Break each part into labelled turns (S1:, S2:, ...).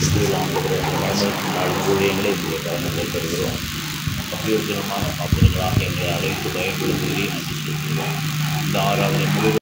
S1: நாள் ஊழியங்களை உங்களுடைய கவனத்தில் பெறுகிறோம். அபியோஜனமான பாத்திரங்களாக எங்களை அழைத்து பயன்படுத்துகிறே நன்றி செலுத்துகிறோம். இந்த ஆராதனை முழுவதும்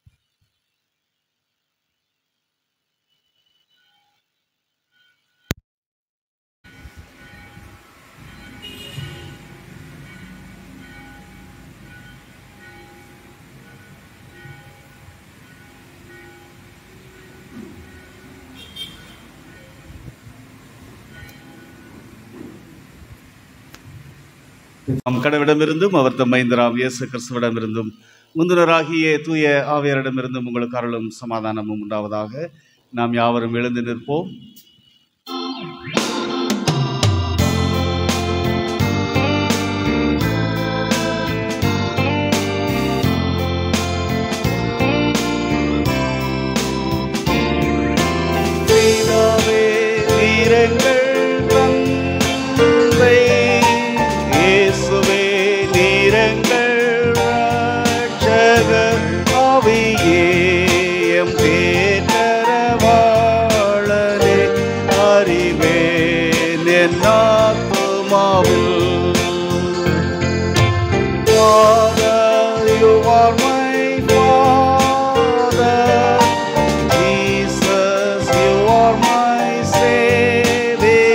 S2: நம் கடவுளிடமிருந்தும் அவர் தம் மைந்தராம் இயேசு கிறிஸ்துவிடமிருந்தும் முந்தினராகிய தூய ஆவியாரிடமிருந்தும் உங்களுக்கு அருளும் சமாதானமும் உண்டாவதாக. நாம் யாவரும் எழுந்து நிற்போம்.
S3: Jesus, you are my Savior.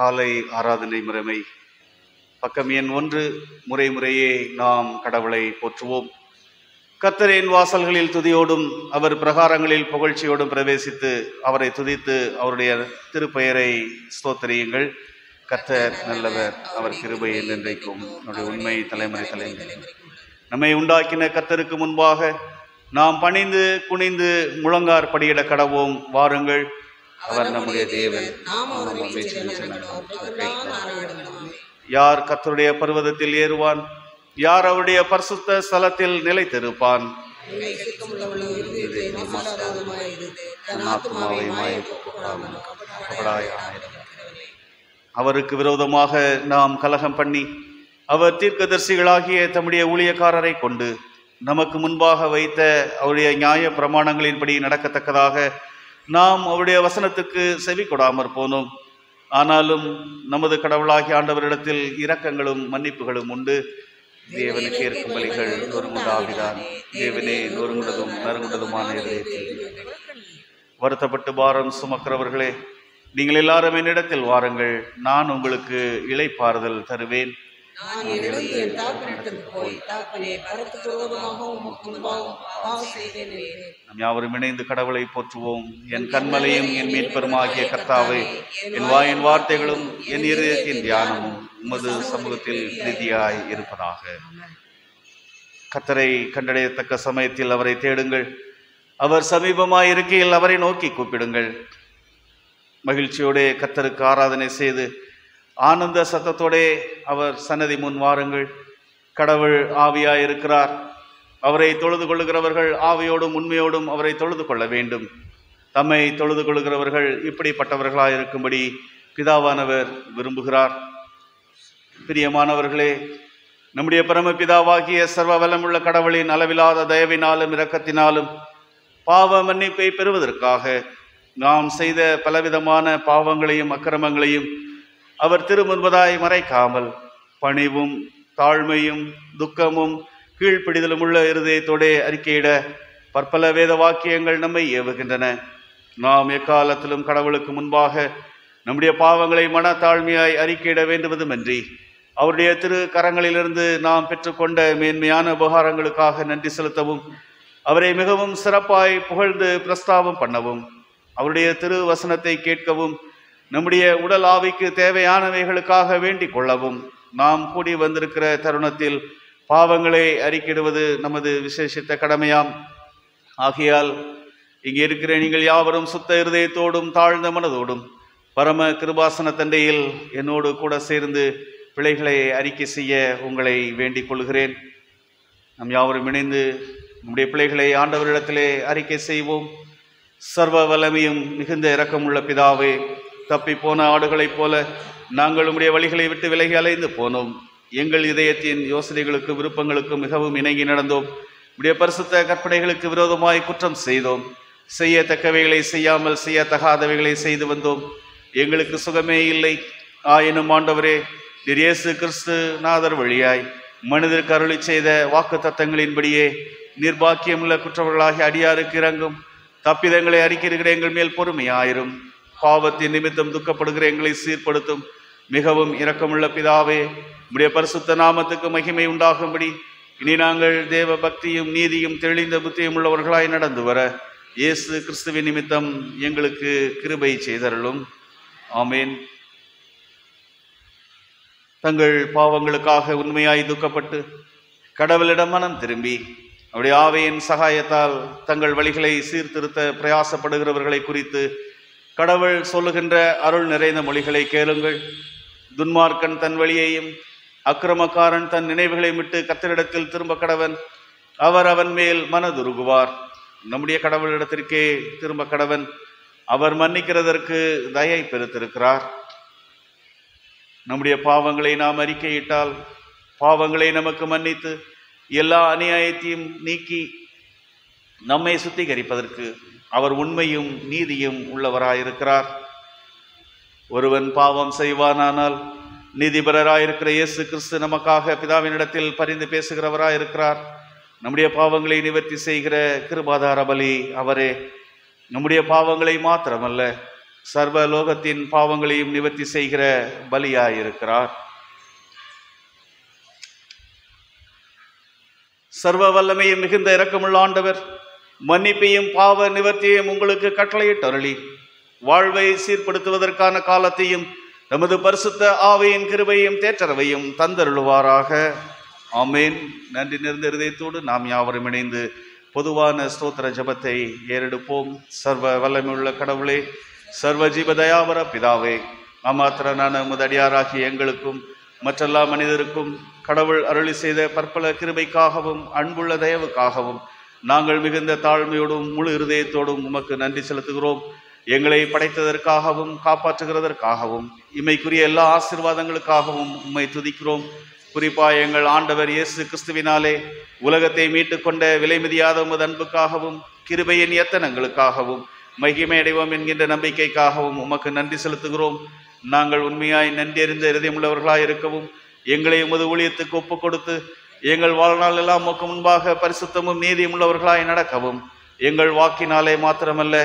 S2: காலை ஆராதனை முறைமை பக்கம் எண் 1. முறையே நாம் கடவுளை போற்றுவோம். கர்த்தரின் வாசல்களில் துதியோடும் அவர் பிரகாரங்களில் புகழ்ச்சியோடும் பிரவேசித்து அவரை துதித்து அவருடைய திருப்பெயரை ஸ்தோத்திரியுங்கள். கர்த்தர் நல்லவர், அவர் கிருபை என்றென்றைக்கும். நம்முடைய உண்மை தலைமுறை நம்மை உண்டாக்கின கர்த்தருக்கு முன்பாக நாம் பணிந்து குனிந்து முழங்கார் படியிட கடவோம். வாருங்கள், அவர் நம்முடைய தேவன். யார் கர்த்தருடைய பர்வதத்தில் ஏறுவான்? யார் அவருடைய பரிசுத்த ஸ்தலத்தில் நிலைத்திருப்பான்? அவருக்கு விரோதமாக நாம் கலகம் பண்ணி அவர் தீர்க்கதரிசிகளாகிய தம்முடைய ஊழியக்காரரை கொண்டு நமக்கு முன்பாக வைத்த அவருடைய நியாய பிரமாணங்களின்படி நடக்கத்தக்கதாக நாம் அவருடைய வசனத்துக்கு செவி கொடாமற் போனோம். ஆனாலும் நமது கடவுளாகிய ஆண்டவரிடத்தில் இரக்கங்களும் மன்னிப்புகளும் உண்டு. தேவனுக்கு ஏற்கும் பலிகள் நொறுங்குண்டாவிதான். தேவனே நொறுங்குண்டதும் நறுங்குண்டதுமான இதயத்தில் வருத்தப்பட்டு பாரம் சுமக்கிறவர்களே, நீங்கள் எல்லாரும் என்னிடத்தில் வாருங்கள், நான் உங்களுக்கு இளைப்பாறுதல் தருவேன். நாம் யாவரும் இணைந்து கடவுளை போற்றுவோம். என் கண்மலையும் என் மீட்பெருமாகிய கர்த்தாவே, என் வாயின் வார்த்தைகளும் என் இருதயத்தின் தியானமும் உமது சமூகத்தில் நிதியாய் இருப்பதாக. கர்த்தரை கண்டடையத்தக்க சமயத்தில் அவரை தேடுங்கள். அவர் சமீபமாய் இருக்கையில் அவரை நோக்கி கூப்பிடுங்கள். மகிழ்ச்சியோടെ கர்த்தருக்கு ஆராதனை செய்து ஆனந்த சத்தத்தோடே அவர் சன்னதி முன் வாருங்கள். கடவுள் ஆவியாய் இருக்கிறார். அவரை தொழுது கொள்ளுகிறவர்கள் ஆவியோடும் உண்மையோடும் அவரை தொழுது கொள்ள வேண்டும். தம்மை தொழுது கொள்ளுகிறவர்கள் இப்படிப்பட்டவர்களாய் இருக்கும்படி பிதாவானவர் விரும்புகிறார். பிரியமானவர்களே, நம்முடைய பரமபிதாவாகிய சர்வ வல்லமுள்ள கடவுளின் அளவிலாத தயவினாலும் இரக்கத்தினாலும் பாவ மன்னிப்பை பெறுவதற்காக நாம் செய்த பலவிதமான பாவங்களையும் அக்கிரமங்களையும் அவர் திருமுன்பதாய் மறைக்காமல் பணிவும் தாழ்மையும் துக்கமும் கீழ்ப்பிடிதலும் உள்ள இருதயத்தோடே அறிக்கையிட பற்பல வேத வாக்கியங்கள் நம்மை ஏவுகின்றன. நாம் எக்காலத்திலும் கடவுளுக்கு முன்பாக நம்முடைய பாவங்களை மனத்தாழ்மையாய் அறிக்கையிட வேண்டுவதுமின்றி அவருடைய திரு கரங்களிலிருந்து நாம் பெற்றுக்கொண்ட மேன்மையான உபகாரங்களுக்காக நன்றி செலுத்தவும், அவரை மிகவும் சிறப்பாய் புகழ்ந்து பிரஸ்தாபம் பண்ணவும், அவருடைய திரு வசனத்தை கேட்கவும், நம்முடைய உடல் ஆவிக்கு தேவையானவைகளுக்காக வேண்டிக் கொள்ளவும் நாம் கூடி வந்திருக்கிற தருணத்தில் பாவங்களை அறிக்கையிடுவது நமது விசேஷித்த கடமையாம். ஆகையால் இங்கே இருக்கிற நீங்கள் யாவரும் சுத்த இருதயத்தோடும் தாழ்ந்த மனதோடும் பரம கிருபாசன தண்டையில் என்னோடு கூட சேர்ந்து பிழைகளை அறிக்கை செய்ய உங்களை வேண்டிக் கொள்கிறேன். நாம் யாவரும் இணைந்து நம்முடைய பிழைகளை ஆண்டவரிடத்திலே அறிக்கை செய்வோம். சர்வ வல்லமையும் மிகுந்த இரக்கமுள்ள பிதாவே, தப்பி போன ஆடுகளைப் போல நாங்கள் உம்முடைய வழிகளை விட்டு விலகி அலைந்து போனோம். எங்கள் இதயத்தின் யோசனைகளுக்கும் விருப்பங்களுக்கும் மிகவும் இணங்கி நடந்தோம். உம்முடைய பரிசுத்த கற்பனைகளுக்கு விரோதமாய் குற்றம் செய்தோம். செய்யத்தக்கவைகளை செய்யாமல் செய்யத்தகாதவைகளை செய்து வந்தோம். எங்களுக்கு சுகமே இல்லை. ஆயினும் ஆண்டவரே, நீர் இயேசு கிறிஸ்து நாதர் வழியாய் மனிதருக்கு அருளி செய்த வாக்கு தத்தங்களின்படியே நிர்பாக்கியமுள்ள குற்றவர்களாகிய அடியாருக்கு இறங்கும். தப்பிதங்களை அறிக்கையிடுகிற எங்கள் மேல் பொறுமையாயிரும். பாவத்தின் நிமித்தம் துக்கப்படுகிற எங்களை சீர்படுத்தும். மிகவும் இரக்கமுள்ள பிதாவே, உம்முடைய பரிசுத்த நாமத்துக்கு மகிமை உண்டாகும்படி இனி நாங்கள் தேவ பக்தியும் நீதியும் தெளிந்த புத்தியும் உள்ளவர்களாய் நடந்து வர இயேசு கிறிஸ்துவின் நிமித்தம் எங்களுக்கு கிருபை செய்தருளும். ஆமேன். தங்கள் பாவங்களுக்காக உண்மையாய் துக்கப்பட்டு கடவுளிடம் மனம் திரும்பி அவருடைய ஆவியின் சகாயத்தால் தங்கள் வழிகளை சீர்திருத்த பிரயாசப்படுகிறவர்களை குறித்து கடவுள் சொல்லுகின்ற அருள் நிறைந்த மொழிகளை கேளுங்கள். துன்மார்க்கன் தன் வழியையும் அக்கிரமக்காரன் தன் நினைவுகளை விட்டு கர்த்தரிடத்தில் திரும்ப கடவன். அவர் அவன் மேல் மனதுருகுவார். நம்முடைய கடவுளிடத்திற்கே திரும்ப கடவன். அவர் மன்னிக்கிறதற்கு தயை பெருத்திருக்கிறார். நம்முடைய பாவங்களை நாம் அறிக்கையிட்டால் பாவங்களை நமக்கு மன்னித்து எல்லா அநியாயத்தையும் நீக்கி நம்மை சுத்திகரிப்பதற்கு அவர் உண்மையும் நீதியும் உள்ளவராயிருக்கிறார். ஒருவன் பாவம் செய்வானானால் நீதிபரராயிருக்கிற இயேசு கிறிஸ்து நமக்காக பிதாவினிடத்தில் பரிந்து பேசுகிறவராயிருக்கிறார். நம்முடைய பாவங்களை நிவர்த்தி செய்கிற கிருபாதார பலி அவரே. நம்முடைய பாவங்களை மாத்திரமல்ல, சர்வ லோகத்தின் பாவங்களையும் நிவர்த்தி செய்கிற பலியாயிருக்கிறார். சர்வ வல்லமையும் மிகுந்த இரக்கமுள்ள ஆண்டவர் மன்னிப்பையும் பாவ நிவர்த்தியையும் உங்களுக்கு கட்டளையிட்டு அருளி வாழ்வை சீர்படுத்துவதற்கான காலத்தையும் நமது பரிசுத்த ஆவியின் கிருபையும் தேற்றரவையும் தந்தருளுவாராக. ஆமேன். நன்றி நிறைந்த இருதயத்தோடு நாம் யாவரும் இணைந்து பொதுவான ஸ்தோத்திர ஜபத்தை ஏறெடுப்போம். சர்வ வல்லமையுள்ள கடவுளே, சர்வ ஜீவதயாவர பிதாவே, அமாத்திரனான முதடியாராகிய எங்களுக்கும் மற்றெல்லா மனிதருக்கும் கடவுள் அருளி செய்த பற்பல கிருபைக்காகவும் அன்புள்ள தயவுக்காகவும் நாங்கள் மிகுந்த தாழ்மையோடும் முழு இருதயத்தோடும் உமக்கு நன்றி செலுத்துகிறோம். எங்களை படைத்ததற்காகவும் காப்பாற்றுகிறதற்காகவும் இம்மைக்குரிய எல்லா ஆசீர்வாதங்களுக்காகவும் உம்மை துதிக்கிறோம். குறிப்பாக எங்கள் ஆண்டவர் இயேசு கிறிஸ்துவினாலே உலகத்தை மீட்டு கொண்ட விலைமதியாத உமது அன்புக்காகவும் கிருபையின் எத்தனங்களுக்காகவும் மகிமையடைவோம் என்கின்ற நம்பிக்கைக்காகவும் உமக்கு நன்றி செலுத்துகிறோம். நாங்கள் உண்மையாய் நன்றியறிந்த இருதயமுள்ளவர்களாய் இருக்கவும் எங்களை உமது ஊழியத்துக்கு ஒப்புக் கொடுத்து எங்கள் வாழ்நாள் எல்லாம் உமக்கு முன்பாக பரிசுத்தமும் நீதியும் உள்ளவர்களாய் நடக்கவும் எங்கள் வாக்கினாலே மாத்திரமல்ல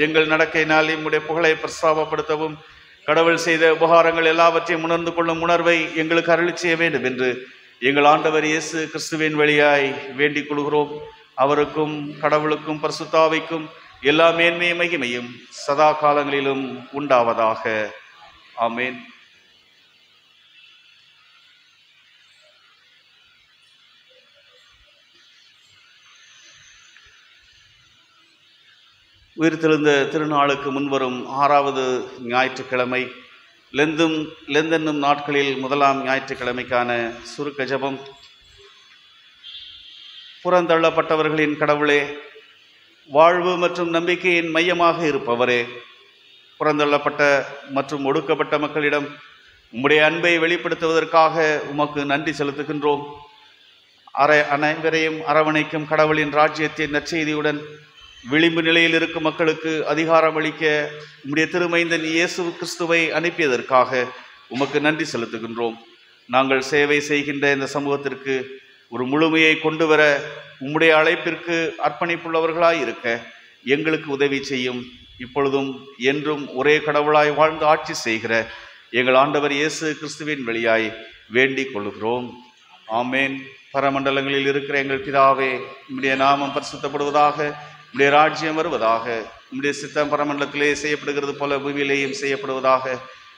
S2: எங்கள் நடக்கையினாலே உம்முடைய புகழை பிரஸ்தாபப்படுத்தவும் கடவுள் செய்த உபகாரங்கள் எல்லாவற்றையும் உணர்ந்து கொள்ளும் உணர்வை எங்களுக்கு அருளி செய்ய வேண்டும் என்று எங்கள் ஆண்டவர் இயேசு கிறிஸ்துவின் வழியாய் வேண்டிக் கொள்கிறோம். அவருக்கும் கடவுளுக்கும் பரிசுத்தாவிக்கும் எல்லா மேன்மையும் மகிமையும் சதா காலங்களிலும் உண்டாவதாக. ஆமேன். உயிர்த்தெழுந்த திருநாளுக்கு முன்வரும் 6வது ஞாயிற்றுக்கிழமை லெந்தென்னும் நாட்களில் முதலாம் ஞாயிற்றுக்கிழமைக்கான சுருக்க ஜபம். புறந்தள்ளப்பட்டவர்களின் கடவுளே, வாழ்வு மற்றும் நம்பிக்கையின் மையமாக இருப்பவரே, புறந்தள்ளப்பட்ட மற்றும் ஒடுக்கப்பட்ட மக்களிடம் உம்முடைய அன்பை வெளிப்படுத்துவதற்காக உமக்கு நன்றி செலுத்துகின்றோம். அனைவரையும் அரவணைக்கும் கடவுளின் ராஜ்யத்தின் நற்செய்தியுடன் விளிம்பு நிலையில் இருக்கும் மக்களுக்கு அதிகாரம் அளிக்க உம்முடைய திருமைந்தன் இயேசு கிறிஸ்துவை அனுப்பியதற்காக உமக்கு நன்றி செலுத்துகின்றோம். நாங்கள் சேவை செய்கின்ற இந்த சமூகத்திற்கு ஒரு முழுமையை கொண்டு வர உம்முடைய அழைப்பிற்கு அர்ப்பணிப்புள்ளவர்களாய் இருக்க எங்களுக்கு உதவி செய்யும். இப்பொழுதும் என்றும் ஒரே கடவுளாய் வாழ்ந்து ஆட்சி செய்கிற எங்கள் ஆண்டவர் இயேசு கிறிஸ்துவின் வழியாய் வேண்டிக் கொள்கிறோம். ஆமேன். பரமண்டலங்களில் இருக்கிற எங்கள் பிதாவே, உம்முடைய நாமம் பரிசுத்தப்படுவதாக, உம்முடைய ராஜ்யம் வருவதாக, உம்முடைய சித்தம் பரமண்டலத்திலே செய்யப்படுகிறது போல பூமியிலேயும் செய்யப்படுவதாக.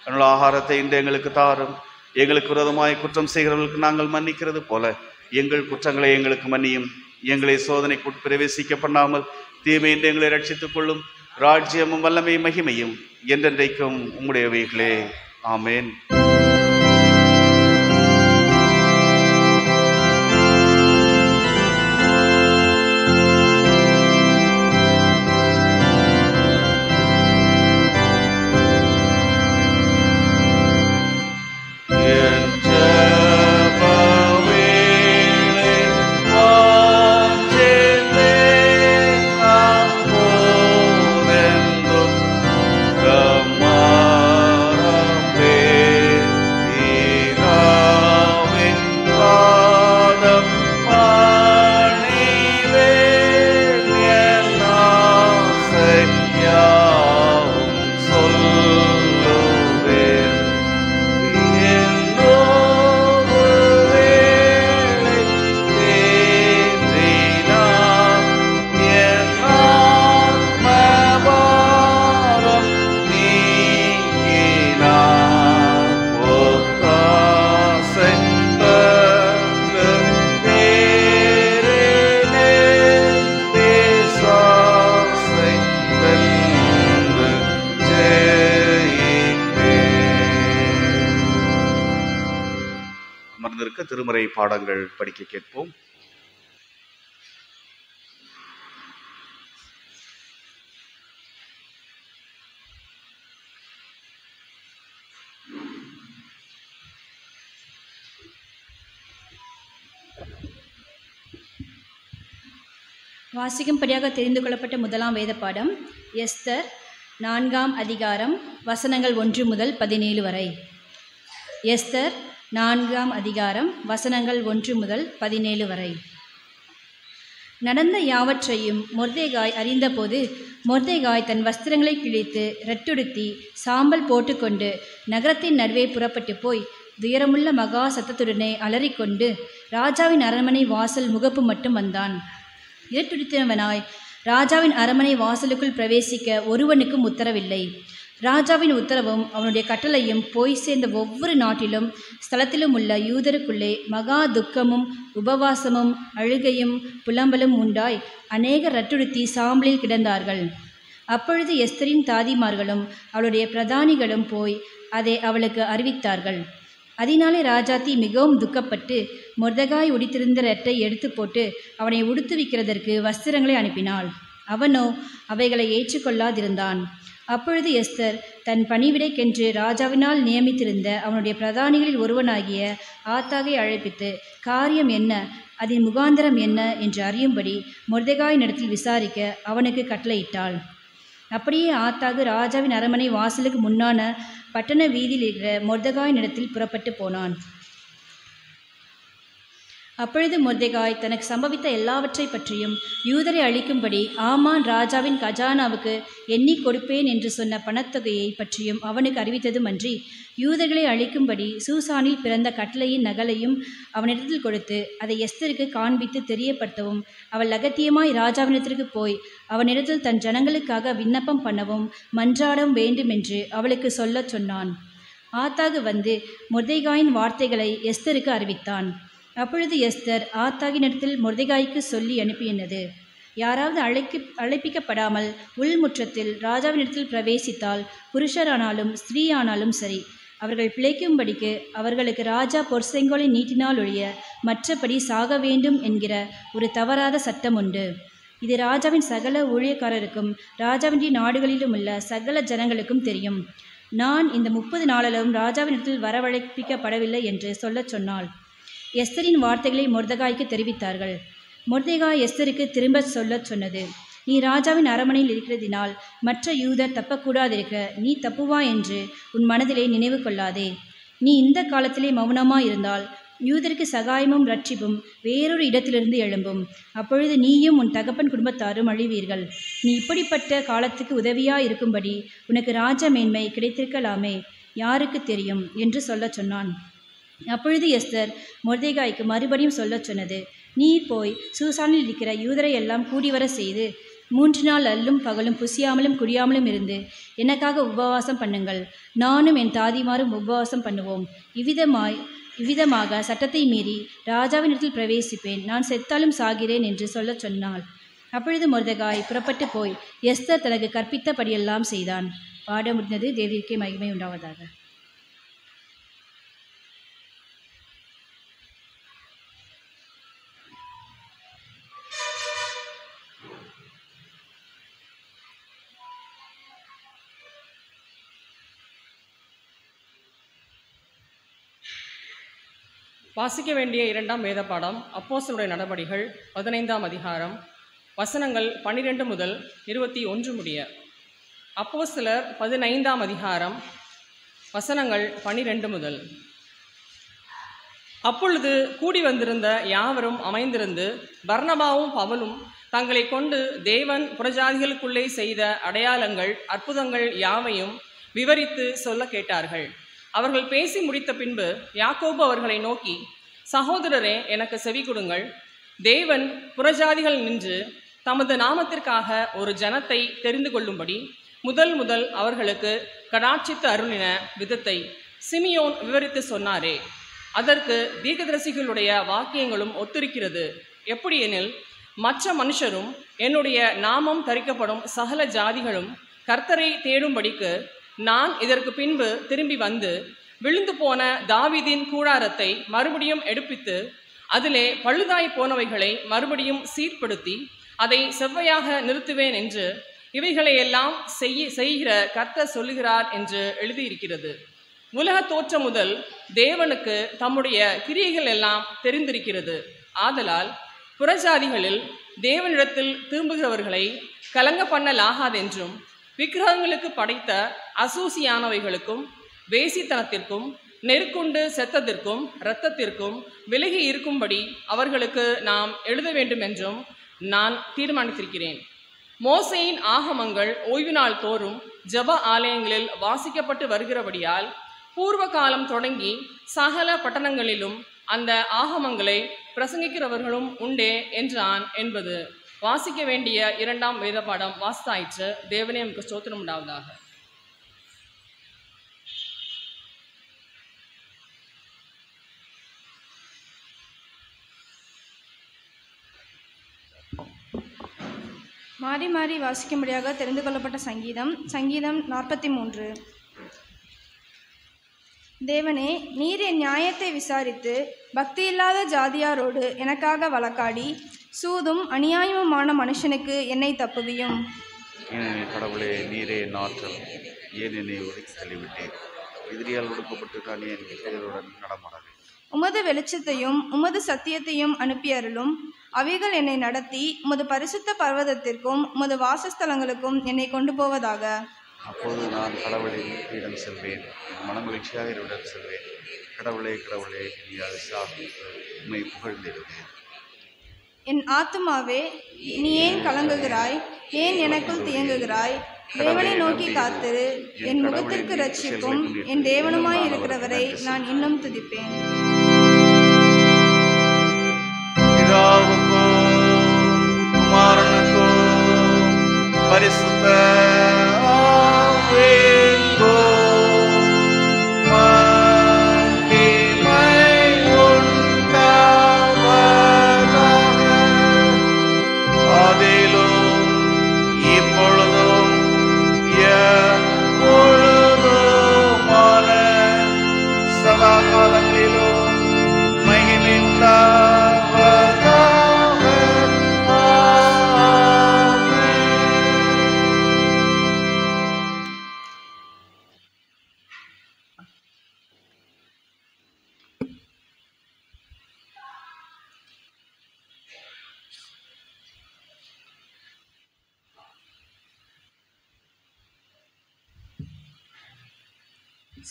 S2: என்னுடைய ஆகாரத்தை இன்று எங்களுக்கு தாரும். எங்களுக்கு விரோதமாய் குற்றம் செய்கிறவர்களுக்கு நாங்கள் மன்னிக்கிறது போல எங்கள் குற்றங்களை எங்களுக்கு மன்னியும். எங்களை சோதனைக்கு பிரவேசிக்க பண்ணாமல் தீமையின்றி எங்களை ரட்சித்துக் கொள்ளும். ராஜ்யமும் வல்லமையும் மகிமையும் என்றென்றைக்கும் உம்முடையவைகளே. ஆமேன். திருமுறை பாடங்கள் படிக்க கேட்போம்.
S3: வாசிக்கும்படியாக தெரிந்து கொள்ளப்பட்ட முதலாம் வேத பாடம் எஸ்தர் 4ஆம் அதிகாரம் வசனங்கள் 1 முதல் 17 வரை. எஸ்தர் 4ஆம் அதிகாரம் வசனங்கள் 1 முதல் 17 வரை. நடந்த யாவற்றையும் மொர்தெகாய் அறிந்தபோது மொர்தெகாய் தன் வஸ்திரங்களை கிழித்து இரட்டுடுத்தி சாம்பல் போட்டுக்கொண்டு நகரத்தின் நடுவே புறப்பட்டு போய் துயரமுள்ள மகா சத்தத்துடனே அலறிக்கொண்டு ராஜாவின் அரண்மனை வாசல் முகப்பு மட்டும் வந்தான். இரட்டுடுத்தினவனாய் ராஜாவின் அரண்மனை வாசலுக்குள் பிரவேசிக்க ஒருவனுக்கும் உத்தரவில்லை. ராஜாவின் உத்தரவும் அவனுடைய கட்டளையும் போய் சேர்ந்த ஒவ்வொரு நாட்டிலும் ஸ்தலத்திலும் உள்ள யூதருக்குள்ளே மகா துக்கமும் உபவாசமும் அழுகையும் புலம்பலும் உண்டாய் அநேகர் இரட்டுடுத்தி சாம்பலில் கிடந்தார்கள். அப்பொழுது எஸ்தரின் தாதிமார்களும் அவளுடைய பிரதானிகளும் போய் அதை அவளுக்கு அறிவித்தார்கள். அதனாலே ராஜாத்தி மிகவும் துக்கப்பட்டு மொர்தெகாய் உடுத்திருந்த ரெட்டை எடுத்து போட்டு அவனை உடுத்துவிக்கிறதற்கு வஸ்திரங்களை அனுப்பினாள். அவனோ அவைகளை ஏற்றுக்கொள்ளாதிருந்தான். அப்பொழுது எஸ்தர் தன் பணிவிடைக்கென்று ராஜாவினால் நியமித்திருந்த அவனுடைய பிரதானிகளில் ஒருவனாகிய ஆத்தாகை அழைப்பித்து காரியம் என்ன, அதன் முகாந்திரம் என்ன என்று அறியும்படி மொர்தெகாயின் இடத்தில் விசாரிக்க அவனுக்கு கட்டளையிட்டாள். அப்படியே ஆத்தாகு ராஜாவின் அரண்மனை வாசலுக்கு முன்னான பட்டண வீதியில் இருக்கிற மொர்தெகாயின் இடத்தில் புறப்பட்டு போனான். அப்பொழுது மொர்தெகாய் தனக்கு சம்பவித்த எல்லாவற்றை பற்றியும் யூதரை அழிக்கும்படி ஆமான் ராஜாவின் கஜானாவுக்கு எண்ணி கொடுப்பேன் என்று சொன்ன பணத்தொகையை பற்றியும் அவனுக்கு அறிவித்ததுமன்றி யூதர்களை அழிக்கும்படி சூசானில் பிறந்த கட்டளையின் நகலையும் அவனிடத்தில் கொடுத்து அதை எஸ்தருக்கு காண்பித்து தெரியப்படுத்தவும் அவள் அகத்தியமாய் ராஜாவினிடத்திற்கு போய் அவனிடத்தில் தன் ஜனங்களுக்காக விண்ணப்பம் பண்ணவும் மன்றாடவும் வேண்டுமென்று அவளுக்கு சொல்லச் சொன்னான். ஆத்தாகு வந்து மொர்தெகாயின் வார்த்தைகளை எஸ்தருக்கு அறிவித்தான். அப்பொழுது எஸ்தர் ஆத்தாகினிடத்தில் மொர்தெகாய்க்கு சொல்லி அனுப்பியது, யாராவது அழைப்பிக்கப்படாமல் உள்முற்றத்தில் ராஜாவினிடத்தில் பிரவேசித்தால் புருஷரானாலும் ஸ்திரீயானாலும் சரி, அவர்கள் பிழைக்கும்படிக்கு அவர்களுக்கு ராஜா பொற்செங்கோலை நீட்டினால் ஒழிய மற்றபடி சாக வேண்டும் என்கிற ஒரு தவறாத சட்டம் உண்டு. இது ராஜாவின் சகல ஊழியக்காரருக்கும் ராஜாவின் நாடுகளிலும் உள்ள சகல ஜனங்களுக்கும் தெரியும். நான் இந்த 30 நாளிலும் ராஜாவினிடத்தில் வரவழைப்பிக்கப்படவில்லை என்று சொல்லச் சொன்னாள். எஸ்தரின் வார்த்தைகளை மொர்தெகாய்க்கு தெரிவித்தார்கள். மொர்தெகாய் எஸ்தருக்கு திரும்ப சொல்லச் சொன்னது, நீ ராஜாவின் அரண்மனையில் இருக்கிறதினால் மற்ற யூதர் தப்பக்கூடாதிருக்க நீ தப்புவா என்று உன் மனதிலே நினைவு கொள்ளாதே. நீ இந்த காலத்திலே மௌனமாயிருந்தால் யூதருக்கு சகாயமும் இரட்சிப்பும் வேறொரு இடத்திலிருந்து எழும்பும். அப்பொழுது நீயும் உன் தகப்பன் குடும்பத்தாரும் அழிவீர்கள். நீ இப்படிப்பட்ட காலத்துக்கு உதவியாயிருக்கும்படி உனக்கு ராஜ மேன்மை கிடைத்திருக்கலாமே, யாருக்கு தெரியும் என்று சொல்லச் சொன்னான். அப்பொழுது எஸ்தர் மொர்தெகாய்க்கு மறுபடியும் சொல்லச் சொன்னது, நீ போய் சூசானில் இருக்கிற யூதரை எல்லாம் கூடிவர செய்து 3 நாள் அல்லும் பகலும் புசியாமலும் குடியாமலும் இருந்து எனக்காக உபவாசம் பண்ணுங்கள். நானும் என் தாதிமாரும் உபவாசம் பண்ணுவோம். இவ்விதமாக சட்டத்தை மீறி ராஜாவினிடத்தில் பிரவேசிப்பேன். நான் செத்தாலும் சாகிறேன் என்று சொல்லச் சொன்னாள். அப்பொழுது மொர்தெகாய் புறப்பட்டு போய் எஸ்தர் தனக்கு கற்பித்தபடியெல்லாம் செய்தான். பாட முடிந்தது. தேவனுக்கே மகிமை உண்டாவதாக.
S4: வாசிக்க வேண்டிய 2ஆம் வேத பாடம் அப்போஸ்தலருடைய நடபடிகள் 15ஆம் அதிகாரம் வசனங்கள் 12 முதல் 21 முடிய. அப்போஸ்தலர் 15ஆம் அதிகாரம் வசனங்கள் 12 முதல். அப்பொழுது கூடி வந்திருந்த யாவரும் அமைந்திருந்து பர்னபாவும் பவுலும் தங்களை கொண்டு தேவன் புறஜாதிகளுக்குள்ளே செய்த அடையாளங்கள் அற்புதங்கள் யாவையும் விவரித்து சொல்ல கேட்டார்கள். அவர்கள் பேசி முடித்த பின்பு யாக்கோபு அவர்களை நோக்கி, சகோதரரே, எனக்கு செவி கொடுங்கள். தேவன் புறஜாதிகள் நின்று தமது நாமத்திற்காக ஒரு ஜனத்தை தெரிந்து கொள்ளும்படி முதல் அவர்களுக்கு கடாட்சித்து அருளின விதத்தை சிமியோன் விவரித்து சொன்னாரே, அதற்கு தீர்க்கதரிசிகளுடைய வாக்கியங்களும் ஒத்திருக்கிறது. எப்படியெனில், மற்ற மனுஷரும் என்னுடைய நாமம் தரிக்கப்படும் சகல ஜாதிகளும் கர்த்தரை தேடும்படிக்கு நான் இதற்கு பின்பு திரும்பி வந்து விழுந்து போன தாவீதின் கூடாரத்தை மறுபடியும் எடுப்பித்து அதிலே பழுதாய் போனவைகளை மறுபடியும் சீர்படுத்தி அதை செவ்வையாக நிறுத்துவேன் என்று இவைகளையெல்லாம் செய்கிற கர்த்தர் சொல்லுகிறார் என்று எழுதியிருக்கிறது. உலக தோற்றம் முதல் தேவனுக்கு தம்முடைய கிரியைகள் எல்லாம் தெரிந்திருக்கிறது. ஆதலால் புறஜாதிகளில் தேவனிடத்தில் திரும்புகிறவர்களை கலங்க பண்ணலாகாதென்றும் விக்கிரகங்களுக்கு படைத்த அசூசியானவைகளுக்கும் வேசித்தனத்திற்கும் நெருக்குண்டு செத்தத்திற்கும் இரத்தத்திற்கும் விலகி இருக்கும்படி அவர்களுக்கு நாம் எழுத வேண்டும் என்றும் நான் தீர்மானித்திருக்கிறேன். மோசேயின் ஆகமங்கள் ஓய்வு நாள் தோறும் ஜெப ஆலயங்களில் வாசிக்கப்பட்டு வருகிறபடியால் பூர்வ காலம் தொடங்கி சகல பட்டணங்களிலும் அந்த ஆகமங்களை பிரசங்கிக்கிறவர்களும் உண்டே என்றான் என்பது. வாசிக்க வேண்டிய 2ஆம் வேத பாடம் வாசித்தாயிற்று. தேவனே நமக்கு ஸ்தோத்திரம் உண்டாவதாக.
S5: மாறி மாறி வாசிக்கும்படியாக தெரிந்து கொள்ளப்பட்ட சங்கீதம் 43. தேவனே, நீர் என் நியாயத்தை விசாரித்து பக்தியில்லாத ஜாதியாரோடு எனக்காக வழக்காடி சூதும் அநியாயமுமான மனுஷனுக்கு என்னை தப்புவியும்.
S2: ஏனெனில் கடவுளே, நீரே நாற்றல், ஏன் என்னை ஒதுக்கி தள்ளிவிட்டேன்? எதிரியால் ஒடுக்கப்பட்டு நான் என் பெயருடன் நடமாடவேன்.
S5: உமது வெளிச்சத்தையும் உமது சத்தியத்தையும் அனுப்பி அருளும். அவைகள் என்னை நடத்தி உமது பரிசுத்த பர்வதத்திற்கும் உமது வாசஸ்தலங்களுக்கும் என்னை கொண்டு போவதாக.
S2: அப்போது நான் கடவுளின் இடம் செல்வேன், என் மனமகிழ்ச்சியாக இடம் செல்வேன். கடவுளே, கடவுளே, உம்மை புகழ்ந்திடுவேன்.
S5: என் ஆத்துமாவே, நீ ஏன் கலங்குகிறாய்? ஏன் எனக்குள் தியங்குகிறாய்? தேவனை நோக்கி காத்திரு. என் முகத்திற்கு ரட்சிப்பும் என் தேவனுமாய் இருக்கிறவரை நான் இன்னும் துதிப்பேன்.
S2: பிதாவுக்கோ குமாரனுக்கோ பரிசுத்த ஆவிக்கோ மகிமை உண்டாவதாக. அதிலும் இப்பொழுதும் எப்பொழுதுமான சதா காலங்களிலும் மகிமை உண்டாவதாக.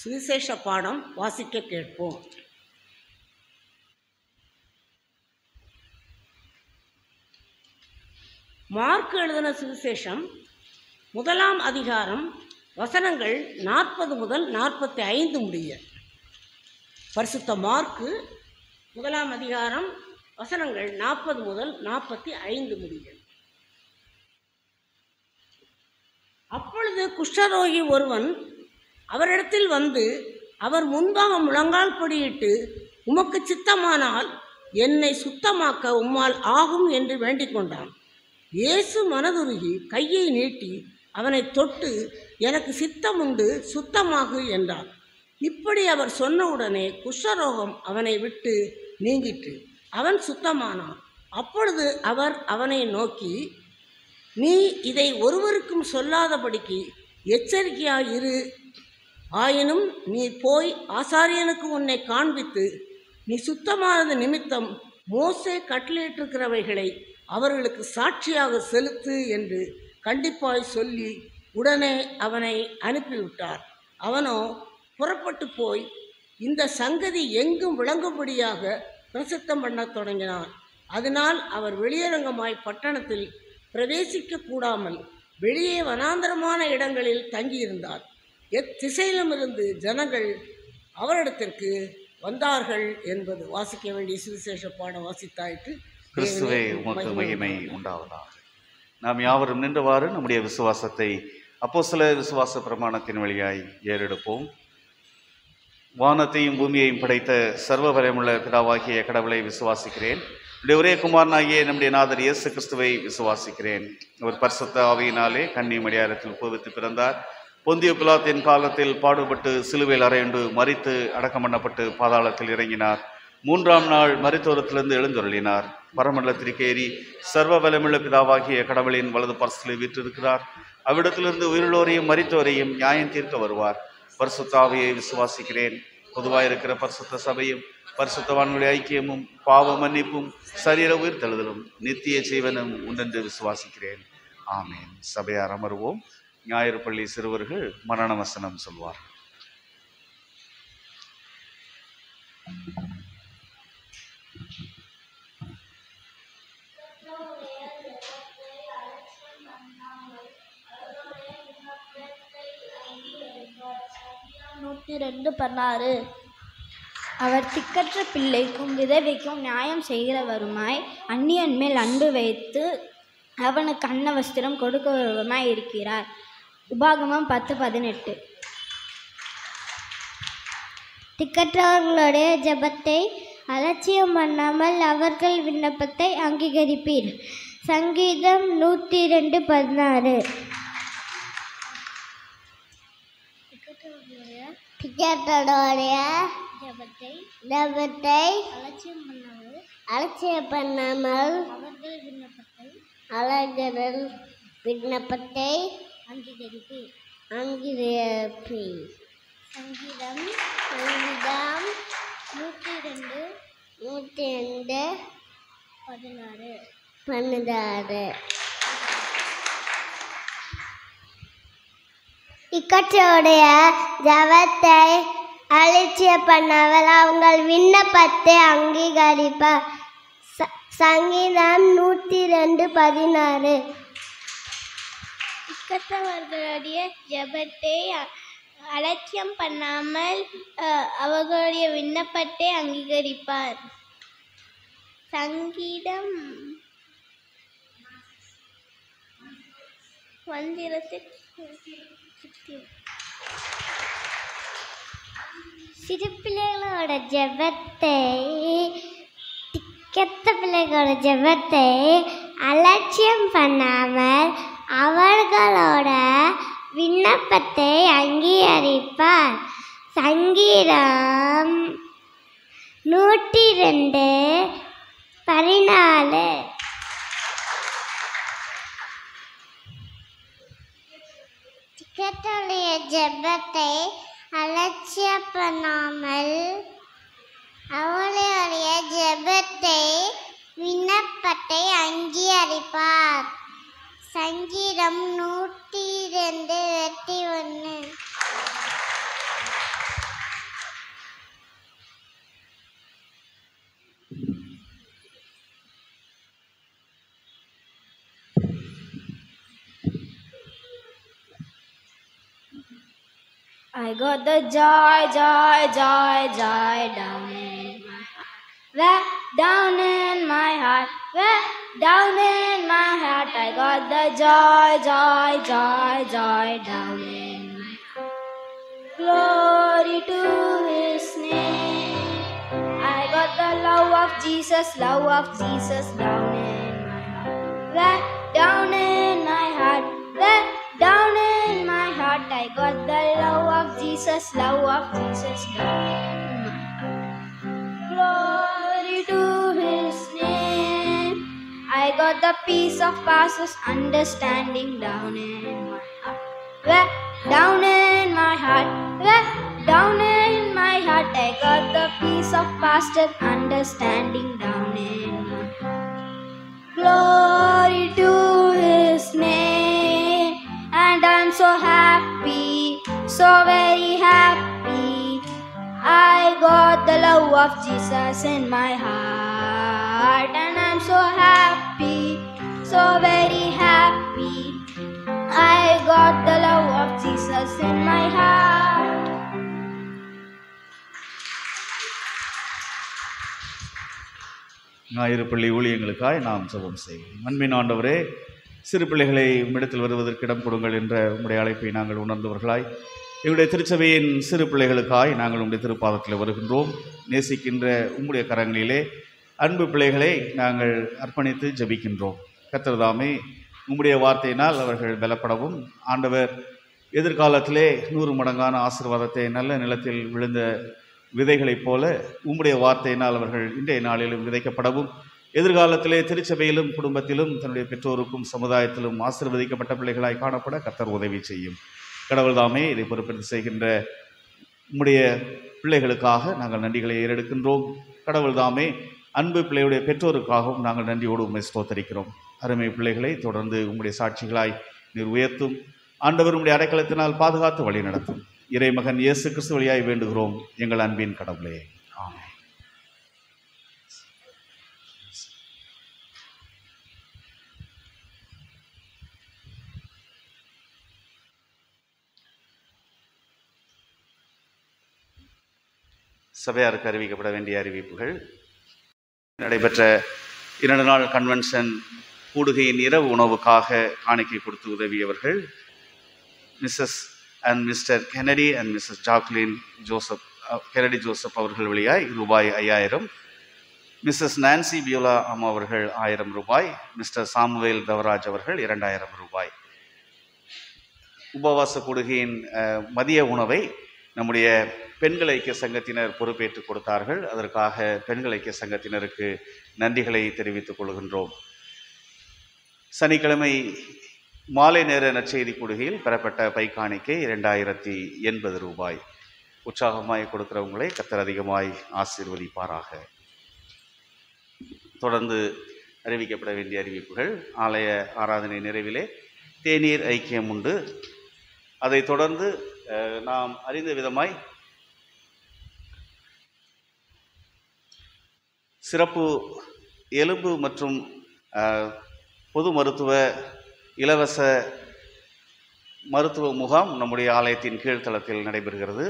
S6: சுவிசேஷ பாடம் வாசிக்க கேட்போம். மார்க் எழுதின சுவிசேஷம் 1ஆம் அதிகாரம் வசனங்கள் 40 முதல் 45 முடிய. பரிசுத்த மார்க்கு 1ஆம் அதிகாரம் வசனங்கள் 40 முதல் 45 முடிய. அப்பொழுது குஷ்டரோகி ஒருவன் அவரிடத்தில் வந்து அவர் முன்பாக முழங்கால் படியிட்டு, உமக்கு சித்தமானால் என்னை சுத்தமாக்க உம்மால் ஆகும் என்று வேண்டிக் கொண்டான். இயேசு மனதுருகி கையை நீட்டி அவனை தொட்டு, எனக்கு சித்தம் உண்டு, சுத்தமாகு என்றார். இப்படி அவர் சொன்னவுடனே குஷ்டரோகம் அவனை விட்டு நீங்கிற்று. அவன் சுத்தமானான். அப்பொழுது அவர் அவனை நோக்கி, நீ இதை ஒருவருக்கும் சொல்லாதபடிக்கு எச்சரிக்கையாயிரு. ஆயினும் நீ போய் ஆசாரியனுக்கு உன்னை காண்பித்து, நீ சுத்தமானது நிமித்தம் மோசே கட்டளையிட்டிருக்கிறவைகளை அவர்களுக்கு சாட்சியாக செலுத்து என்று கண்டிப்பாய் சொல்லி உடனே அவனை அனுப்பிவிட்டார். அவனோ புறப்பட்டு போய் இந்த சங்கதி எங்கும் விளங்கும்படியாக பிரசித்தம் பண்ணத் தொடங்கினார். அதனால் அவர் வெளியரங்கமாய் பட்டணத்தில் பிரவேசிக்க கூடாமல் வெளியே வனாந்தரமான இடங்களில் தங்கியிருந்தார். எத்திசையிலும் இருந்து ஜனங்கள் அவரிடத்திற்கு வந்தார்கள் என்பது. வாசிக்க வேண்டிய சுவிசேஷ பாடம் வாசித்தாயிற்று.
S2: கிறிஸ்துவே, உமக்கு மகிமை உண்டாவதாக. நாம் யாவரும் நின்றவாறு நம்முடைய விசுவாசத்தை அப்போஸ்தலர் விசுவாச பிரமாணத்தின் வழியாய் ஏறெடுப்போம். வானத்தையும் பூமியையும் படைத்த சர்வ வல்லமையுள்ள பிதாவாகிய கடவுளை விசுவாசிக்கிறேன். ஒரே குமாரனாகிய நம்முடைய நாதர் இயேசு கிறிஸ்துவை விசுவாசிக்கிறேன். அவர் பரிசுத்த ஆவியினாலே கன்னி மரியாதத்தில் உற்பவித்து பிறந்தார். பொந்திய பிலாத்தின் காலத்தில் பாடுபட்டு சிலுவையில் அறையுண்டு மரித்து அடக்கம் பண்ணப்பட்டு பாதாளத்தில் இறங்கினார். 3ஆம் நாள் மரித்தோரத்திலிருந்து எழுந்தருளினார். பரமண்டலத்திற்கேறி சர்வ வல்லமையுள்ள பிதாவாகிய கடவுளின் வலது பார்சலில் வீற்றிருக்கிறார். அவ்விடத்திலிருந்து உயிரோரையும் மரித்தோரையும் நியாயம் தீர்க்க வருவார். பரிசுத்த ஆவியை விசுவாசிக்கிறேன். பொதுவாயிருக்கிற பரிசுத்த சபையும் பரிசுத்தவான்களுடைய ஐக்கியமும் பாவ மன்னிப்பும் சரீர உயிர் தழுதலும் நித்திய ஜீவனும் உண்டென்று விசுவாசிக்கிறேன். ஆமேன். சபையார் அமர்வோம். ஞாயிறு பள்ளி சிறுவர்கள் மரண வசனம் சொல்வார்.
S7: 102:16. அவர் திக்கற்ற பிள்ளைக்கும் விதவைக்கும் நியாயம் செய்கிறவருமாய் அந்நியன் மேல் அன்பு வைத்து அவனுக்கு அன்ன வஸ்திரம் கொடுக்கிறவருமாய் இருக்கிறார். உபாகமம் 10:18.
S8: திக்கற்றவர்களுடைய ஜெபத்தை அலட்சியம் பண்ணாமல் அவர்கள் விண்ணப்பத்தை அங்கீகரிப்பீர். சங்கீதம் 102:16. திக்கற்றவர்களுடைய ஜெபத்தை அலட்சியம் பண்ணாமல் அவர்கள் விண்ணப்பத்தை அங்கீகரிப்பீர். சங்கீதம் 102:16. இக்கட்சியுடைய ஜபத்தை அலட்சியம் பண்ணாமல் அவங்கள் விண்ணப்பத்தை அங்கீகரிப்பார். சங்கீதம் 102:16. இக்கற்றவர்களுடைய ஜபத்தை அலட்சியம் பண்ணாமல் அவர்களுடைய விண்ணப்பத்தை அங்கீகரிப்பார். சங்கீதம் 106:16. சிறு பிள்ளைகளோட ஜெபத்தை திக்கற்ற பிள்ளைகளோட ஜெபத்தை அலட்சியம் பண்ணாமல் அவர்களோட விண்ணப்பத்தை அங்கீகரிப்பார். சங்கீதம் 102:14. திக்கற்றவர்களுடைய ஜெபத்தை அலட்சியம் பண்ணாமல் அவளுடைய ஜெபத்தை விண்ணப்பத்தை அங்கீகரிப்பார். சங்கீதம் 102:21.
S7: I got the joy, joy, joy, joy down in my heart. Way down in my heart, way down in my heart. I got the joy, joy, joy, joy down in my heart. Glory to His name. I got the love of Jesus down in my heart. Way down in my heart, way down in my heart. I got the love of Jesus down in my heart. Glory to His name. I got the peace of passes understanding down in my heart. Way down in my heart, way down in my heart. I got the peace of past understanding down in my heart. Glory to His name. And I'm so happy, so very happy. I got the love of Jesus in my heart. And I'm so happy, so very happy. I got the love of Jesus in my heart.
S2: ஞாயிறு பள்ளி ஊழியங்களுக்காய் நாம் ஜெபம் செய்வோம். அன்பின் ஆண்டவரே, சிறு பிள்ளைகளை உம்மிடத்தில் வருவதற்கு இடம் கொடுங்கள் என்ற உம்முடைய அழைப்பை நாங்கள் உணர்ந்தவர்களாய் எங்களுடைய திருச்சபையின் சிறு பிள்ளைகளுக்காய் நாங்கள் உம்முடைய திருப்பாதத்தில் வருகின்றோம். நேசிக்கின்ற உம்முடைய கரங்களிலே அன்பு பிள்ளைகளை நாங்கள் அர்ப்பணித்து ஜெபிக்கின்றோம். கர்த்தர் தாமே உம்முடைய வார்த்தையினால் அவர்கள் பலப்படவும், ஆண்டவர் எதிர்காலத்திலே 100 மடங்கான ஆசீர்வாதத்தை நல்ல நிலத்தில் விழுந்த விதைகளைப் போல உம்முடைய வார்த்தையினால் அவர்கள் இன்றைய நாளிலும் விதைக்கப்படவும், எதிர்காலத்திலே திருச்சபையிலும் குடும்பத்திலும் தன்னுடைய பெற்றோருக்கும் சமுதாயத்திலும் ஆசீர்வதிக்கப்பட்ட பிள்ளைகளாய் காணப்பட கர்த்தர் உதவி செய்யும். கடவுள் தாமே இதை பொறுப்பெடுத்து செய்கின்ற உம்முடைய பிள்ளைகளுக்காக நாங்கள் நன்றிகளை ஏறெடுக்கின்றோம். கடவுள் தாமே அன்பு பிள்ளையுடைய பெற்றோருக்காகவும் நாங்கள் நன்றியோடு உம்மை ஸ்தோத்தரிக்கிறோம். அருமை பிள்ளைகளை தொடர்ந்து உம்முடைய சாட்சிகளாய் நீர் உயர்த்தும். ஆண்டவர் உம்முடைய அடைக்கலத்தினால் பாதுகாத்து வழி நடத்தும். இறைமகன் இயேசு கிறிஸ்து வழியாய் வேண்டுகிறோம் எங்கள் அன்பின் கடவுளே, ஆமென். சபையாருக்கு அறிவிக்கப்பட வேண்டிய அறிவிப்புகள். நடைபெற்ற 2 நாள் கன்வென்ஷன் கூடுகையின் இரவு உணவுக்காக காணிக்கை கொடுத்து உதவியவர்கள் Mrs and Mr Kennedy and Mrs Jacqueline Joseph Kennedy Joseph அவர்கள் வழியாய் ரூபாய் 5000, மிஸ்ஸஸ் நான்சி பியோலா அம்மா அவர்கள் 1000 ரூபாய், மிஸ்டர் சாமுவேல் தவராஜ் அவர்கள் 2000 ரூபாய். உபவாச கூடுகையின் மதிய உணவை நம்முடைய பெண்கள் ஐக்கிய சங்கத்தினர் பொறுப்பேற்றுக் கொடுத்தார்கள். அதற்காக பெண்கள் ஐக்கிய சங்கத்தினருக்கு நன்றிகளை தெரிவித்துக் கொள்கின்றோம். சனிக்கிழமை மாலை நேர நற்செய்தி கூடுகையில் பெறப்பட்ட பைக்காணிக்கை 2080 ரூபாய். உற்சாகமாய் கொடுக்கிறவங்களை கர்த்தர் அதிகமாய் ஆசீர்வதிப்பாராக. தொடர்ந்து அறிவிக்கப்பட வேண்டிய அறிவிப்புகள். ஆலய ஆராதனை நிறைவிலே தேநீர் ஐக்கியம் உண்டு. அதைத் தொடர்ந்து நாம் அறிந்த விதமாய் சிறப்பு எலும்பு மற்றும் பொது மருத்துவ இலவச மருத்துவ முகாம் நம்முடைய ஆலயத்தின் கீழ்த்தளத்தில் நடைபெறுகிறது.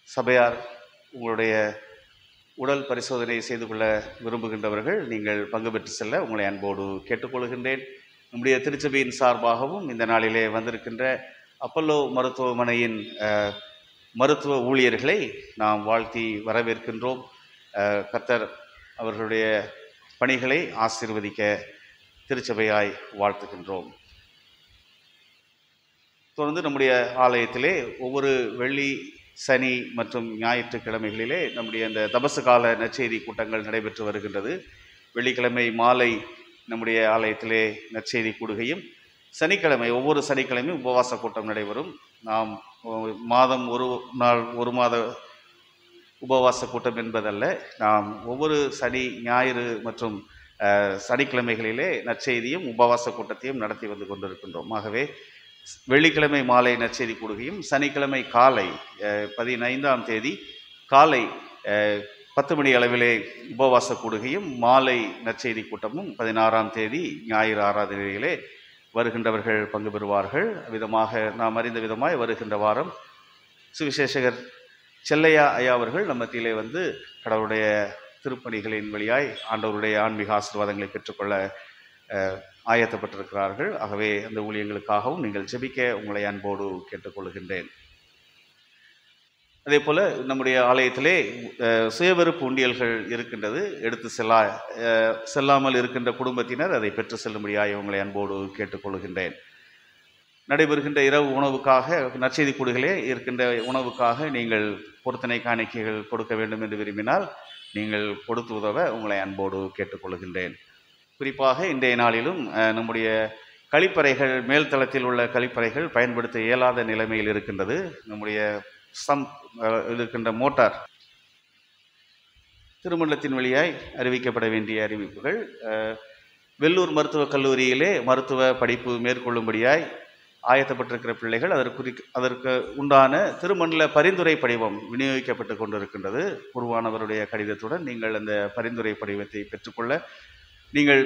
S2: சபையார் உங்களுடைய உடல் பரிசோதனை செய்து கொள்ள விரும்புகின்றவர்கள் நீங்கள் பங்கு பெற்று செல்ல உங்களை அன்போடு கேட்டுக்கொள்கின்றேன். நம்முடைய திருச்சபையின் சார்பாகவும் இந்த நாளிலே வந்திருக்கின்ற அப்பல்லோ மருத்துவமனையின் மருத்துவ ஊழியர்களை நாம் வாழ்த்தி வரவேற்கின்றோம். கர்த்தர் அவர்களுடைய பணிகளை ஆசீர்வதிக்க திருச்சபையாய் வாழ்த்துகின்றோம். தொடர்ந்து நம்முடைய ஆலயத்திலே ஒவ்வொரு வெள்ளி, சனி மற்றும் ஞாயிற்றுக்கிழமைகளிலே நம்முடைய இந்த தபசு கால நற்செய்தி கூட்டங்கள் நடைபெற்று வருகின்றது. வெள்ளிக்கிழமை மாலை நம்முடைய ஆலயத்திலே நற்செய்தி கூடுகையும், சனிக்கிழமை ஒவ்வொரு சனிக்கிழமையும் உபவாச கூட்டம் நடைபெறும். நாம் மாதம் ஒரு மாத உபவாச கூட்டம் என்பதல்ல, நாம் ஒவ்வொரு சனி, ஞாயிறு மற்றும் சனிக்கிழமைகளிலே நற்செய்தியும் உபவாச கூட்டத்தையும் நடத்தி வந்து கொண்டிருக்கின்றோம். ஆகவே வெள்ளிக்கிழமை மாலை நற்செய்தி கூடுகையும், சனிக்கிழமை காலை 15ஆம் தேதி காலை 10 மணி அளவிலே உபவாச கூடுகையும், மாலை நற்செய்தி கூட்டமும் 16ஆம் தேதி ஞாயிறு ஆராதனையிலே வருகின்றவர்கள் பங்கு பெறுவார்கள். விதமாக நாம் அறிந்த விதமாய் வருகின்ற வாரம் சுவிசேஷகர் செல்லையா ஐயா அவர்கள் நம்ம மத்தியிலே வந்து கடவுளுடைய திருப்பணிகளின் வழியாய் ஆண்டவருடைய ஆன்மீக ஆசீர்வாதங்களை பெற்றுக்கொள்ள ஆயத்தப்பட்டிருக்கிறார்கள். ஆகவே அந்த ஊழியங்களுக்காகவும் நீங்கள் ஜெபிக்க உங்களை அன்போடு கேட்டுக்கொள்கின்றேன். அதே போல் நம்முடைய ஆலயத்திலே சுயவெறுப்பு உண்டியல்கள் இருக்கின்றது. எடுத்து செல்லாமல் இருக்கின்ற குடும்பத்தினர் அதை பெற்று செல்லும்படியாக உங்களை அன்போடு கேட்டுக்கொள்கின்றேன். நடைபெறுகின்ற இரவு உணவுக்காக, நற்செய்தி கூடுகளே இருக்கின்ற உணவுக்காக நீங்கள் பொருத்தனை காணிக்கைகள் கொடுக்க வேண்டும் என்று விரும்பினால் நீங்கள் கொடுத்து உதவ உங்களை அன்போடு கேட்டுக்கொள்கின்றேன். குறிப்பாக இன்றைய நாளிலும் நம்முடைய கழிப்பறைகள், மேல்தளத்தில் உள்ள கழிப்பறைகள் பயன்படுத்த இயலாத நிலைமையில் இருக்கின்றது. நம்முடைய இருக்கின்ற மோட்டார் திருமண்டலத்தின் வழியாய் அறிவிக்கப்பட வேண்டிய அறிவிப்புகள். வெள்ளூர் மருத்துவக் கல்லூரியிலே மருத்துவ படிப்பு மேற்கொள்ளும்படியாய் ஆயத்தப்பட்டிருக்கிற பிள்ளைகள் அதற்கு உண்டான திருமண்டல பரிந்துரை படிவம் விநியோகிக்கப்பட்டு கொண்டிருக்கின்றது. குருவானவருடைய கடிதத்துடன் நீங்கள் அந்த பரிந்துரை படிவத்தை பெற்றுக்கொள்ள, நீங்கள்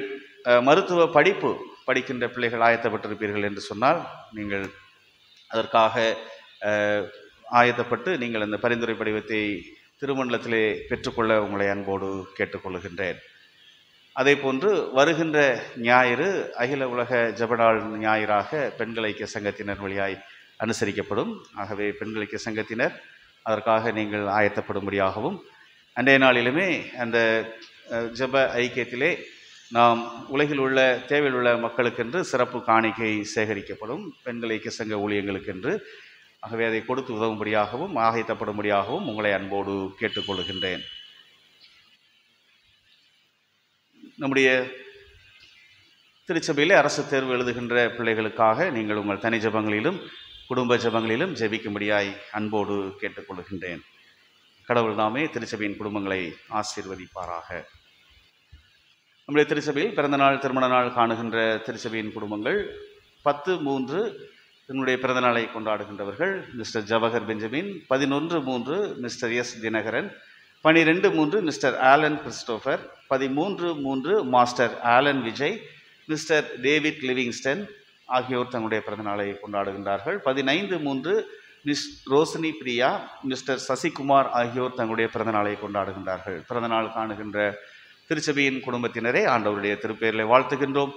S2: மருத்துவ படிப்பு படிக்கின்ற பிள்ளைகள் ஆயத்தப்பட்டிருப்பீர்கள் என்று சொன்னால் நீங்கள் அதற்காக ஆயத்தப்பட்டு நீங்கள் அந்த பரிந்துரை படிவத்தை திருமண்டலத்திலே பெற்றுக்கொள்ள உங்களை அன்போடு கேட்டுக்கொள்கின்றேன். அதே போன்று வருகின்ற ஞாயிறு அகில உலக ஜெபநாள் ஞாயிறாக பெண்கள் ஐக்கிய சங்கத்தினர் வழியாய் அனுசரிக்கப்படும். ஆகவே பெண்கள் ஐக்கிய சங்கத்தினர் அதற்காக நீங்கள் ஆயத்தப்படும்படியாகவும், அன்றைய நாளிலுமே அந்த ஜெப ஐக்கியத்திலே நாம் உலகில் உள்ள தேவையில் உள்ள மக்களுக்கென்று சிறப்பு காணிக்கை சேகரிக்கப்படும், பெண்கள் ஐக்கிய சங்க ஊழியங்களுக்கென்று. ஆகவே அதை கொடுத்து உதவும்படியாகவும் ஆயத்தப்படும்படியாகவும் உங்களை அன்போடு கேட்டுக்கொள்கின்றேன். நம்முடைய திருச்சபையிலே அரசு தேர்வு எழுதுகின்ற பிள்ளைகளுக்காக நீங்கள் உங்கள் தனி ஜெபங்களிலும் குடும்ப ஜெபங்களிலும் ஜெபிக்கும்படியாய் அன்போடு கேட்டுக்கொள்கின்றேன். கடவுள் தாமே திருச்சபையின் குடும்பங்களை ஆசீர்வதிப்பாராக. நம்முடைய திருச்சபையில் பிறந்தநாள், திருமண நாள் காணுகின்ற திருச்சபையின் குடும்பங்கள் 10/3 தன்னுடைய பிறந்தநாளை கொண்டாடுகின்றவர்கள் Mr Jawahar Benjamin, 11/3 Mr S Dinakaran, 12/3 Mr Alan Christopher, 13/3 master Alan Vijay, Mr David Livingston ஆகியோர் தங்களுடைய பிறந்தநாளை கொண்டாடுகின்றார்கள். 15/3 மிஸ் ரோசினி பிரியா, மிஸ்டர் சசிகுமார் ஆகியோர் தங்களுடைய பிறந்தநாளை கொண்டாடுகின்றார்கள். பிறந்தநாள் காணுகின்ற திருச்சபையின் குடும்பத்தினரே ஆண்டவருடைய திருப்பெயரிலே வாழ்த்துகின்றோம்.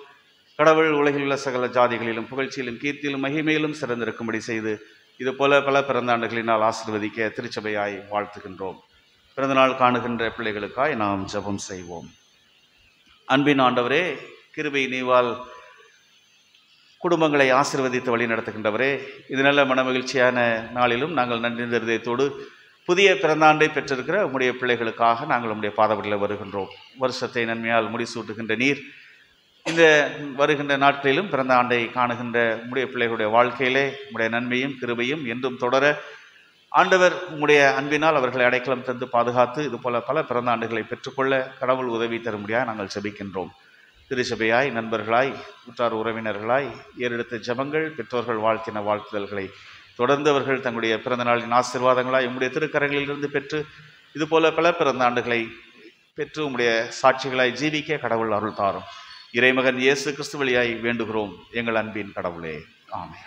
S2: கடவுள் உலகில் உள்ள சகல ஜாதிகளிலும் புகழ்ச்சியிலும் கீர்த்தியிலும் மகிமையிலும் சிறந்திருக்கும்படி செய்து இதுபோல பல பிறந்தாண்டுகளினால் ஆசீர்வதிக்க திருச்சபையாய் வாழ்த்துகின்றோம். பிறந்தநாள் காணுகின்ற பிள்ளைகளுக்காய் நாம் ஜெபம் செய்வோம். அன்பின் ஆண்டவரே, கிருபை நீவால் குடும்பங்களை ஆசீர்வதித்து வழி நடத்துகின்றவரே, இது நல்ல மனமகிழ்ச்சியான நாளிலும் நாங்கள் நன்றி இருதயத்தோடு புதிய பிறந்தாண்டை பெற்றிருக்கிற உம்முடைய பிள்ளைகளுக்காக நாங்கள் உம்முடைய பாதபடியில் வருகின்றோம். வருஷத்தை நன்மையால் முடிசூட்டுகின்ற நீர் இந்த வருகின்ற நாட்களிலும் பிறந்த ஆண்டை காணுகின்ற உம்முடைய பிள்ளைகளுடைய வாழ்க்கையிலே உம்முடைய நன்மையும் கிருபையும் என்றும் தொடர ஆண்டவர் உம்முடைய அன்பினால் அவர்களை அடைக்கலம் தந்து பாதுகாத்து இதுபோல பல பிறந்த ஆண்டுகளை பெற்றுக்கொள்ள கடவுள் உதவி தரும்படியாக நாங்கள் ஜெபிக்கின்றோம். திருச்சபையாய், நண்பர்களாய், உற்றார் உறவினர்களாய் ஏறெடுத்த ஜெபங்கள், பெற்றோர்கள் வாழ்த்தின வாழ்த்துதல்களை தொடர்ந்து அவர்கள் தங்களுடைய பிறந்த நாளின் ஆசீர்வாதங்களாய் உம்முடைய திருக்கரங்களிலிருந்து பெற்று இதுபோல பல பிறந்த ஆண்டுகளை பெற்று உம்முடைய சாட்சிகளாய் ஜீவிக்க கடவுள் அருள் தாரும். இறைமகன் இயேசு கிறிஸ்து வழியாய் வேண்டுகிறோம் எங்கள் அன்பின் கடவுளே. ஆமென்.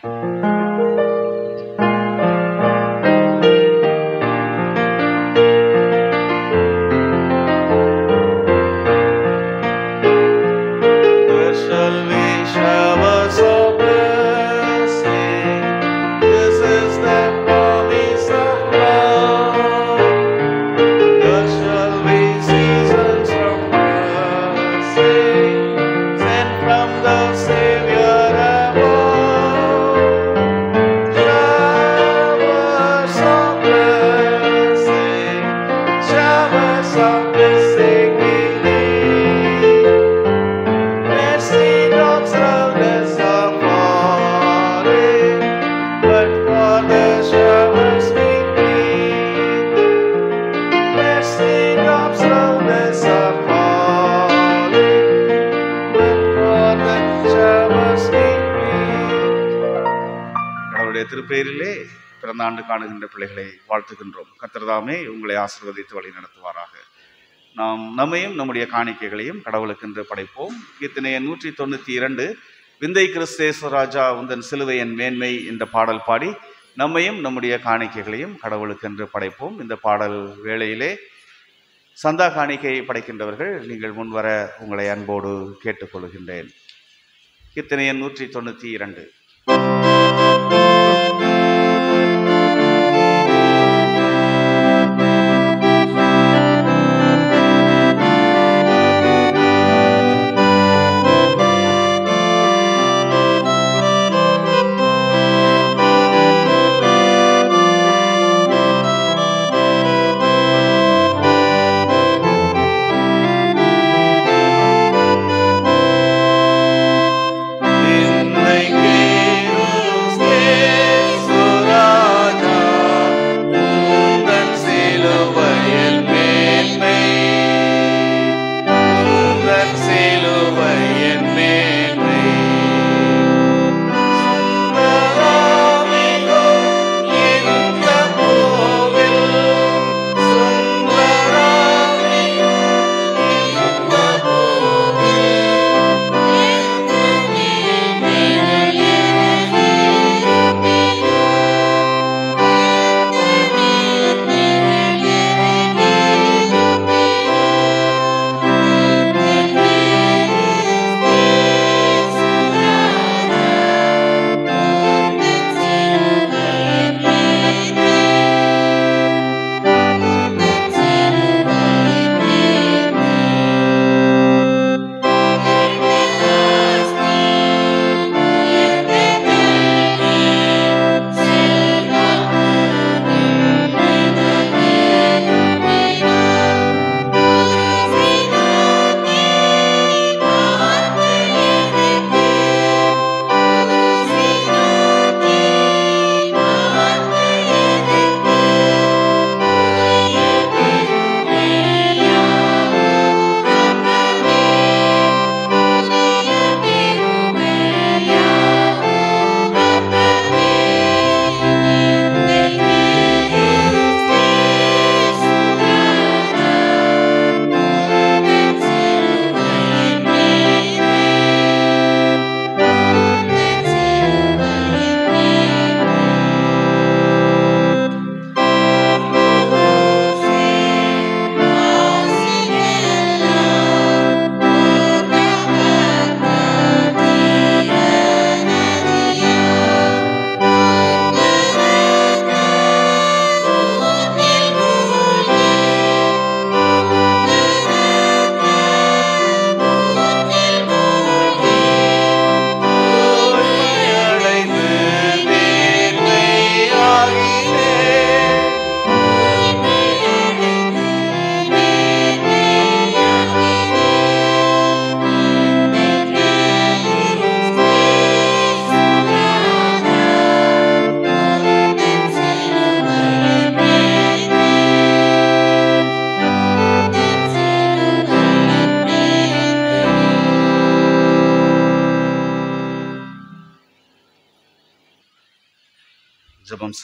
S2: திருப்பெயரிலே பிறந்த ஆண்டு காணுகின்ற பிள்ளைகளை வாழ்த்துகின்றோம். கர்த்தர்தாமே உங்களை ஆசீர்வதித்து வழி நடத்துவாராக. நாம் நம்மையும் நம்முடைய காணிக்கைகளையும் கடவுளுக்கென்று படைப்போம். கீர்த்தனை 192 விந்தை கிறிஸ்தேஸ்வராஜா உந்தன் சிலுவையின் மேன்மை என்ற பாடல் பாடி நம்மையும் நம்முடைய காணிக்கைகளையும் கடவுளுக்கென்று படைப்போம். இந்த பாடல் வேளையிலே சந்தா காணிக்கை படைக்கின்றவர்கள் நீங்கள் முன்வர உங்களை அன்போடு கேட்டுக்கொள்கின்றேன். கீர்த்தனை 192.
S9: நின்னை கேளு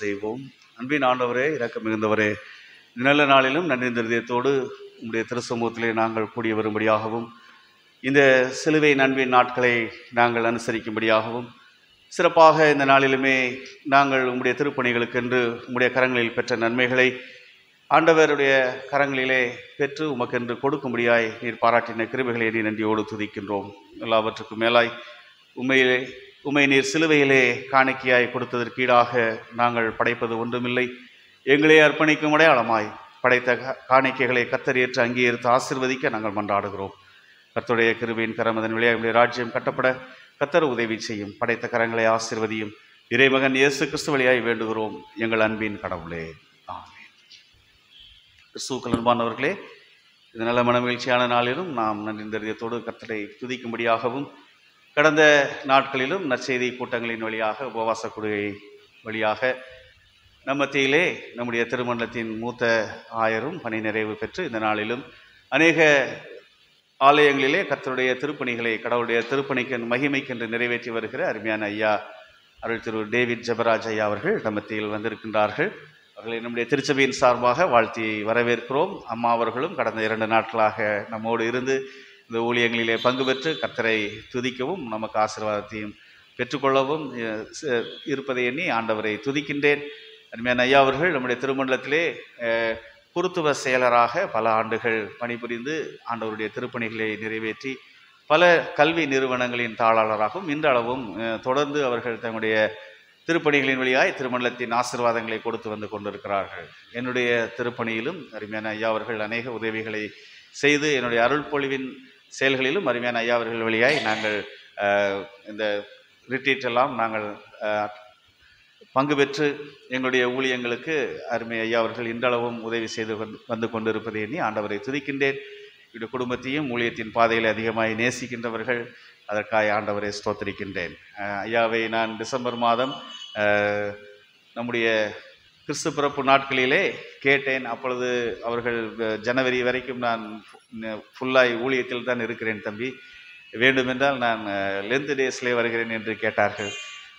S2: செய்வோம். அன்பின் ஆண்டவரே, இரக்கம் மிகுந்தவரே, இந்த நல்ல நாளிலும் நன்றி நிறுதியத்தோடு உங்களுடைய திருச்சமூகத்திலே நாங்கள் கூடிய வரும்படியாகவும், இந்த சிலுவை நண்பின் நாட்களை நாங்கள் அனுசரிக்கும்படியாகவும், சிறப்பாக இந்த நாளிலுமே நாங்கள் உங்களுடைய திருப்பணிகளுக்கென்று உங்களுடைய கரங்களில் பெற்ற நன்மைகளை ஆண்டவருடைய கரங்களிலே பெற்று உமக்கென்று கொடுக்கும்படியாய் நீர் பாராட்டின கிருபைகளை நீ நன்றியோடு துதிக்கின்றோம். எல்லாவற்றுக்கும் மேலாய் உம்மை நீர் சிலுவையிலே காணிக்கையாய் கொடுத்ததற்கு ஈடாக நாங்கள் படைப்பது ஒன்றுமில்லை. எங்களே அர்ப்பணிக்கும் அடையாளமாய் படைத்த காணிக்கைகளை கர்த்தர் ஏற்று அங்கீகரித்து ஆசீர்வதிக்க நாங்கள் மன்றாடுகிறோம். கர்த்தருடைய கிருபையின் கரம் அதன் விளையாடைய ராஜ்யம் கட்டப்பட கர்த்தர் உதவி செய்யும். படைத்த கரங்களை ஆசீர்வதியும். இறைமகன் இயேசு கிறிஸ்து வழியாய் வேண்டுகிறோம் எங்கள் அன்பின் கடவுளே, ஆமென். கிறிஸ்துவுக்குள் அன்பானவர்களே, இந்த நல்ல மனமகிழ்ச்சியான நாளிலும் நாம் நன்றி தெரிவித்தோடு கர்த்தரை துதிக்கும்படியாகவும், கடந்த நாட்களிலும் நற்செய்தி கூட்டங்களின் வழியாக, உபவாச கொள்கை வழியாக மத்தியிலே நம்முடைய திருமண்டலத்தின் மூத்த ஆயரும் பணி நிறைவு பெற்று இந்த நாளிலும் அநேக ஆலயங்களிலே கர்த்தருடைய திருப்பணிகளை, கடவுளுடைய திருப்பணிக்கு மகிமைக்கென்று நிறைவேற்றி வருகிற அருமையான ஐயா அருள் திரு டேவிட் ஜெபராஜ் ஐயா அவர்கள் மத்தியில் வந்திருக்கின்றார்கள். அவர்களை நம்முடைய திருச்சபையின் சார்பாக வாழ்த்தி வரவேற்கிறோம். அம்மா அவர்களும் கடந்த 2 நாட்களாக நம்மோடு இருந்து இந்த ஊழியங்களிலே பங்கு பெற்று கர்த்தரை துதிக்கவும் நமக்கு ஆசீர்வாதத்தையும் பெற்றுக்கொள்ளவும் இருப்பதை எண்ணி ஆண்டவரை துதிக்கின்றேன். அருமையான ஐயா அவர்கள் நம்முடைய திருமண்டலத்திலே குருத்துவ செயலராக பல ஆண்டுகள் பணிபுரிந்து ஆண்டவருடைய திருப்பணிகளை நிறைவேற்றி பல கல்வி நிறுவனங்களின் தாளாளராகவும் இன்றளவும் தொடர்ந்து அவர்கள் தங்களுடைய திருப்பணிகளின் வழியாய் திருமண்டலத்தின் ஆசீர்வாதங்களை கொடுத்து வந்து கொண்டிருக்கிறார்கள். என்னுடைய திருப்பணியிலும் அருமையான ஐயா அவர்கள் அநேக உதவிகளை செய்து என்னுடைய அருள் பொழிவின் செயல்களிலும் அருமையான ஐயா அவர்கள் வழியாய் நாங்கள் இந்த ரிட்ரீட் எல்லாம் நாங்கள் பங்கு பெற்று எங்களுடைய ஊழியங்களுக்கு அருமை ஐயா அவர்கள் இன்றளவும் உதவி செய்து வந்து கொண்டிருப்பதை எண்ணி ஆண்டவரை துதிக்கின்றேன். என்னுடைய குடும்பத்தையும் ஊழியத்தின் பாதையில் அதிகமாக நேசிக்கின்றவர்கள், அதற்காக ஆண்டவரை ஸ்தோத்திரிக்கின்றேன். ஐயாவை நான் டிசம்பர் மாதம் நம்முடைய கிறிஸ்து பிறப்பு நாட்களிலே கேட்டேன். அப்பொழுது அவர்கள் ஜனவரி வரைக்கும் நான் ஃபுல்லாய் ஊழியத்தில் தான் இருக்கிறேன் தம்பி, வேண்டுமென்றால் நான் லென்த் டேஸ்லே வருகிறேன் என்று கேட்டார்கள்.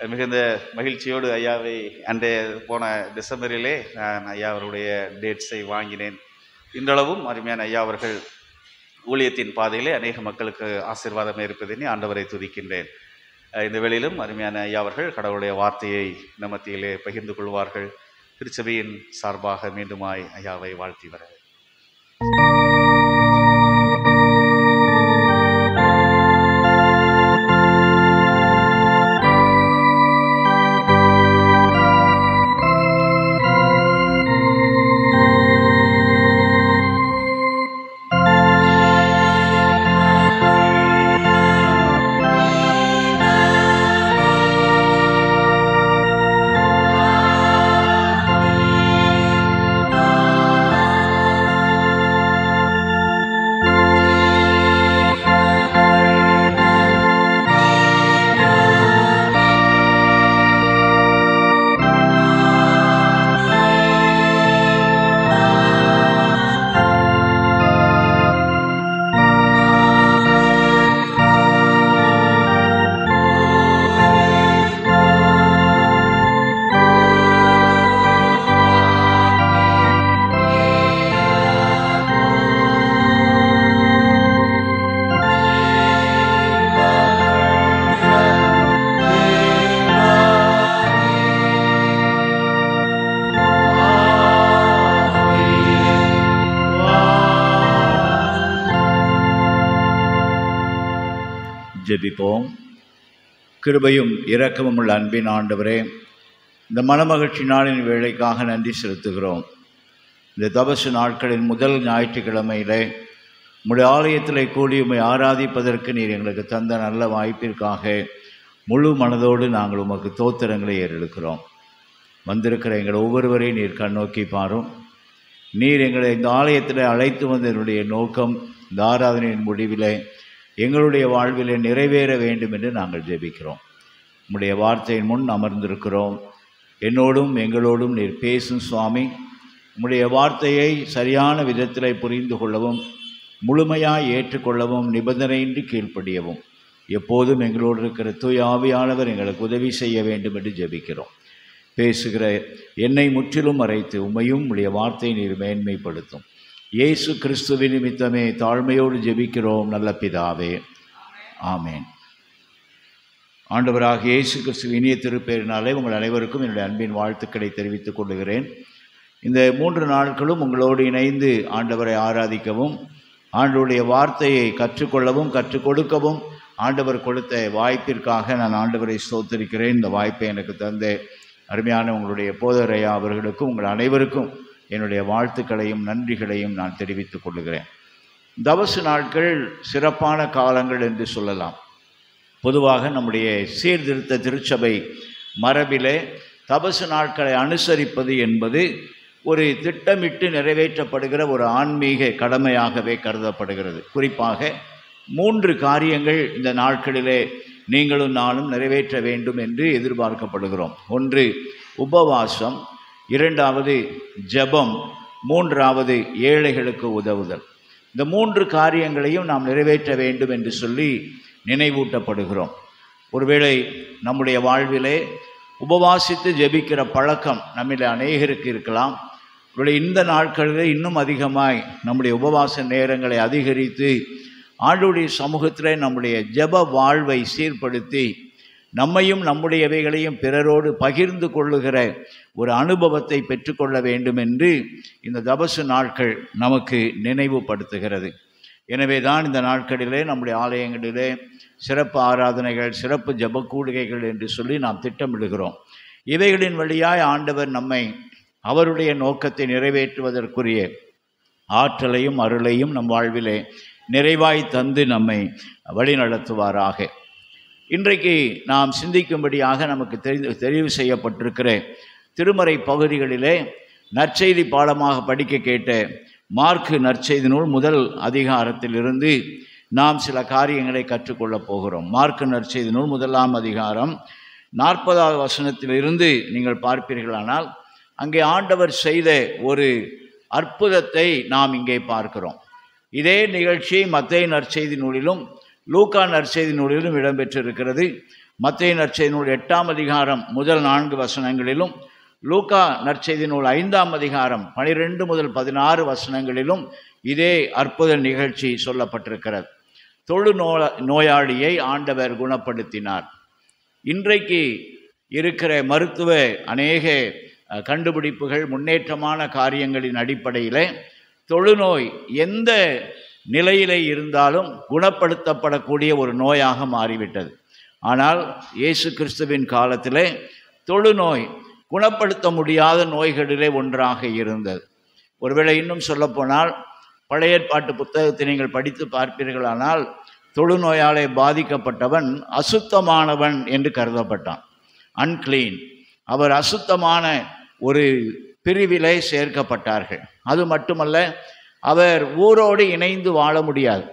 S2: மிகுந்த மகிழ்ச்சியோடு ஐயாவை அன்றைய போன டிசம்பரிலே நான் ஐயா அவருடைய டேட்ஸை வாங்கினேன். இன்றளவும் அருமையான ஐயா அவர்கள் ஊழியத்தின் பாதையிலே அநேக மக்களுக்கு ஆசீர்வாதம் இருப்பதென்னு ஆண்டவரை துதிக்கின்றேன். இந்த வேளையிலும் அருமையான ஐயா அவர்கள் கடவுளுடைய வார்த்தையை மத்தியிலே பகிர்ந்து கொள்வார்கள். திருச்சபையின் சார்பாக மீண்டுமாய் ஐயாவை வாழ்த்தி வர
S9: ஜெபிப்போம். கிருபையும் இரக்கமும் உள்ள அன்பின் ஆண்டவரே, இந்த மனமகிழ்ச்சி நாளின் வேளைக்காக நன்றி செலுத்துகிறோம். இந்த தபசு நாட்களின் முதல் ஞாயிற்றுக்கிழமையிலே உம்முடைய ஆலயத்தில் கூடி உம்மை ஆராதிப்பதற்கு நீர் எங்களுக்கு தந்த நல்ல வாய்ப்பிற்காக முழு மனதோடு நாங்கள் உமக்கு தோத்திரங்களை ஏறெடுக்கிறோம். வந்திருக்கிற எங்கள் ஒவ்வொருவரையும் நீர் கண்ணோக்கி பாரும். நீர் எங்களை இந்த ஆலயத்தில் அழைத்து வந்ததனுடைய நோக்கம் இந்த ஆராதனையின் முடிவிலே எங்களுடைய வாழ்விலே நிறைவேற வேண்டும் என்று நாங்கள் ஜெபிக்கிறோம். உம்முடைய வார்த்தையின் முன் அமர்ந்திருக்கிறோம். என்னோடும் எங்களோடும் நீர் பேசும் சுவாமி. உம்முடைய வார்த்தையை சரியான விதத்தில் புரிந்து கொள்ளவும், முழுமையாய் ஏற்றுக்கொள்ளவும், நிபந்தனையின்றி கீழ்ப்படியவும் எப்போதும் எங்களோடு இருக்கிற தூய ஆவியானவர் எங்களுக்கு உதவி செய்ய வேண்டும் என்று ஜெபிக்கிறோம். பேசுகிற என்னை முற்றிலும் மறைத்து உம்மையும் உடைய வார்த்தை நீர் மேன்மைப்படுத்தும். இயேசு கிறிஸ்துவின் நிமித்தமே தாழ்மையோடு ஜெபிக்கிறோம் நல்ல பிதாவே, ஆமேன். ஆண்டவராக இயேசு கிறிஸ்து இனிய திருப்பெயரினாலே உங்கள் அனைவருக்கும் என்னுடைய அன்பின் வாழ்த்துக்களை தெரிவித்துக் கொள்கிறேன். இந்த 3 நாட்களும் உங்களோடு இணைந்து ஆண்டவரை ஆராதிக்கவும், ஆண்டவருடைய வார்த்தையை கற்றுக்கொள்ளவும் கற்றுக் கொடுக்கவும் ஆண்டவர் கொடுத்த வாய்ப்பிற்காக நான் ஆண்டவரை ஸ்தோத்திரிக்கிறேன். இந்த வாய்ப்பை எனக்கு தந்த அருமையான உங்களுடைய போதரையா அவர்களுக்கும் உங்கள் அனைவருக்கும் என்னுடைய வாழ்த்துக்களையும் நன்றிகளையும் நான் தெரிவித்துக் கொள்கிறேன். தவசு நாட்கள் சிறப்பான காலங்கள் என்று சொல்லலாம். பொதுவாக நம்முடைய சீர்திருத்த திருச்சபை மரபிலே தபசு நாட்களை அனுசரிப்பது என்பது ஒரு திட்டமிட்டு நிறைவேற்றப்படுகிற ஒரு ஆன்மீக கடமையாகவே கருதப்படுகிறது. குறிப்பாக 3 காரியங்கள் இந்த நாட்களிலே நீங்களும் நானும் நிறைவேற்ற வேண்டும் என்று எதிர்பார்க்கப்படுகிறோம். 1 உபவாசம், 2வது ஜெபம், 3வது ஏழைகளுக்கு உதவுதல். இந்த 3 காரியங்களையும் நாம் நிறைவேற்ற வேண்டும் என்று சொல்லி நினைவூட்டப்படுகிறோம். ஒருவேளை நம்முடைய வாழ்விலே உபவாசித்து ஜெபிக்கிற பழக்கம் நம்மில் அநேகருக்கு இருக்கலாம். இந்த நாட்களில் இன்னும் அதிகமாய் நம்முடைய உபவாச நேரங்களை அதிகரித்து ஆண்டவருடைய சமூகத்தில் நம்முடைய ஜெப வாழ்வை சீர்படுத்தி நம்மையும் நம்முடையவைகளையும் பிறரோடு பகிர்ந்து கொள்ளுகிற ஒரு அனுபவத்தை பெற்றுக்கொள்ள வேண்டும் என்று இந்த தபசு நாட்கள் நமக்கு நினைவுபடுத்துகிறது. எனவே தான் இந்த நாட்களிலே நம்முடைய ஆலயங்களிலே சிறப்பு ஆராதனைகள், சிறப்பு ஜெபக்கூடுகைகள் என்று சொல்லி நாம் திட்டமிடுகிறோம். இவைகளின் வழியாய் ஆண்டவர் நம்மை அவருடைய நோக்கத்தை நிறைவேற்றுவதற்குரிய ஆற்றலையும் அருளையும் நம் வாழ்விலே நிறைவாய் தந்து நம்மை வழிநடத்துவாராக. இன்றைக்கு நாம் சிந்திக்கும்படியாக நமக்கு தெரிவு செய்யப்பட்டிருக்கிற திருமறை பகுதிகளிலே நற்செய்தி பாடமாக படிக்க கேட்ட மார்க்கு நற்செய்தி நூல் 1 அதிகாரத்திலிருந்து நாம் சில காரியங்களை கற்றுக்கொள்ளப் போகிறோம். மார்க்கு நற்செய்தி நூல் 1ஆம் அதிகாரம் 40வது வசனத்திலிருந்து நீங்கள் பார்ப்பீர்களானால் அங்கே ஆண்டவர் செய்த ஒரு அற்புதத்தை நாம் இங்கே பார்க்கிறோம். இதே நிகழ்ச்சி மத்தேயு நற்செய்தி நூலிலும் லூக்கா நற்செய்தி நூலிலும் இடம்பெற்றிருக்கிறது. மத்தேயு நற்செய்தி நூல் 8ஆம் அதிகாரம் முதல் 4 வசனங்களிலும், லூக்கா நற்செய்தி நூல் 5ஆம் அதிகாரம் 12 முதல் 16 வசனங்களிலும் இதே அற்புத நிகழ்ச்சி சொல்லப்பட்டிருக்கிறது. தொழு நோயாளியை ஆண்டவர் குணப்படுத்தினார். இன்றைக்கு இருக்கிற மருத்துவ அநேக கண்டுபிடிப்புகள், முன்னேற்றமான காரியங்களின் அடிப்படையில் தொழுநோய் எந்த நிலையிலே இருந்தாலும் குணப்படுத்தப்படக்கூடிய ஒரு நோயாக மாறிவிட்டது. ஆனால் இயேசு கிறிஸ்துவின் காலத்திலே தொழுநோய் குணப்படுத்த முடியாத நோய்களிலே ஒன்றாக இருந்தது. ஒருவேளை இன்னும் சொல்லப்போனால் பழைய ஏற்பாட்டு புத்தகத்தை நீங்கள் படித்து பார்ப்பீர்களானால் தொழுநோயாலே பாதிக்கப்பட்டவன் அசுத்தமானவன் என்று கருதப்பட்டான். அன்கிளீன். அவர் அசுத்தமான ஒரு பிரிவிலே சேர்க்கப்பட்டார்கள். அது மட்டுமல்ல, அவர் ஊரோடு இணைந்து வாழ முடியாது,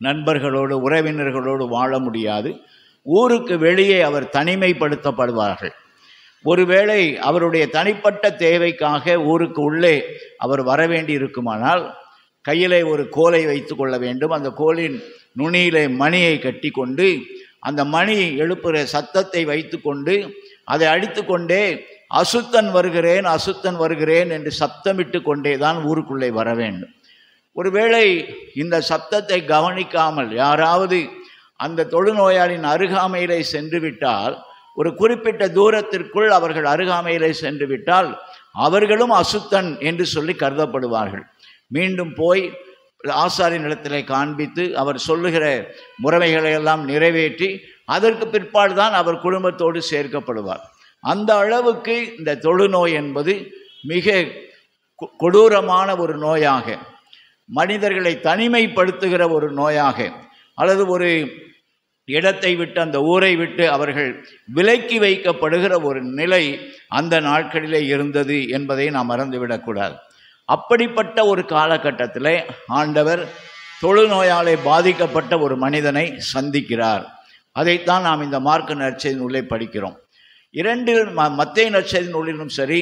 S9: நண்பர்களோடு உறவினர்களோடு வாழ முடியாது. ஊருக்கு வெளியே அவர் தனிமைப்படுத்தப்படுவார்கள். ஒருவேளை அவருடைய தனிப்பட்ட தேவைக்காக ஊருக்கு உள்ளே அவர் வரவேண்டி இருக்குமானால் கையிலே ஒரு கோலை வைத்து கொள்ள வேண்டும். அந்த கோலின் நுனியிலே மணியை கட்டி கொண்டு அந்த மணி எழுப்புகிற சத்தத்தை வைத்து கொண்டு அதை அடித்து கொண்டே அசுத்தன் வருகிறேன் அசுத்தன் வருகிறேன் என்று சத்தமிட்டு கொண்டே தான் ஊருக்குள்ளே வர வேண்டும். ஒருவேளை இந்த சத்தத்தை கவனிக்காமல் யாராவது அந்த தொழுநோயாளின் அருகாமையிலே சென்று விட்டால், ஒரு குறிப்பிட்ட தூரத்திற்குள் அவர்கள் அருகாமையிலே சென்று விட்டால் அவர்களும் அசுத்தன் என்று சொல்லி கருதப்படுவார்கள். மீண்டும் போய் ஆசாரி நிலத்திலே காண்பித்து அவர் சொல்லுகிற முறைமைகளை எல்லாம் நிறைவேற்றி அதற்கு பிற்பாடு தான் அவர் குடும்பத்தோடு சேர்க்கப்படுவார். அந்த அளவுக்கு இந்த தொழுநோய் என்பது மிக கொடூரமான ஒரு நோயாக, மனிதர்களை தனிமைப்படுத்துகிற ஒரு நோயாக, அல்லது ஒரு இடத்தை விட்டு அந்த ஊரை விட்டு அவர்கள் விலக்கி வைக்கப்படுகிற ஒரு நிலை அந்த நாட்களிலே இருந்தது என்பதை நாம் மறந்துவிடக்கூடாது. அப்படிப்பட்ட ஒரு காலகட்டத்தில் ஆண்டவர் தொழுநோயாலே பாதிக்கப்பட்ட ஒரு மனிதனை சந்திக்கிறார். அதைத்தான் நாம் இந்த மார்க்கு நற்செய்தி நூலை படிக்கிறோம். மத்தேயு நற்செய்தி நூலிலும் சரி,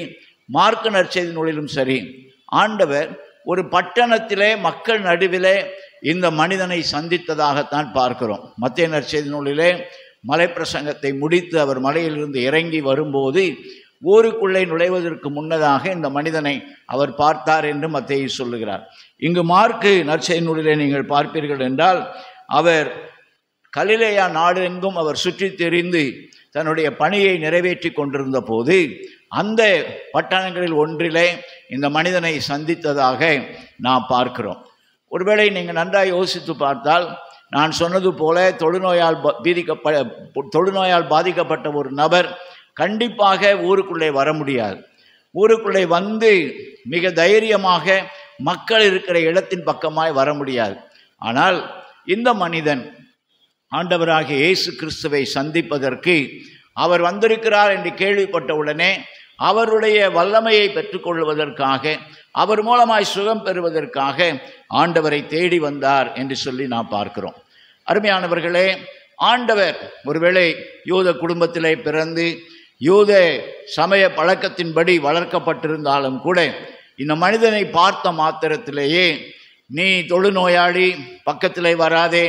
S9: மார்க்கு நற்செய்தி நூலிலும் சரி, ஆண்டவர் ஒரு பட்டணத்திலே மக்கள் நடுவிலே இந்த மனிதனை சந்தித்ததாகத்தான் பார்க்கிறோம். மத்தேயு நற்செய்தி நூலிலே மலை பிரசங்கத்தை முடித்து அவர் மலையிலிருந்து இறங்கி வரும்போது ஊருக்குள்ளே நுழைவதற்கு முன்னதாக இந்த மனிதனை அவர் பார்த்தார் என்று மத்தேயு சொல்லுகிறார். இங்கு மார்க்கு நற்செய்தி நூலிலே நீங்கள் பார்ப்பீர்கள் என்றால், அவர் கலிலேயா நாடு எங்கும் அவர் சுற்றி திரிந்து தன்னுடைய பணியை நிறைவேற்றி கொண்டிருந்த போது அந்த பட்டணங்களில் ஒன்றிலே இந்த மனிதனை சந்தித்ததாக நாம் பார்க்கிறோம். ஒருவேளை நீங்கள் நன்றாக யோசித்து பார்த்தால், நான் சொன்னது போல தொழுநோயால் பாதிக்கப்பட்ட ஒரு நபர் கண்டிப்பாக ஊருக்குள்ளே வர முடியாது. ஊருக்குள்ளே வந்து மிக தைரியமாக மக்கள் இருக்கிற இடத்தின் பக்கமாய் வர முடியாது. ஆனால் இந்த மனிதன் ஆண்டவராகிய இயேசு கிறிஸ்துவை சந்திப்பதற்கு அவர் வந்திருக்கிறார் என்று கேள்விப்பட்ட உடனே அவருடைய வல்லமையை பெற்றுக்கொள்வதற்காக, அவர் மூலமாய் சுகம் பெறுவதற்காக ஆண்டவரை தேடி வந்தார் என்று சொல்லி நாம் பார்க்கிறோம். அருமையானவர்களே, ஆண்டவர் ஒருவேளை யூத குடும்பத்திலே பிறந்து யூத சமய பழக்கத்தின்படி வளர்க்கப்பட்டிருந்தாலும் கூட இந்த மனிதனை பார்த்த மாத்திரத்திலேயே, நீ தொழுநோயாளி, பக்கத்திலே வராதே,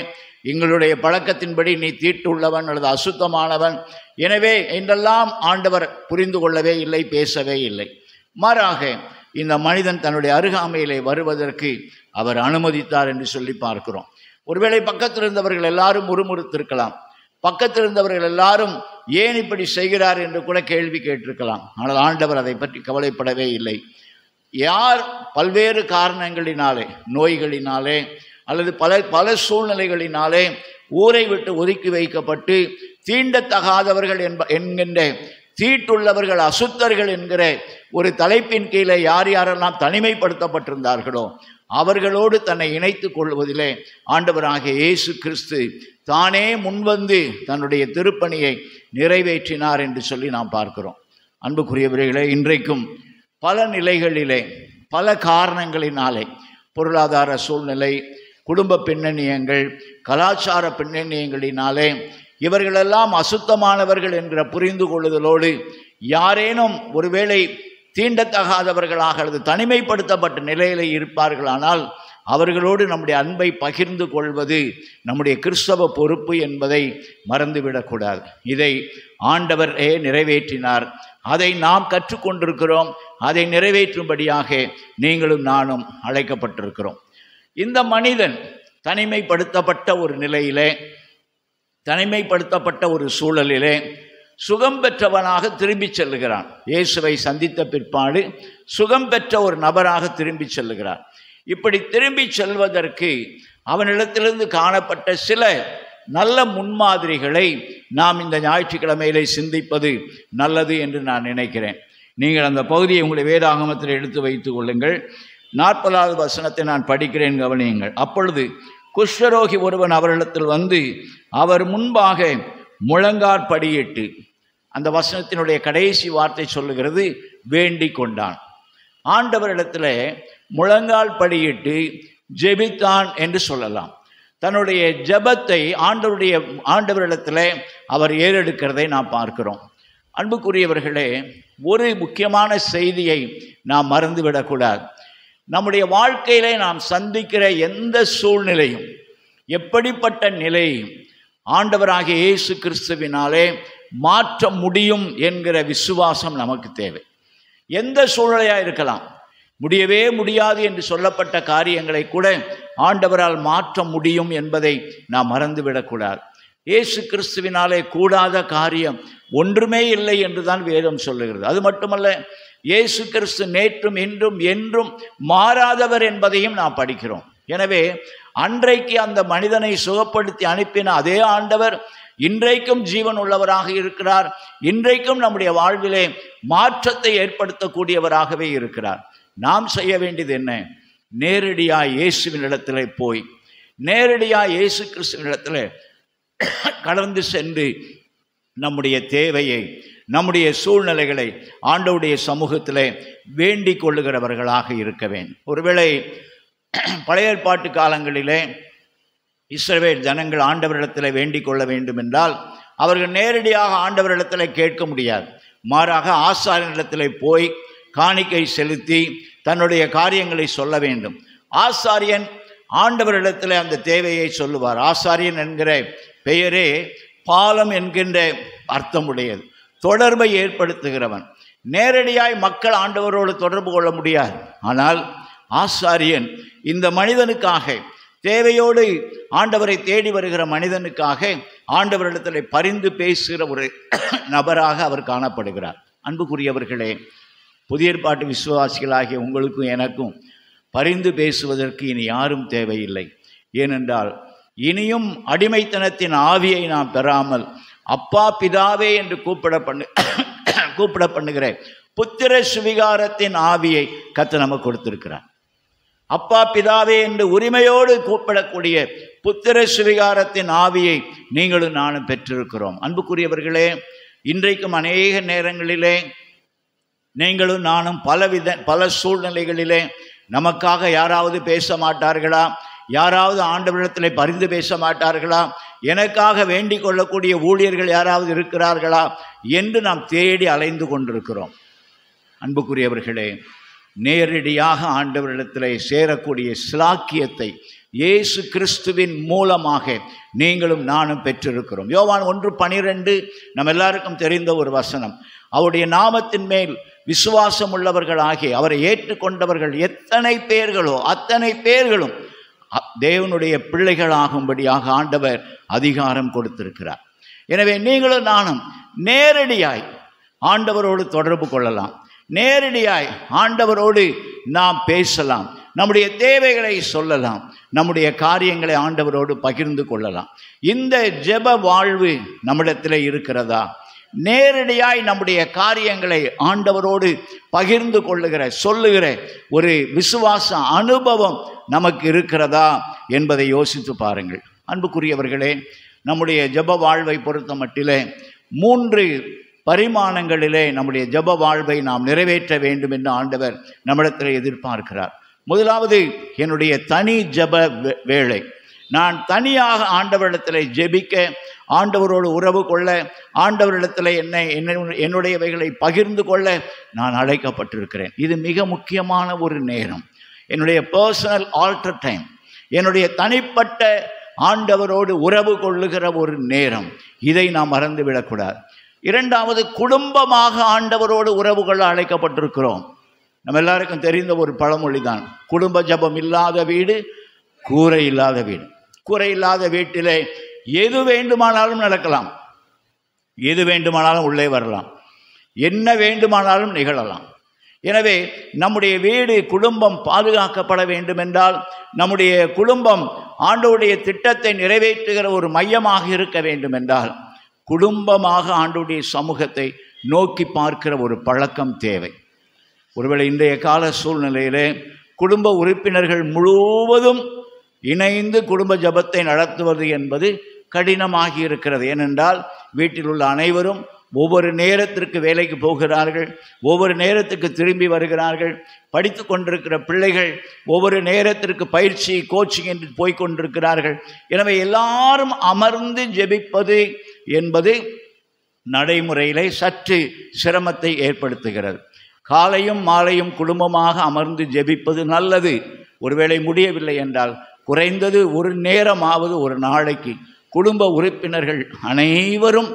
S9: எங்களுடைய பழக்கத்தின்படி நீ தீட்டுள்ளவன் அல்லது அசுத்தமானவன், எனவே என்றெல்லாம் ஆண்டவர் புரிந்து கொள்ளவே இல்லை, பேசவே இல்லை. மாறாக இந்த மனிதன் தன்னுடைய அருகாமையிலே வருவதற்கு அவர் அனுமதித்தார் என்று சொல்லி பார்க்கிறோம். ஒருவேளை பக்கத்தில் இருந்தவர்கள் எல்லாரும் முறுமுறுத்திருக்கலாம், பக்கத்தில் இருந்தவர்கள் எல்லாரும் ஏன் இப்படி செய்கிறார் என்று கூட கேள்வி கேட்டிருக்கலாம். ஆனால் ஆண்டவர் அதை பற்றி கவலைப்படவே இல்லை. யார் பல்வேறு காரணங்களினாலே, நோய்களினாலே அல்லது பல சூழ்நிலைகளினாலே ஊரை விட்டு ஒதுக்கி வைக்கப்பட்டு தீண்டத்தகாதவர்கள் என்கின்ற தீட்டுள்ளவர்கள், அசுத்தர்கள் என்கிற ஒரு தலைப்பின் கீழே யார் யாரெல்லாம் தனிமைப்படுத்தப்பட்டிருந்தார்களோ அவர்களோடு தன்னை இணைத்து கொள்வதிலே ஆண்டவராகிய இயேசு கிறிஸ்து தானே முன்வந்து தன்னுடைய திருப்பணியை நிறைவேற்றினார் என்று சொல்லி நாம் பார்க்கிறோம். அன்புக்குரியவர்களே, இன்றைக்கும் பல நிலைகளிலே பல காரணங்களினாலே, பொருளாதார சூழ்நிலை, குடும்ப பின்னணியங்கள், கலாச்சார பின்னணியங்களினாலே இவர்களெல்லாம் அசுத்தமானவர்கள் என்கிற புரிந்து கொள்ளுதலோடு யாரேனும் ஒருவேளை தீண்டத்தகாதவர்களாக அல்லது தனிமைப்படுத்தப்பட்ட நிலையில் இருப்பார்களானால் அவர்களோடு நம்முடைய அன்பை பகிர்ந்து கொள்வது நம்முடைய கிறிஸ்தவ பொறுப்பு என்பதை மறந்துவிடக்கூடாது. இதை ஆண்டவரே நிறைவேற்றினார். அதை நாம் கற்றுக்கொண்டிருக்கிறோம். அதை நிறைவேற்றும்படியாக நீங்களும் நானும் அழைக்கப்பட்டிருக்கிறோம். இந்த மனிதன் தனிமைப்படுத்தப்பட்ட ஒரு நிலையிலே, தனிமைப்படுத்தப்பட்ட ஒரு சூழலிலே சுகம் பெற்றவனாக திரும்பி செல்லுகிறான். இயேசுவை சந்தித்த பிற்பாடு சுகம் பெற்ற ஒரு நபராக திரும்பி செல்லுகிறான். இப்படி திரும்பி செல்வதற்கு அவனிடத்திலிருந்து காணப்பட்ட சில நல்ல முன்மாதிரிகளை நாம் இந்த ஞாயிற்றுக்கிழமையிலே சிந்திப்பது நல்லது என்று நான் நினைக்கிறேன். நீங்கள் அந்த பகுதியை உங்களுடைய வேதாகமத்தில் எடுத்து வைத்துக் கொள்ளுங்கள். 40வது வசனத்தை நான் படிக்கிறேன், கவனியுங்கள். அப்பொழுது குஷ்டரோகி ஒருவன் அவரிடத்தில் வந்து அவர் முன்பாக முழங்காற்படியிட்டு, அந்த வசனத்தினுடைய கடைசி வார்த்தை சொல்லுகிறது, வேண்டிக் கொண்டான். ஆண்டவரிடத்தில் முழங்கால் படியிட்டு ஜெபித்தான் என்று சொல்லலாம். தன்னுடைய ஜெபத்தை ஆண்டவரிடத்தில் அவர் ஏறெடுக்கிறதை நாம் பார்க்கிறோம். அன்புக்குரியவர்களே, ஒரு முக்கியமான செய்தியை நாம் மறந்துவிடக்கூடாது. நம்முடைய வாழ்க்கையிலே நாம் சந்திக்கிற எந்த சூழ்நிலையும், எப்படிப்பட்ட நிலையும் ஆண்டவராகிய இயேசு கிறிஸ்துவினாலே மாற்ற முடியும் என்கிற விசுவாசம் நமக்கு தேவை. எந்த சூழ்நிலையாக இருக்கலாம், முடியவே முடியாது என்று சொல்லப்பட்ட காரியங்களை கூட ஆண்டவரால் மாற்ற முடியும் என்பதை நாம் மறந்துவிடக்கூடாது. இயேசு கிறிஸ்துவினாலே கூடாத காரியம் ஒன்றுமே இல்லை என்று தான் வேதம் சொல்லுகிறது. அது மட்டுமல்ல, இயேசு கிறிஸ்து நேற்றும் இன்றும் என்றும் மாறாதவர் என்பதையும் நாம் படிக்கிறோம். எனவே அன்றைக்கு அந்த மனிதனை சுகப்படுத்தி அனுப்பின அதே ஆண்டவர் இன்றைக்கும் ஜீவன் உள்ளவராக இருக்கிறார். இன்றைக்கும் நம்முடைய வாழ்விலே மாற்றத்தை ஏற்படுத்தக்கூடியவராகவே இருக்கிறார். நாம் செய்ய வேண்டியது என்ன? நேரடியாக இயேசுவின் இடத்துல போய், நேரடியாக இயேசு கிறிஸ்துவின் இடத்துல கடந்து சென்று நம்முடைய தேவையை, நம்முடைய சூழ்நிலைகளை ஆண்டவருடைய சமூகத்தில் வேண்டிக் கொள்ளுகிறவர்களாக இருக்க வேண்டும். ஒருவேளை பழைய ஏற்பாட்டு காலங்களிலே இஸ்ரவேல் ஜனங்கள் ஆண்டவரிடத்தில் வேண்டிக் கொள்ள வேண்டும் என்றால் அவர்கள் நேரடியாக ஆண்டவரிடத்தில் கேட்க முடியாது. மாறாக ஆசாரியனிடத்தில் போய் காணிக்கை செலுத்தி தன்னுடைய காரியங்களை சொல்ல வேண்டும். ஆசாரியன் ஆண்டவரிடத்தில் அந்த தேவையை சொல்லுவார். ஆசாரியன் என்கிற பெயரே பாலம் என்கின்ற அர்த்தமுடையது, தொடர்பை ஏற்படுத்துகிறவன். நேரடியாய் மக்கள் ஆண்டவரோடு தொடர்பு கொள்ள முடியாது. ஆனால் ஆசாரியன் இந்த மனிதனுக்காக, தேவையோடு ஆண்டவரை தேடி வருகிற மனிதனுக்காக ஆண்டவரிடத்தில் பரிந்து பேசுகிற ஒரு நபராக அவர் காணப்படுகிறார். அன்புக்குரியவர்களே, புதிய ஏற்பாட்டு விசுவாசிகளாகிய உங்களுக்கும் எனக்கும் பரிந்து பேசுவதற்கு இனி யாரும் தேவையில்லை. ஏனென்றால் இனியும் அடிமைத்தனத்தின் ஆவியை நாம் பெறாமல் அப்பா பிதாவே என்று கூப்பிட பண்ணுகிற புத்திர சுவிகாரத்தின் ஆவியை கர்த்தர் நமக்கு கொடுத்திருக்கிறார். அப்பா பிதாவே என்று உரிமையோடு கூப்பிடக்கூடிய புத்திர சுவிகாரத்தின் ஆவியை நீங்களும் நானும் பெற்றிருக்கிறோம். அன்புக்குரியவர்களே, இன்றைக்கும் அநேக நேரங்களிலே நீங்களும் நானும் பல சூழ்நிலைகளிலே நமக்காக யாராவது பேச மாட்டார்களா, யாராவது ஆண்டவரிடத்தில் பரிந்து பேச மாட்டார்களா, எனக்காக வேண்டிக் கொள்ளக்கூடிய ஊழியர்கள் யாராவது இருக்கிறார்களா என்று நாம் தேடி அலைந்து கொண்டிருக்கிறோம். அன்புக்குரியவர்களே, நேரடியாக ஆண்டவரிடத்தில் சேரக்கூடிய சிலாக்கியத்தை இயேசு கிறிஸ்துவின் மூலமாக நீங்களும் நானும் பெற்றிருக்கிறோம். யோவான் 1:12 நம்ம எல்லாருக்கும் தெரிந்த ஒரு வசனம். அவருடைய நாமத்தின் மேல் விசுவாசம் உள்ளவர்களாகி அவரை ஏற்றுக்கொண்டவர்கள் எத்தனை பேர்களோ அத்தனை பேர்களும் தேவனுடைய பிள்ளைகளாகும்படியாக ஆண்டவர் அதிகாரம் கொடுத்திருக்கிறார். எனவே நீங்களும் நானும் நேரடியாய் ஆண்டவரோடு தொடர்பு கொள்ளலாம், நேரடியாய் ஆண்டவரோடு நாம் பேசலாம், நம்முடைய தேவைகளை சொல்லலாம், நம்முடைய காரியங்களை ஆண்டவரோடு பகிர்ந்து கொள்ளலாம். இந்த ஜெப வாழ்வு நம்மிடத்தில் இருக்கிறதா? நேரடியாய் நம்முடைய காரியங்களை ஆண்டவரோடு பகிர்ந்து சொல்லுகிற ஒரு விசுவாச அனுபவம் நமக்கு இருக்கிறதா என்பதை யோசித்து பாருங்கள். அன்புக்குரியவர்களே, நம்முடைய ஜெப வாழ்வை பொறுத்த மட்டிலே 3 பரிமாணங்களிலே நம்முடைய ஜெப வாழ்வை நாம் நிறைவேற்ற வேண்டும் என்று ஆண்டவர் நம்மிடத்தில் எதிர்பார்க்கிறார். முதலாவது, என்னுடைய தனி ஜெப வேளை. நான் தனியாக ஆண்டவரிடத்தில் ஜெபிக்க, ஆண்டவரோடு உறவு கொள்ள, ஆண்டவரிடத்தில் என்னுடையவைகளை பகிர்ந்து கொள்ள நான் அழைக்கப்பட்டிருக்கிறேன். இது மிக முக்கியமான ஒரு நேரம், என்னுடைய பர்சனல் ஆல்டர் டைம், என்னுடைய தனிப்பட்ட ஆண்டவரோடு உறவு கொள்ளுகிற ஒரு நேரம். இதை நாம் மறந்துவிடக்கூடாது. இரண்டாவது, குடும்பமாக ஆண்டவரோடு உறவு கொள்ள அழைக்கப்பட்டிருக்கிறோம். நம்ம எல்லாருக்கும் தெரிந்த ஒரு பழமொழி தான், குடும்ப ஜபம் இல்லாத வீடு கூரை இல்லாத வீடு. கூரை இல்லாத வீட்டிலே எது வேண்டுமானாலும் நடக்கலாம், எது வேண்டுமானாலும் உள்ளே வரலாம், என்ன வேண்டுமானாலும் நிகழலாம். எனவே நம்முடைய வீடு, குடும்பம் பாதுகாக்கப்பட வேண்டுமென்றால், நம்முடைய குடும்பம் ஆண்டவருடைய திட்டத்தை நிறைவேற்றுகிற ஒரு மையமாக இருக்க வேண்டுமென்றால், குடும்பமாக ஆண்டவருடைய சமூகத்தை நோக்கி பார்க்கிற ஒரு பழக்கம் தேவை. ஒருவேளை இன்றைய கால சூழ்நிலையிலே குடும்ப உறுப்பினர்கள் முழுவதும் இணைந்து குடும்ப ஜபத்தை நடத்துவது என்பது கடினமாகி இருக்கிறது. ஏனென்றால் வீட்டில் உள்ள அனைவரும் ஒவ்வொரு நேரத்திற்கு வேலைக்கு போகிறார்கள், ஒவ்வொரு நேரத்துக்கு திரும்பி வருகிறார்கள். படித்து கொண்டிருக்கிற பிள்ளைகள் ஒவ்வொரு நேரத்திற்கு பயிற்சி, கோச்சிங் என்று போய்கொண்டிருக்கிறார்கள். எனவே எல்லாரும் அமர்ந்து ஜெபிப்பது என்பது நடைமுறையிலே சற்று சிரமத்தை ஏற்படுத்துகிறது. காலையும் மாலையும் குடும்பமாக அமர்ந்து ஜெபிப்பது நல்லது. ஒருவேளை முடியவில்லை என்றால் குறைந்தது ஒரு நேரமாவது ஒரு நாளைக்கு குடும்ப உறுப்பினர்கள் அனைவரும்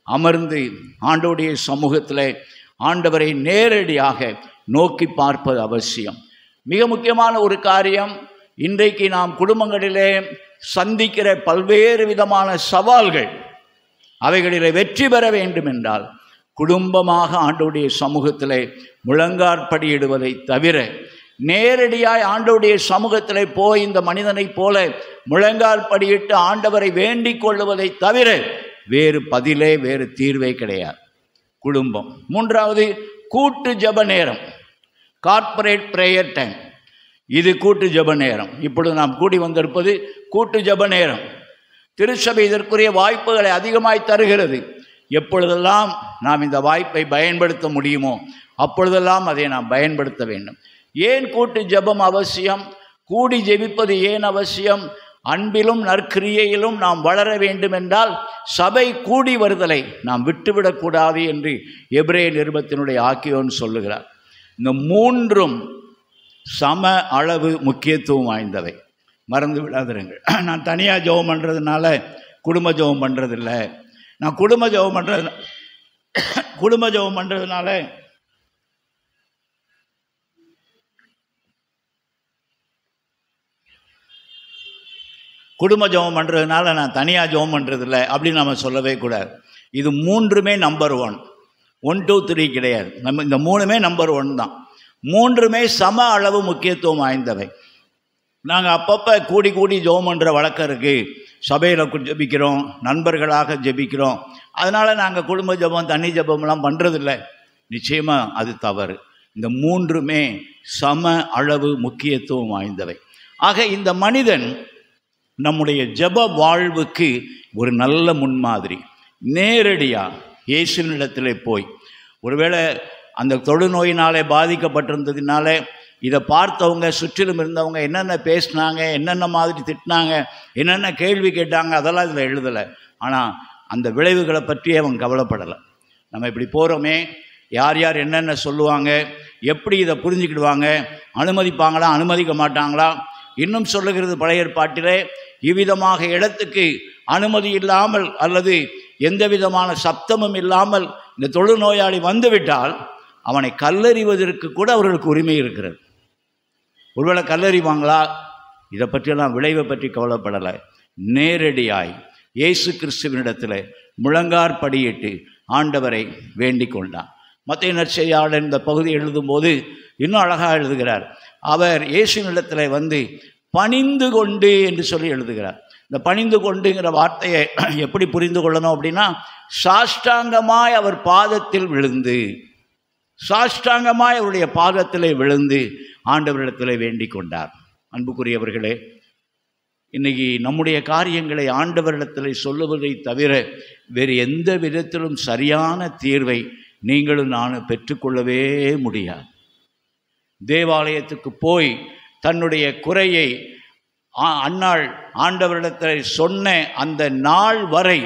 S9: அமர்ந்து ஆண்டவருடைய சமூகத்தில் ஆண்டவரை நேரடியாக நோக்கி பார்ப்பது அவசியம். மிக முக்கியமான ஒரு காரியம், இன்றைக்கு நாம் குடும்பங்களிலே சந்திக்கிற பல்வேறு விதமான சவால்கள், அவைகளிலே வெற்றி பெற வேண்டும் என்றால் குடும்பமாக ஆண்டவருடைய சமூகத்தில் முழங்காற்படியிடுவதை தவிர, நேரடியாய் ஆண்டவருடைய சமூகத்தில் போய் இந்த மனிதனைப் போல முழங்காற்படியிட்டு ஆண்டவரை வேண்டிக் கொள்ளுவதை தவிர வேறு பதிலே, வேறு தீர்வே கிடையாது. குடும்பம். மூன்றாவது, கூட்டு ஜப நேரம், கார்ப்பரேட் பிரேயர் டைம். இது கூட்டு ஜப நேரம். இப்பொழுது நாம் கூடி வந்திருப்பது கூட்டு ஜப நேரம். திருச்சபை இதற்குரிய வாய்ப்புகளை அதிகமாய் தருகிறது. எப்பொழுதெல்லாம் நாம் இந்த வாய்ப்பை பயன்படுத்த முடியுமோ அப்பொழுதெல்லாம் அதை நாம் பயன்படுத்த வேண்டும். ஏன் கூட்டு ஜெபம் அவசியம்? கூடி ஜெபிப்பது ஏன் அவசியம்? அன்பிலும் நற்கிரியையிலும் நாம் வளர வேண்டும் என்றால் சபை கூடி வருதலை நாம் விட்டுவிடக்கூடாது என்று எபிரேய நிருபத்தினுடைய ஆக்கியோன் சொல்லுகிறார். இந்த மூன்றும் சம அளவு முக்கியத்துவம் வாய்ந்தவை, மறந்து விடாதிருங்கள். நான் தனியாக ஜெபம் பண்ணுறதுனால குடும்ப ஜெபம் பண்ணுறதில்லை, நான் குடும்ப ஜெபம் பண்ணுறதுனால குடும்ப ஜெபம் பண்ணுறதுனால நான் தனியாக ஜெபம் பண்ணுறதில்ல அப்படின்னு நம்ம சொல்லவே கூடாது. இது மூன்றுமே நம்பர் 1. 1 2 3 கிடையாது. நம்ம இந்த மூணுமே நம்பர் 1 தான். மூன்றுமே சம அளவு முக்கியத்துவம் வாய்ந்தவை. நாங்கள் அப்பப்போ கூடி கூடி ஜெபம் பண்ணுற வழக்கம் இருக்குது. சபையில் ஜெபிக்கிறோம், நண்பர்களாக ஜெபிக்கிறோம். அதனால் நாங்கள் குடும்ப ஜெபம் தனி ஜெபம்லாம் பண்ணுறதில்ல. நிச்சயமாக அது தவறு. இந்த மூன்றுமே சம அளவு முக்கியத்துவம் வாய்ந்தவை. ஆக இந்த மனிதன் நம்முடைய ஜெப வாழ்வுக்கு ஒரு நல்ல முன்மாதிரி. நேரடியாக இயேசுவினிடத்திலே போய், ஒருவேளை அந்த தொழுநோயினாலே பாதிக்கப்பட்டிருந்ததுனால இதை பார்த்தவங்க சுற்றிலும் இருந்தவங்க என்னென்ன பேசினாங்க, என்னென்ன மாதிரி திட்டினாங்க, என்னென்ன கேள்வி கேட்டாங்க, அதெல்லாம் இதில் எழுதலை. ஆனால் அந்த விளைவுகளை பற்றி அவன் கவலைப்படலை. நம்ம இப்படி போகிறோமே, யார் யார் என்னென்ன சொல்லுவாங்க, எப்படி இதை புரிஞ்சுக்கிடுவாங்க, அனுமதிப்பாங்களா அனுமதிக்க மாட்டாங்களா. இன்னும் சொல்லுகிறது பழைய ஏற்பாட்டிலே, இவ்விதமாக இடத்துக்கு அனுமதி இல்லாமல் அல்லது எந்த விதமான சப்தமும் இல்லாமல் இந்த தொழுநோயாளி வந்துவிட்டால் அவனை கல்லறிவதற்கு கூட அவர்களுக்கு உரிமை இருக்கிறது. ஒருவேளை கல்லறிவாங்களா, இதை பற்றியெல்லாம் விளைவை பற்றி கவலைப்படலை. நேரடியாய் இயேசு கிறிஸ்துவினிடத்தில் முழங்காற்படியிட்டு ஆண்டவரை வேண்டிக் கொண்டான். மத்தேயு நற்செய்தியாளர் இந்த பகுதி எழுதும்போது இன்னும் அழகாக எழுதுகிறார். அவர் இயேசுவினிடத்தில் வந்து பணிந்து கொண்டு என்று சொல்லி எழுதுகிறார். இந்த பணிந்து கொண்டுங்கிற வார்த்தையை எப்படி புரிந்து கொள்ளணும் அப்படின்னா, சாஷ்டாங்கமாய் அவர் பாதத்தில் விழுந்து, சாஷ்டாங்கமாய் அவருடைய பாதத்தில் விழுந்து ஆண்டவரிடத்தில் வேண்டிக் கொண்டார். அன்புக்குரியவர்களே, இன்றைக்கி நம்முடைய காரியங்களை ஆண்டவரிடத்தில் சொல்லுவதை தவிர வேறு எந்த விதத்திலும் சரியான தீர்வை நீங்களும் நானும் பெற்றுக்கொள்ளவே முடியாது. தேவாலயத்துக்கு போய் தன்னுடைய குறையை அந்நாள் ஆண்டவரிடத்தில் சொன்ன அந்த நாள் வரை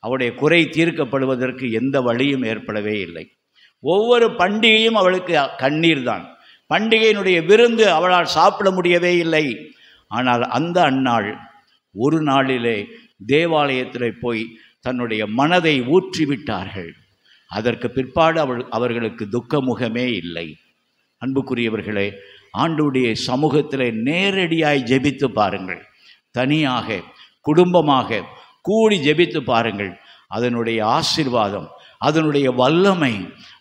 S9: அவருடைய குறை தீர்க்கப்படுவதற்கு எந்த வழியும் ஏற்படவே இல்லை. ஒவ்வொரு பண்டிகையும் அவளுக்கு கண்ணீர் தான். பண்டிகையினுடைய விருந்து அவளால் சாப்பிட முடியவே இல்லை. ஆனால் அந்த அந்நாள் ஒரு நாளிலே தேவாலயத்தில் போய் தன்னுடைய மனதை ஊற்றிவிட்டார்கள். அதற்கு பிற்பாடு அவர்களுக்கு துக்கமுகமே இல்லை. அன்புக்குரியவர்களே, ஆண்டவருடைய சமூகத்தில் நேரடியாய் ஜெபித்து பாருங்கள். தனியாக குடும்பமாக கூடி ஜெபித்து பாருங்கள். அதனுடைய ஆசீர்வாதம், அதனுடைய வல்லமை,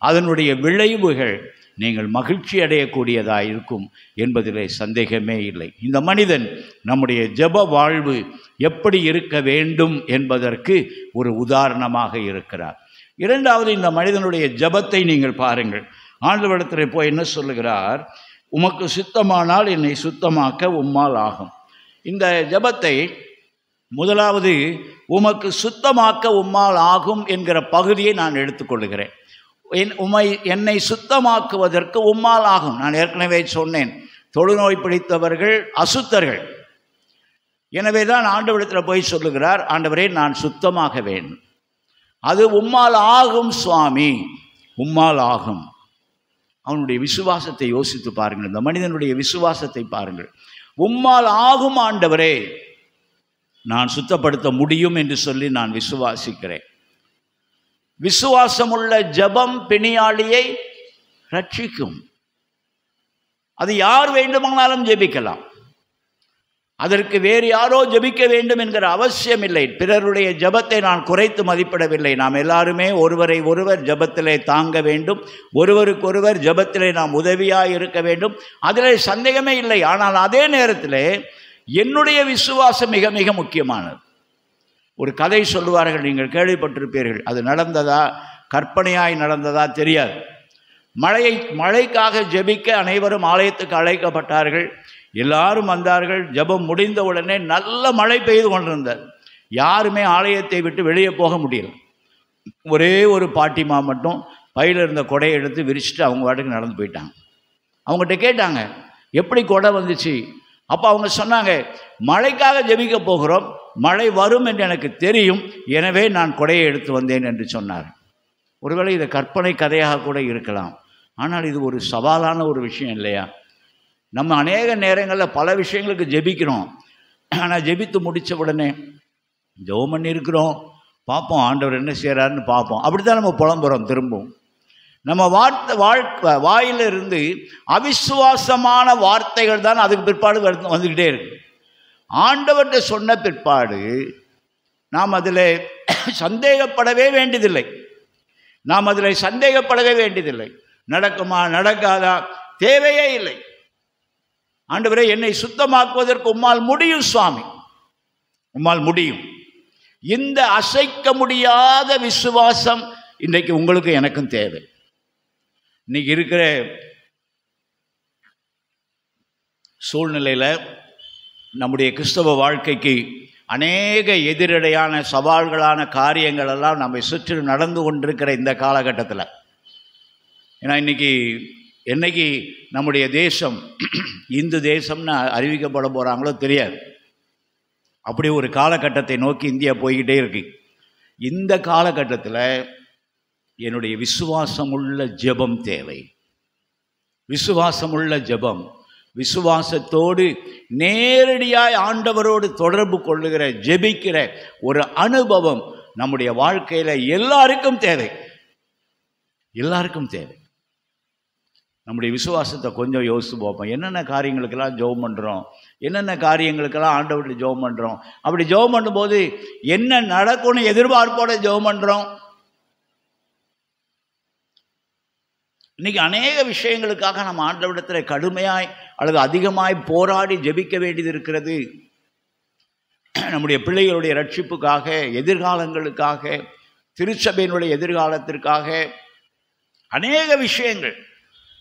S9: அதனுடைய விளைவுகள் நீங்கள் மகிழ்ச்சி அடையக்கூடியதாக இருக்கும் என்பதிலே சந்தேகமே இல்லை. இந்த மனிதன் நம்முடைய ஜெப வாழ்வு எப்படி இருக்க வேண்டும் என்பதற்கு ஒரு உதாரணமாக இருக்கிறார். இரண்டாவது, இந்த மனிதனுடைய ஜெபத்தை நீங்கள் பாருங்கள். ஆண்டவரிடத்தில் போய் என்ன சொல்லுகிறார்? உமக்கு சுத்தமானால் என்னை சுத்தமாக்க உம்மால் ஆகும். இந்த ஜெபத்தை முதலாவது உமக்கு சுத்தமாக்க உம்மால் ஆகும் என்கிற பகுதியை நான் எடுத்துக்கொள்கிறேன். என்னை சுத்தமாக்குவதற்கு உம்மால் ஆகும். நான் ஏற்கனவே சொன்னேன், தொழுநோய் பிடித்தவர்கள் அசுத்தர்கள். எனவே தான் ஆண்டவரிடத்தில் போய் சொல்லுகிறார், ஆண்டவரே நான் சுத்தமாக வேண்டும். அது உம்மால் ஆகும் சுவாமி, உம்மால் ஆகும். அவனுடைய விசுவாசத்தை யோசித்து பாருங்கள். இந்த மனிதனுடைய விசுவாசத்தை பாருங்கள். உம்மால் ஆகும் ஆண்டவரே, நான் சுத்தப்படுத்த முடியும் என்று சொல்லி நான் விசுவாசிக்கிறேன். விசுவாசமுள்ள ஜெபம் பிணியாளியை ரட்சிக்கும். அது யார் வேண்டுமானாலும் ஜெபிக்கலாம். அதற்கு வேறு யாரோ ஜெபிக்க வேண்டும் என்கிற அவசியம் இல்லை. பிறருடைய ஜெபத்தை நான் குறைத்து மதிப்பிடவில்லை. நாம் எல்லாருமே ஒருவரை ஒருவர் ஜெபத்திலே தாங்க வேண்டும். ஒருவருக்கொருவர் ஜெபத்திலே நாம் உதவியாக இருக்க வேண்டும். அதில் சந்தேகமே இல்லை. ஆனால் அதே நேரத்தில் என்னுடைய விசுவாசம் மிக மிக முக்கியமானது. ஒரு கதை சொல்லுவார்கள், நீங்கள் கேள்விப்பட்டிருப்பீர்கள். அது நடந்ததா கற்பனையாய் நடந்ததா தெரியாது. மழைக்காக ஜெபிக்க அனைவரும் ஆலயத்துக்கு அழைக்கப்பட்டார்கள். எல்லாரும் வந்தார்கள். ஜெபம் முடிந்த உடனே நல்ல மழை பெய்து கொண்டிருந்தார். யாருமே ஆலயத்தை விட்டு வெளியே போக முடியல. ஒரே ஒரு பாட்டிமா மட்டும் பையில் இருந்த கொடையை எடுத்து விரிச்சிட்டு அவங்க வாட்டுக்கு நடந்து போயிட்டாங்க. அவங்ககிட்ட கேட்டாங்க, எப்படி கொடை வந்துச்சு? அப்போ அவங்க சொன்னாங்க, மழைக்காக ஜெபிக்க போகிறோம், மழை வரும் என்று எனக்கு தெரியும், எனவே நான் கொடையை எடுத்து வந்தேன் என்று சொன்னார். ஒருவேளை இது கற்பனை கதையாக கூட இருக்கலாம். ஆனால் இது ஒரு சவாலான ஒரு விஷயம் இல்லையா? நம்ம அநேக நேரங்களில் பல விஷயங்களுக்கு ஜெபிக்கிறோம். ஆனால் ஜெபித்து முடித்த உடனே ஜெபம் பண்ணியிருக்கிறோம், பார்ப்போம் ஆண்டவர் என்ன செய்கிறாருன்னு பார்ப்போம், அப்படி தான் நம்ம புலம்புறோம். திரும்பவும் நம்ம வாயிலிருந்து அவிசுவாசமான வார்த்தைகள் தான் அதுக்கு பிற்பாடு வந்துக்கிட்டே இருக்கு. ஆண்டவர்கிட்ட சொன்ன பிற்பாடு நாம் அதில் சந்தேகப்படவே வேண்டியதில்லை. நடக்குமா நடக்காதா தேவையே இல்லை. ஆண்டவரே, என்னை சுத்தமாக்குவதற்கு உம்மால் முடியும் சுவாமி, உம்மால் முடியும். இந்த அசைக்க முடியாத விசுவாசம் இன்றைக்கு உங்களுக்கு எனக்கும் தேவை. இன்னைக்கு இருக்கிற சூழ்நிலையில் நம்முடைய கிறிஸ்தவ வாழ்க்கைக்கு அநேக எதிரடையான சவால்களான காரியங்கள் எல்லாம் நம்மை சுற்றி நடந்து கொண்டிருக்கிற இந்த காலகட்டத்தில், ஏன்னா என்னைக்கு நம்முடைய தேசம் இந்து தேசம்னு அறிவிக்கப்பட போகிறாங்களோ தெரியாது. அப்படி ஒரு காலகட்டத்தை நோக்கி இந்தியா போய்கிட்டே இருக்கு. இந்த காலகட்டத்தில் என்னுடைய விசுவாசமுள்ள ஜெபம் தேவை. விசுவாசமுள்ள ஜெபம், விசுவாசத்தோடு நேரடியாய் ஆண்டவரோடு தொடர்பு கொள்ளுகிற ஜெபிக்கிற ஒரு அனுபவம் நம்முடைய வாழ்க்கையில் எல்லாருக்கும் தேவை. நம்முடைய விசுவாசத்தை கொஞ்சம் யோசித்து பார்ப்போம். என்னென்ன காரியங்களுக்கெல்லாம் ஜெபம் பண்ணுறோம், என்னென்ன காரியங்களுக்கெல்லாம் ஆண்டவர்கிட்ட ஜெபம் பண்ணுறோம். அப்படி ஜெபம் பண்ணும்போது என்ன நடக்கும்னு எதிர்பார்ப்போட ஜெபம் பண்ணுறோம். இன்றைக்கி அநேக விஷயங்களுக்காக நம்ம ஆண்டவரிடத்தில் கடுமையாய் அல்லது அதிகமாய் போராடி ஜெபிக்க வேண்டியது இருக்கிறது. நம்முடைய பிள்ளைகளுடைய ரட்சிப்புக்காக, எதிர்காலங்களுக்காக, திருச்சபையினுடைய எதிர்காலத்திற்காக அநேக விஷயங்கள்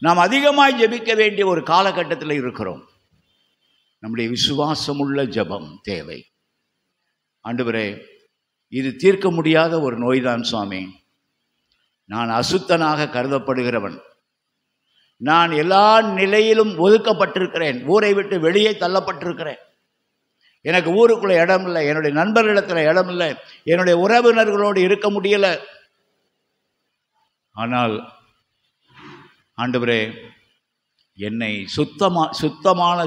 S9: நாம் அதிகமாய் ஜெபிக்க வேண்டிய ஒரு காலகட்டத்தில் இருக்கிறோம். நம்முடைய விசுவாசமுள்ள ஜெபம் தேவை. ஆண்டவரே, இது தீர்க்க முடியாத ஒரு நோய்தான் சுவாமி. நான் அசுத்தனாக கருதப்படுகிறவன். நான் எல்லா நிலையிலும் ஒதுக்கப்பட்டிருக்கிறேன். ஊரை விட்டு வெளியே தள்ளப்பட்டிருக்கிறேன். எனக்கு ஊருக்குள்ளே இடம் இல்லை, என்னுடைய நண்பர்களிடத்தில் இடம் இல்லை, என்னுடைய உறவினர்களோடு இருக்க முடியலை. ஆனால் ஆண்டவரே, என்னை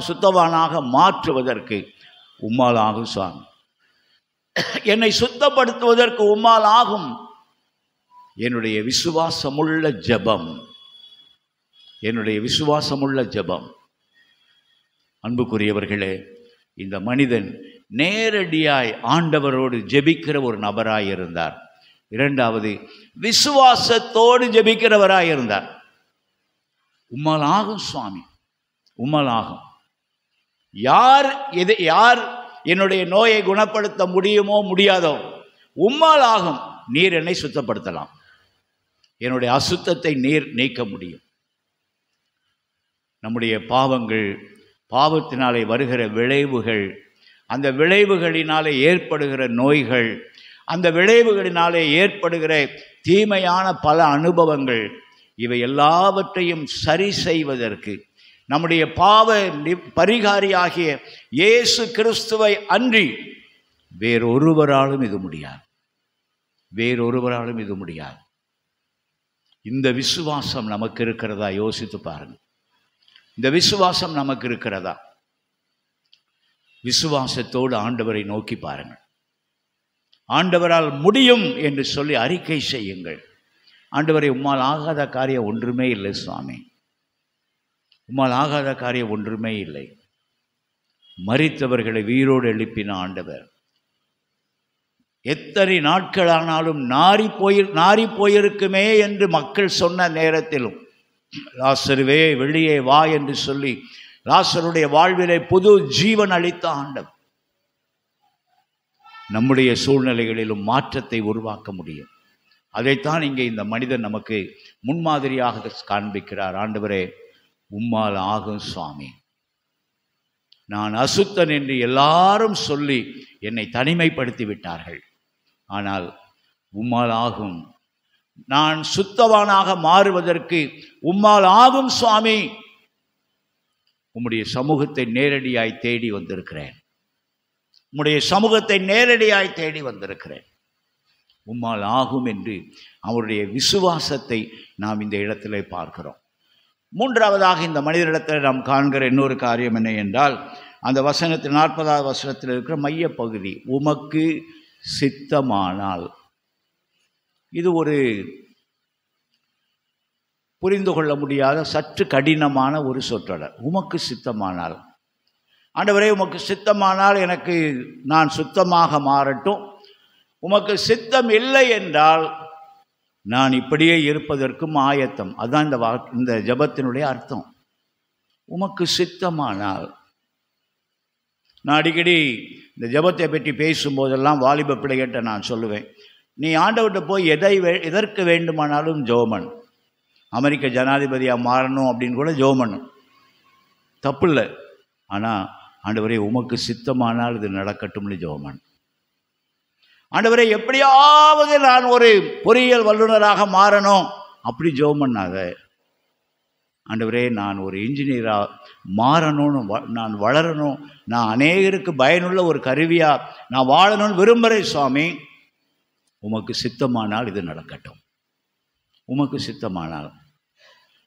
S9: சுத்தவானாக மாற்றுவதற்கு உம்மால் ஆகும் சுவாமி. என்னை சுத்தப்படுத்துவதற்கு உம்மால் ஆகும். என்னுடைய விசுவாசமுள்ள ஜெபம். அன்புக்குரியவர்களே, இந்த மனிதன் நேரடியாய் ஆண்டவரோடு ஜெபிக்கிற ஒரு நபராய் இருந்தார். இரண்டாவது, விசுவாசத்தோடு ஜெபிக்கிறவராய் இருந்தார். உம்மால் ஆகும் சுவாமி, உம்மால் ஆகும். யார் என்னுடைய நோயை குணப்படுத்த முடியுமோ முடியாதோ, உம்மால் ஆகும். நீர் என்னை சுத்தப்படுத்தலாம். என்னுடைய அசுத்தத்தை நீர் நீக்க முடியும். நம்முடைய பாவத்தினாலே வருகிற விளைவுகள், அந்த விளைவுகளினாலே ஏற்படுகிற நோய்கள், அந்த விளைவுகளினாலே ஏற்படுகிற தீமையான பல அனுபவங்கள், இவை எல்லாவற்றையும் சரி செய்வதற்கு நம்முடைய பாவ பரிகாரியாகிய இயேசு கிறிஸ்துவை அன்றி வேறொருவராலும் இது முடியாது. இந்த விசுவாசம் நமக்கு இருக்கிறதா? யோசித்து பாருங்கள். இந்த விசுவாசம் நமக்கு இருக்கிறதா? விசுவாசத்தோடு ஆண்டவரை நோக்கி பாருங்கள். ஆண்டவரால் முடியும் என்று சொல்லி அறிக்கை செய்யுங்கள். ஆண்டவரை, உம்மால் ஆகாத காரியம் ஒன்றுமே இல்லை சுவாமி, உம்மால் ஆகாத காரியம் ஒன்றுமே இல்லை. மரித்தவர்களை உயிரோடு எழுப்பின ஆண்டவர். எத்தனை நாட்களானாலும் நாரி போயிருக்குமே என்று மக்கள் சொன்ன நேரத்திலும், லாசருவே வெளியே வா என்று சொல்லி லாசருடைய வாழ்விலே புது ஜீவன் அளித்த ஆண்டவர் நம்முடைய சூழ்நிலைகளிலும் மாற்றத்தை உருவாக்க முடியும். அதைத்தான் இங்கே இந்த மனிதன் நமக்கு முன்மாதிரியாக காண்பிக்கிறார். ஆண்டவரே, உம்மால் ஆகும் சுவாமி. நான் அசுத்தன் என்று எல்லாரும் சொல்லி என்னை தனிமைப்படுத்தி விட்டார்கள். ஆனால் உம்மால் ஆகும். நான் சுத்தவானாக மாறுவதற்கு உம்மால் ஆகும் சுவாமி. உம்முடைய சமூகத்தை நேரடியாய் தேடி வந்திருக்கிறேன். உம்மால் ஆகும் என்று அவருடைய விசுவாசத்தை நாம் இந்த இடத்திலே பார்க்கிறோம். மூன்றாவதாக இந்த மனிதனிடத்தில் நாம் காண்கிற இன்னொரு காரியம் என்ன என்றால், அந்த வசனத்தில் 40வது வசனத்தில் இருக்கிற மையப்பகுதி, உமக்கு சித்தமானால். இது ஒரு புரிந்து கொள்ள முடியாத சற்று கடினமான ஒரு சொற்றொடர். உமக்கு சித்தமானால். ஆண்டவரே, உமக்கு சித்தமானால் எனக்கு நான் சுத்தமாக மாறட்டும். உமக்கு சித்தம் இல்லை என்றால் நான் இப்படியே இருப்பதற்கும் ஆயத்தம். அதுதான் இந்த ஜெபத்தினுடைய அர்த்தம். உமக்கு சித்தமானால். நான் அடிக்கடி இந்த ஜெபத்தை பற்றி பேசும்போதெல்லாம் வாலிப பிள்ளைகிட்ட நான் சொல்லுவேன், நீ ஆண்டவர்கிட்ட போய் எதற்கு வேண்டுமானாலும் ஜெபம். அமெரிக்க ஜனாதிபதியாக மாறணும் அப்படின்னு கூட ஜெபம், தப்பு இல்லை. ஆனால் ஆண்டவரே, உமக்கு சித்தமானால் இது நடக்கட்டும்னு ஜெபம். ஆண்டவரே, எப்படியாவது நான் ஒரு பொறியியல் வல்லுநராக மாறணும் அப்படி ஜெபம் பண்ணாத. ஆண்டவரே, நான் ஒரு இன்ஜினியராக மாறணும்னு, நான் வளரணும், நான் அநேகருக்கு பயனுள்ள ஒரு கருவியாக நான் வாழணும்னு விரும்புகிறேன் சுவாமி. உமக்கு சித்தமானால் இது நடக்கட்டும். உமக்கு சித்தமானால்.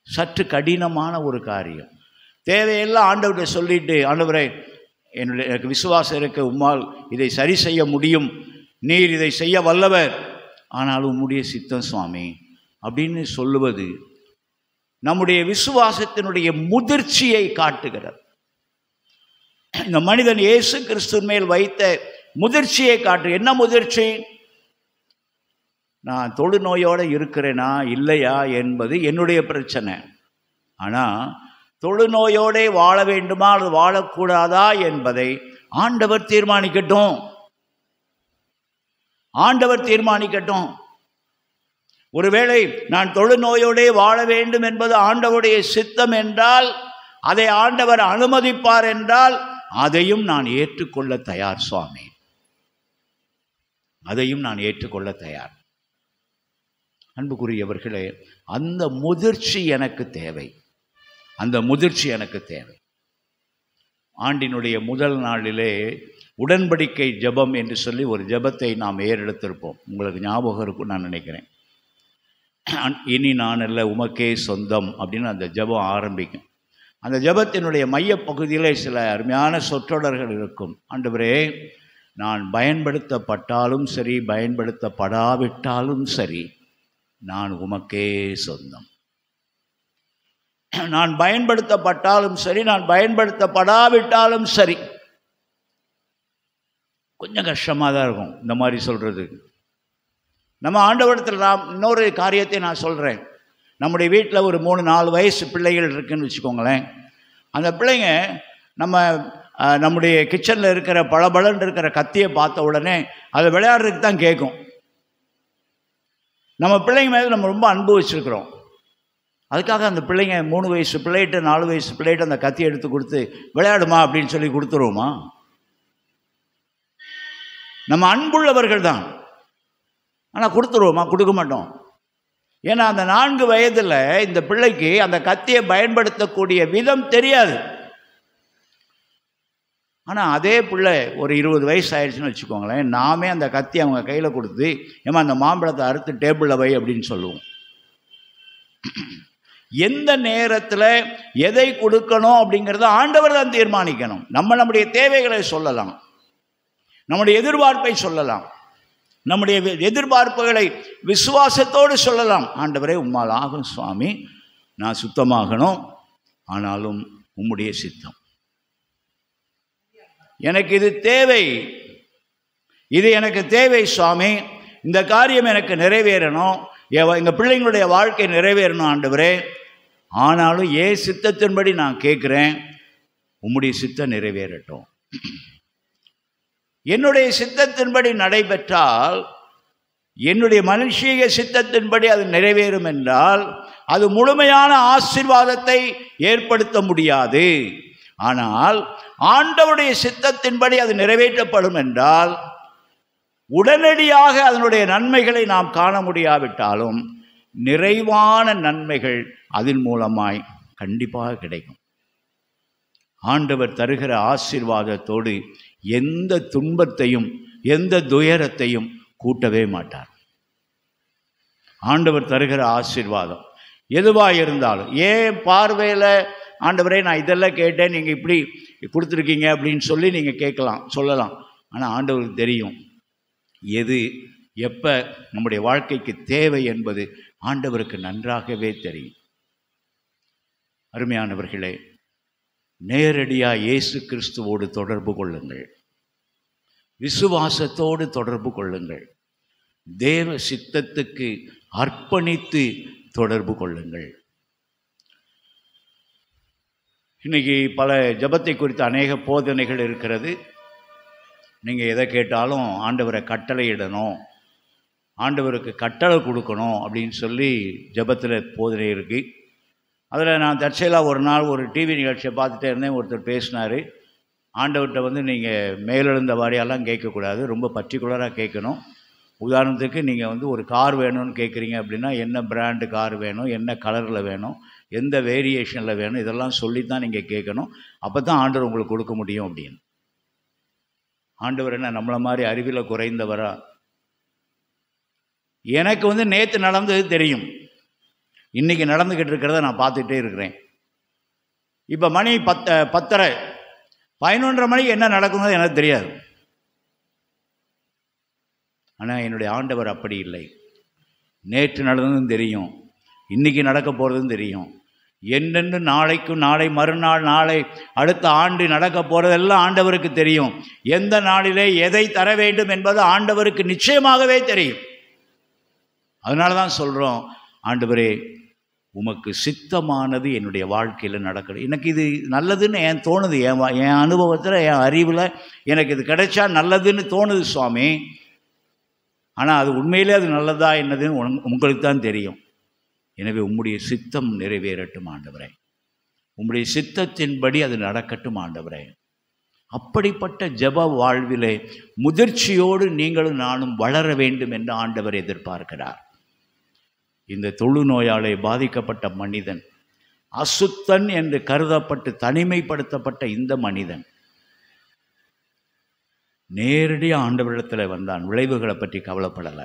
S9: சற்று கடினமான ஒரு காரியம். தேவையெல்லாம் ஆண்டவர்கிட்ட சொல்லிட்டு, ஆண்டவரே, எனக்கு விசுவாசம் இருக்க, உம்மால் இதை சரி செய்ய முடியும், நீர் இதை செய்ய வல்லவர், ஆனாலும் உம்முடைய சித்தம் சுவாமி அப்படின்னு சொல்லுவது நம்முடைய விசுவாசத்தினுடைய முதிர்ச்சியை காட்டுகிறது. இந்த மனிதன் இயேசு கிறிஸ்துவின் மேல் வைத்த முதிர்ச்சியை காட்டு. என்ன முதிர்ச்சி? நான் தொழுநோயோடு இருக்கிறேனா இல்லையா என்பது என்னுடைய பிரச்சனை. ஆனால் தொழுநோயோடே வாழ வேண்டுமா அல்லது வாழக்கூடாதா என்பதை ஆண்டவர் தீர்மானிக்கட்டும். ஆண்டவர் தீர்மானிக்கட்டும். ஒருவேளை நான் தொழுநோயோடே வாழ வேண்டும் என்பது ஆண்டவருடைய சித்தம் என்றால், அதை ஆண்டவர் அனுமதிப்பார் என்றால், அதையும் நான் ஏற்றுக்கொள்ள தயார் சுவாமி. அதையும் நான் ஏற்றுக்கொள்ள தயார். அன்புக்குரியவர்களே, அந்த முதிர்ச்சி எனக்கு தேவை. அந்த முதிர்ச்சி எனக்கு தேவை. ஆண்டினுடைய முதல் நாளிலே உடன்படிக்கை ஜெபம் என்று சொல்லி ஒரு ஜெபத்தை நாம் ஏறெடுத்திருப்போம். உங்களுக்கு ஞாபகம் இருக்கும் நான் நினைக்கிறேன். இனி நான் அல்ல உமக்கே சொந்தம் அப்படின்னு அந்த ஜெபம் ஆரம்பிக்கும். அந்த ஜெபத்தினுடைய மையப்பகுதியிலே சில அருமையான சொற்றொடர்கள் இருக்கும். ஆண்டவரே, நான் பயன்படுத்தப்பட்டாலும் சரி, பயன்படுத்தப்படாவிட்டாலும் சரி, நான் உமக்கே சொந்தம். நான் பயன்படுத்தப்பட்டாலும் சரி, நான் பயன்படுத்தப்படாவிட்டாலும் சரி. கொஞ்சம் கஷ்டமாக தான் இருக்கும் இந்த மாதிரி சொல்கிறது. நம்ம ஆண்டவரிடத்தில் நாம் இன்னொரு காரியத்தை நான் சொல்கிறேன். நம்முடைய வீட்டில் ஒரு 3-4 வயசு பிள்ளைகள் இருக்குதுன்னு வச்சுக்கோங்களேன். அந்த பிள்ளைங்க நம்முடைய கிச்சனில் இருக்கிற பளபளன்னு இருக்கிற கத்தியை பார்த்த உடனே அதை விளையாடுறதுக்கு தான் கேட்கும். நம்ம பிள்ளைங்க மேலே நம்ம ரொம்ப அன்பு வச்சுருக்கிறோம். அதுக்காக அந்த பிள்ளைங்க 3 வயசு பிள்ளைகிட்ட 4 வயசு பிள்ளைகிட்ட அந்த கத்தியை எடுத்து கொடுத்து விளையாடுமா அப்படின்னு சொல்லி கொடுத்துருவோமா? நம்ம அன்புள்ளவர்கள் தான், ஆனால் கொடுத்துருவோமா? கொடுக்க மாட்டோம். ஏன்னா அந்த 4 வயதில் இந்த பிள்ளைக்கு அந்த கத்தியை பயன்படுத்தக்கூடிய விதம் தெரியாது. ஆனால் அதே பிள்ளை ஒரு 20 வயசு ஆயிடுச்சுன்னு வச்சுக்கோங்களேன், நாமே அந்த கத்தி அவங்க கையில் கொடுத்து, ஏமா அந்த மாம்பழத்தை அறுத்து டேபிளில் வை அப்படின்னு சொல்லுவோம். எந்த நேரத்தில் எதை கொடுக்கணும் அப்படிங்கிறத ஆண்டவர் தான் தீர்மானிக்கணும். நம்முடைய தேவைகளை சொல்லலாம், நம்முடைய எதிர்பார்ப்பை சொல்லலாம், நம்முடைய எதிர்பார்ப்புகளை விசுவாசத்தோடு சொல்லலாம். ஆண்டவரே, உம்மால் ஆகும் சுவாமி, நான் சுத்தமாகணும், ஆனாலும் உம்முடைய சித்தம். எனக்கு இது தேவை, இது எனக்கு தேவை சுவாமி, இந்த காரியம் எனக்கு நிறைவேறணும், எங்கள் பிள்ளைங்களுடைய வாழ்க்கை நிறைவேறணும் ஆண்டவரே, ஆனாலும் ஏன் சித்தத்தின்படி நான் கேட்குறேன், உம்முடைய சித்தம் நிறைவேறட்டும். என்னுடைய சித்தத்தின்படி நடைபெற்றால், என்னுடைய மனுஷீக சித்தத்தின்படி அது நிறைவேறும் என்றால், அது முழுமையான ஆசீர்வாதத்தை ஏற்படுத்த முடியாது. ஆனால் ஆண்டவருடைய சித்தத்தின்படி அது நிறைவேற்றப்படும் என்றால், உடனடியாக அதனுடைய நன்மைகளை நாம் காண முடியாவிட்டாலும் நிறைவான நன்மைகள் அதன் மூலமாய் கண்டிப்பாக கிடைக்கும். ஆண்டவர் தருகிற ஆசீர்வாதத்தோடு எந்த துன்பத்தையும் எந்த துயரத்தையும் கூட்டவே மாட்டார். ஆண்டவர் தருகிற ஆசீர்வாதம் எதுவாக இருந்தாலும், ஏன் பார்வையில் ஆண்டவரே நான் இதெல்லாம் கேட்டேன், நீங்கள் இப்படி கொடுத்துருக்கீங்க அப்படின்னு சொல்லி நீங்கள் சொல்லலாம். ஆனால் ஆண்டவருக்கு தெரியும் எது எப்போ நம்முடைய வாழ்க்கைக்கு தேவை என்பது ஆண்டவருக்கு நன்றாகவே தெரியும். அருமையானவர்களே, நேரடியாக இயேசு கிறிஸ்துவோடு தொடர்பு கொள்ளுங்கள். விசுவாசத்தோடு தொடர்பு கொள்ளுங்கள். தேவ சித்தத்துக்கு அர்ப்பணித்து தொடர்பு கொள்ளுங்கள். இன்னைக்கு பல ஜெபத்தை குறித்த அநேக போதனைகள் இருக்கிறது. நீங்கள் எதை கேட்டாலும் ஆண்டவரை கட்டளையிடணும், ஆண்டவருக்கு கட்டளை கொடுக்கணும் அப்படின்னு சொல்லி ஜெபத்தில் போதனை இருக்குது. அதில் நான் தற்செயலாக ஒரு நாள் ஒரு டிவி நிகழ்ச்சியை பார்த்துட்டே இருந்தேன். ஒருத்தர் பேசினார், ஆண்டவர்கிட்ட நீங்கள் மேலெழுந்த வாரியாலாம் கேட்கக்கூடாது, ரொம்ப பர்டிகுலராக கேட்கணும். உதாரணத்துக்கு நீங்கள் ஒரு கார் வேணும்னு கேட்குறீங்க அப்படின்னா என்ன பிராண்டு கார் வேணும், என்ன கலரில் வேணும், எந்த வேரியேஷனில் வேணும், இதெல்லாம் சொல்லி தான் நீங்கள் கேட்கணும். அப்போ தான் ஆண்டவர் உங்களுக்கு கொடுக்க முடியும் அப்படின்னு. ஆண்டவர் என்ன நம்மளை மாதிரி அறிவில் குறைந்தவரா? எனக்கு நேற்று நடந்தது தெரியும், இன்றைக்கி நடந்துக்கிட்டு இருக்கிறத நான் பார்த்துக்கிட்டே இருக்கிறேன். இப்போ மணி 10:30 11:30 மணிக்கு என்ன நடக்குங்கிறது எனக்கு தெரியாது. ஆனால் என்னுடைய ஆண்டவர் அப்படி இல்லை. நேற்று நடந்ததும் தெரியும், இன்றைக்கி நடக்க போகிறதும் தெரியும். என்னென்று நாளைக்கும், நாளை மறுநாள், நாளை அடுத்த ஆண்டு நடக்க போகிறதெல்லாம் ஆண்டவருக்கு தெரியும். எந்த நாளிலே எதை தர வேண்டும் என்பது ஆண்டவருக்கு நிச்சயமாகவே தெரியும். அதனால தான் சொல்கிறோம், ஆண்டவரே உமக்கு சித்தமானது என்னுடைய வாழ்க்கையில் நடக்கணும். எனக்கு இது நல்லதுன்னு என் தோணுது, என் அனுபவத்தில், என் அறிவில் எனக்கு இது கிடைச்சா நல்லதுன்னு தோணுது சுவாமி. ஆனால் அது உண்மையிலே அது நல்லதா என்னதுன்னு உங்களுக்கு தான் தெரியும். எனவே உம்முடைய சித்தம் நிறைவேறட்டும் ஆண்டவரே, உம்முடைய சித்தத்தின்படி அது நடக்கட்டும் ஆண்டவரே. அப்படிப்பட்ட ஜெப வாழ்விலே முதிர்ச்சியோடு நீங்களும் நானும் வளர வேண்டும் என்று ஆண்டவர் எதிர்பார்க்கிறார். இந்த தொழுநோயாலே பாதிக்கப்பட்ட மனிதன், அசுத்தன் என்று கருதப்பட்டு தனிமைப்படுத்தப்பட்ட இந்த மனிதன் நேரடியாக ஆண்டவரிடத்தில் வந்தான். விளைவுகளை பற்றி கவலைப்படலை,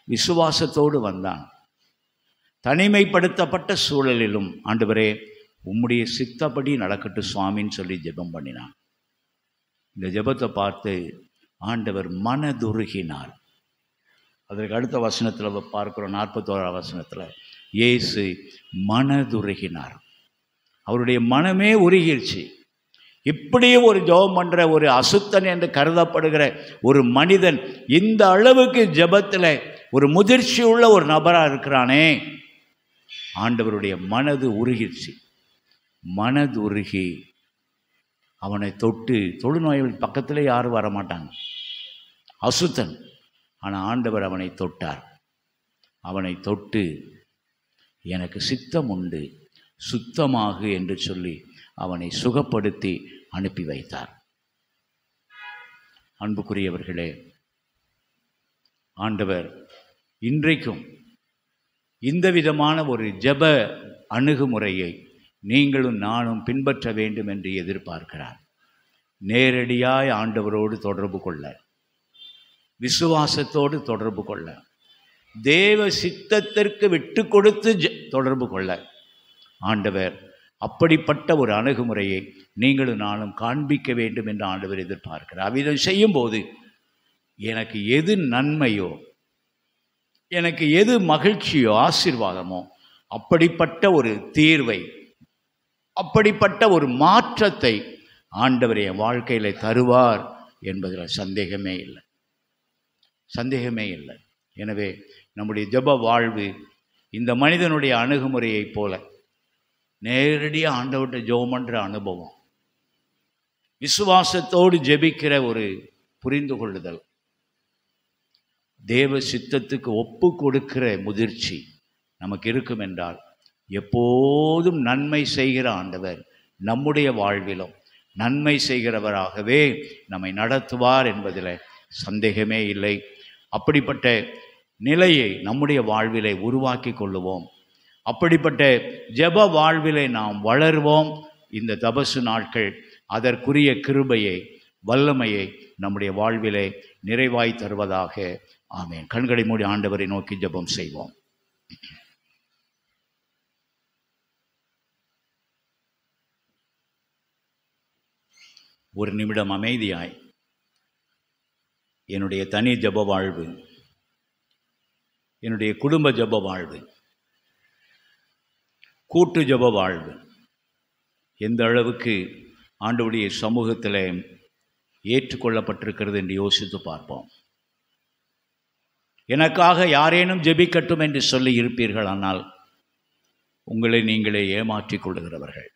S9: விசுவாசத்தோடு வந்தான். தனிமைப்படுத்தப்பட்ட சூழலிலும் ஆண்டவரே உம்முடைய சித்தப்படி நடக்கட்டும் சுவாமின்னு சொல்லி ஜெபம் பண்ணினான். இந்த ஜெபத்தை பார்த்து ஆண்டவர் மனதுருகினார். அதற்கு அடுத்த வசனத்தில் பார்க்கிறோம், 41ஆம் வசனத்தில் இயேசு மனதுருகினார். அவருடைய மனமே உருகிருச்சு. இப்படியே ஒரு ஜெபம் பண்ணுற ஒரு அசுத்தன் என்று கருதப்படுகிற ஒரு மனிதன் இந்த அளவுக்கு ஜெபத்தில் ஒரு முதிர்ச்சி உள்ள ஒரு நபராக இருக்கிறானே, ஆண்டவருடைய மனது உருகிருச்சு. மனது உருகி அவனை தொட்டு, தொழுநோயாளி பக்கத்திலே யாரும் வரமாட்டாங்க, அசுத்தன். ஆனால் ஆண்டவர் அவனை தொட்டார். அவனை தொட்டு எனக்கு சித்தம் உண்டு, சுத்தமாகு என்று சொல்லி அவனை சுகப்படுத்தி அனுப்பி வைத்தார். அன்புக்குரியவர்களே, ஆண்டவர் இன்றைக்கும் இந்த விதமான ஒரு ஜெப அணுகுமுறையை நீங்களும் நானும் பின்பற்ற வேண்டும் என்று எதிர்பார்க்கிறார். நேரடியாய் ஆண்டவரோடு தொடர்பு கொள்ள, விசுவாசத்தோடு தொடர்பு கொள்ள, தேவ சித்தத்திற்கு விட்டு கொடுத்து தொடர்பு கொள்ள ஆண்டவர் அப்படிப்பட்ட ஒரு அணுகுமுறையை நீங்களும் நானும் காண்பிக்க வேண்டும் என்று ஆண்டவர் எதிர்பார்க்கிறார். இதை செய்யும்போது எனக்கு எது நன்மையோ, எனக்கு எது மகிழ்ச்சியோ, ஆசீர்வாதமோ, அப்படிப்பட்ட ஒரு தீர்வை, அப்படிப்பட்ட ஒரு மாற்றத்தை ஆண்டவர் என் வாழ்க்கையில் தருவார் என்பதில் சந்தேகமே இல்லை, சந்தேகமே இல்லை. எனவே நம்முடைய ஜெப வாழ்வு இந்த மனிதனுடைய அணுகுமுறையைப் போல நேரடியாக ஆண்டவர்கிட்ட ஜெபம் பண்ணுற அனுபவம், விசுவாசத்தோடு ஜெபிக்கிற ஒரு புரிந்து கொள்ளுதல், தேவ சித்தத்துக்கு ஒப்பு கொடுக்கிற முதிர்ச்சி நமக்கு இருக்கும் என்றால் எப்போதும் நன்மை செய்கிற ஆண்டவர் நம்முடைய வாழ்விலும் நன்மை செய்கிறவராகவே நம்மை நடத்துவார் என்பதில் சந்தேகமே இல்லை. அப்படிப்பட்ட நிலையை நம்முடைய வாழ்விலே உருவாக்கி கொள்ளுவோம். அப்படிப்பட்ட ஜெப வாழ்விலே நாம் வளருவோம். இந்த தபசு நாட்கள் அதற்குரிய கிருபையை, வல்லமையை நம்முடைய வாழ்விலே நிறைவாய் தருவதாக. ஆமென். கண்களை மூடி ஆண்டவரை நோக்கி ஜெபம் செய்வோம். ஒரு நிமிடம் அமைதியாய் என்னுடைய தனி ஜெப வாழ்வு, என்னுடைய குடும்ப ஜெப வாழ்வு, கூட்டு ஜெப வாழ்வு, எந்த அளவுக்கு ஆண்டவருடைய சமூகத்தில் ஏற்றுக்கொள்ளப்பட்டிருக்கிறது என்று யோசித்து பார்ப்போம். எனக்காக யாரேனும் ஜெபிக்கட்டும் என்று சொல்லி இருப்பீர்கள், ஆனால் உங்களை நீங்களே ஏமாற்றிக் கொள்ளுகிறவர்கள்.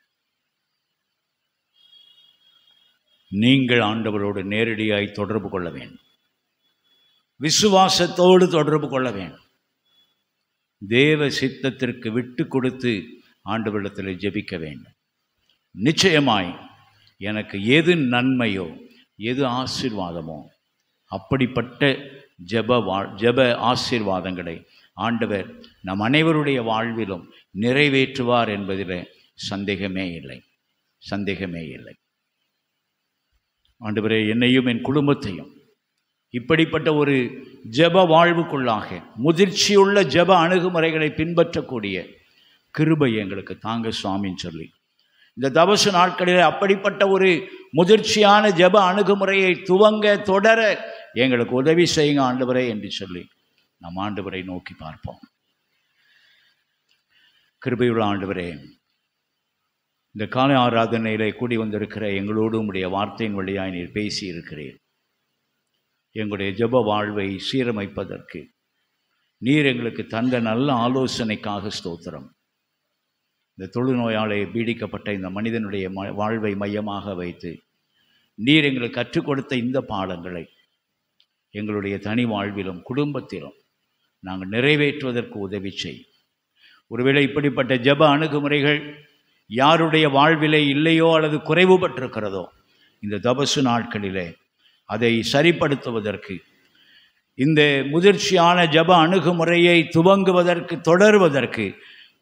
S9: நீங்கள் ஆண்டவரோடு நேரடியாய் தொடர்பு கொள்ள வேண்டும், விசுவாசத்தோடு தொடர்பு கொள்ள வேண்டும். தேவ சித்தத்திற்கு விட்டு கொடுத்து ஆண்டவரிடத்தில் ஜெபிக்க வேண்டும். நிச்சயமாய் எனக்கு எது நன்மையோ எது ஆசீர்வாதமோ அப்படிப்பட்ட ஜெப ஆசீர்வாதங்களை ஆண்டவர் நம் அனைவருடைய வாழ்விலும் நிறைவேற்றுவார் என்பதில் சந்தேகமே இல்லை. ஆண்டவரே, என்னையும் என் குடும்பத்தையும் இப்படிப்பட்ட ஒரு ஜெப வாழ்வுக்குள்ளாக முதிர்ச்சியுள்ள ஜெப அணுகுமுறைகளை பின்பற்றக்கூடிய கிருபை எங்களுக்கு தாங்க சுவாமின்னு சொல்லி இந்த தபசு நாட்களில் அப்படிப்பட்ட ஒரு முதிர்ச்சியான ஜெப அணுகுமுறையை துவங்க தொடர எங்களுக்கு உதவி செய்யுங்க ஆண்டவரே என்று சொல்லி நம் ஆண்டவரை நோக்கி பார்ப்போம். கிருபையுள்ள ஆண்டவரே, இந்த காலை ஆராதனையிலே கூடி வந்திருக்கிற எங்களோடு உம்முடைய வார்த்தையின் வழியாய் நீர் பேசி இருக்கிறீர். எங்களுடைய ஜெப வாழ்வை சீரமைப்பதற்கு நீர் எங்களுக்கு தந்த நல்ல ஆலோசனைக்காக ஸ்தோத்திரம். இந்த தொழுநோயாலே பீடிக்கப்பட்ட இந்த மனிதனுடைய வாழ்வை மையமாக வைத்து நீர் எங்களுக்கு கற்றுக் கொடுத்த இந்த பாடங்களை எங்களுடைய தனி வாழ்விலும் குடும்பத்திலும் நாங்கள் நிறைவேற்றுவதற்கு உதவி செய். ஒருவேளை இப்படிப்பட்ட ஜெப அணுகுமுறைகள் யாருடைய வாழ்விலே இல்லையோ அல்லது குறைவுபட்டிருக்கிறதோ, இந்த தபசு நாட்களிலே அதை சரிப்படுத்துவதற்கு, இந்த முதிர்ச்சியான ஜெப அணுகுமுறையை துவங்குவதற்கு தொடர்வதற்கு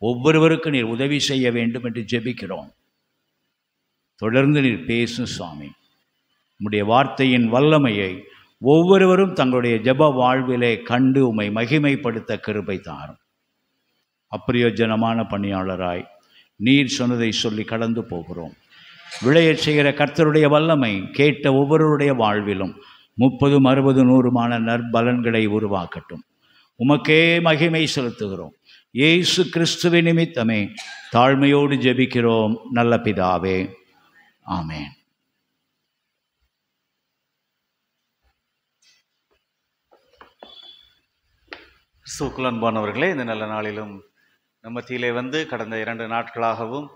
S9: ஒவ்வொருவருக்கும் நீர் உதவி செய்ய வேண்டும் என்று ஜெபிக்கிறோம். தொடர்ந்து நீர் பேசும் சுவாமி. உம்முடைய வார்த்தையின் வல்லமையை ஒவ்வொருவரும் தங்களுடைய ஜெப வாழ்விலே கண்டு உம்மை மகிமைப்படுத்த கிருபை தாரும். அப்பிரயோஜனமான பணியாளராய் நீர் சொன்னதை சொல்லி கடந்து போகிறோம். விளையச் செய்கிற கர்த்தருடைய வல்லமை கேட்ட ஒவ்வொருவருடைய வாழ்விலும் 30, 60, 100 நற்பலன்களை உருவாக்கட்டும். உமக்கே மகிமை செலுத்துகிறோம். இயேசு கிறிஸ்துவின் நிமித்தமே தாழ்மையோடு ஜெபிக்கிறோம் நல்ல பிதாவே, ஆமென்.
S2: அன்பானவர்களே, இந்த நல்ல நாளிலும் நம்ம மத்தியிலே வந்து கடந்த 2 நாட்களாகவும்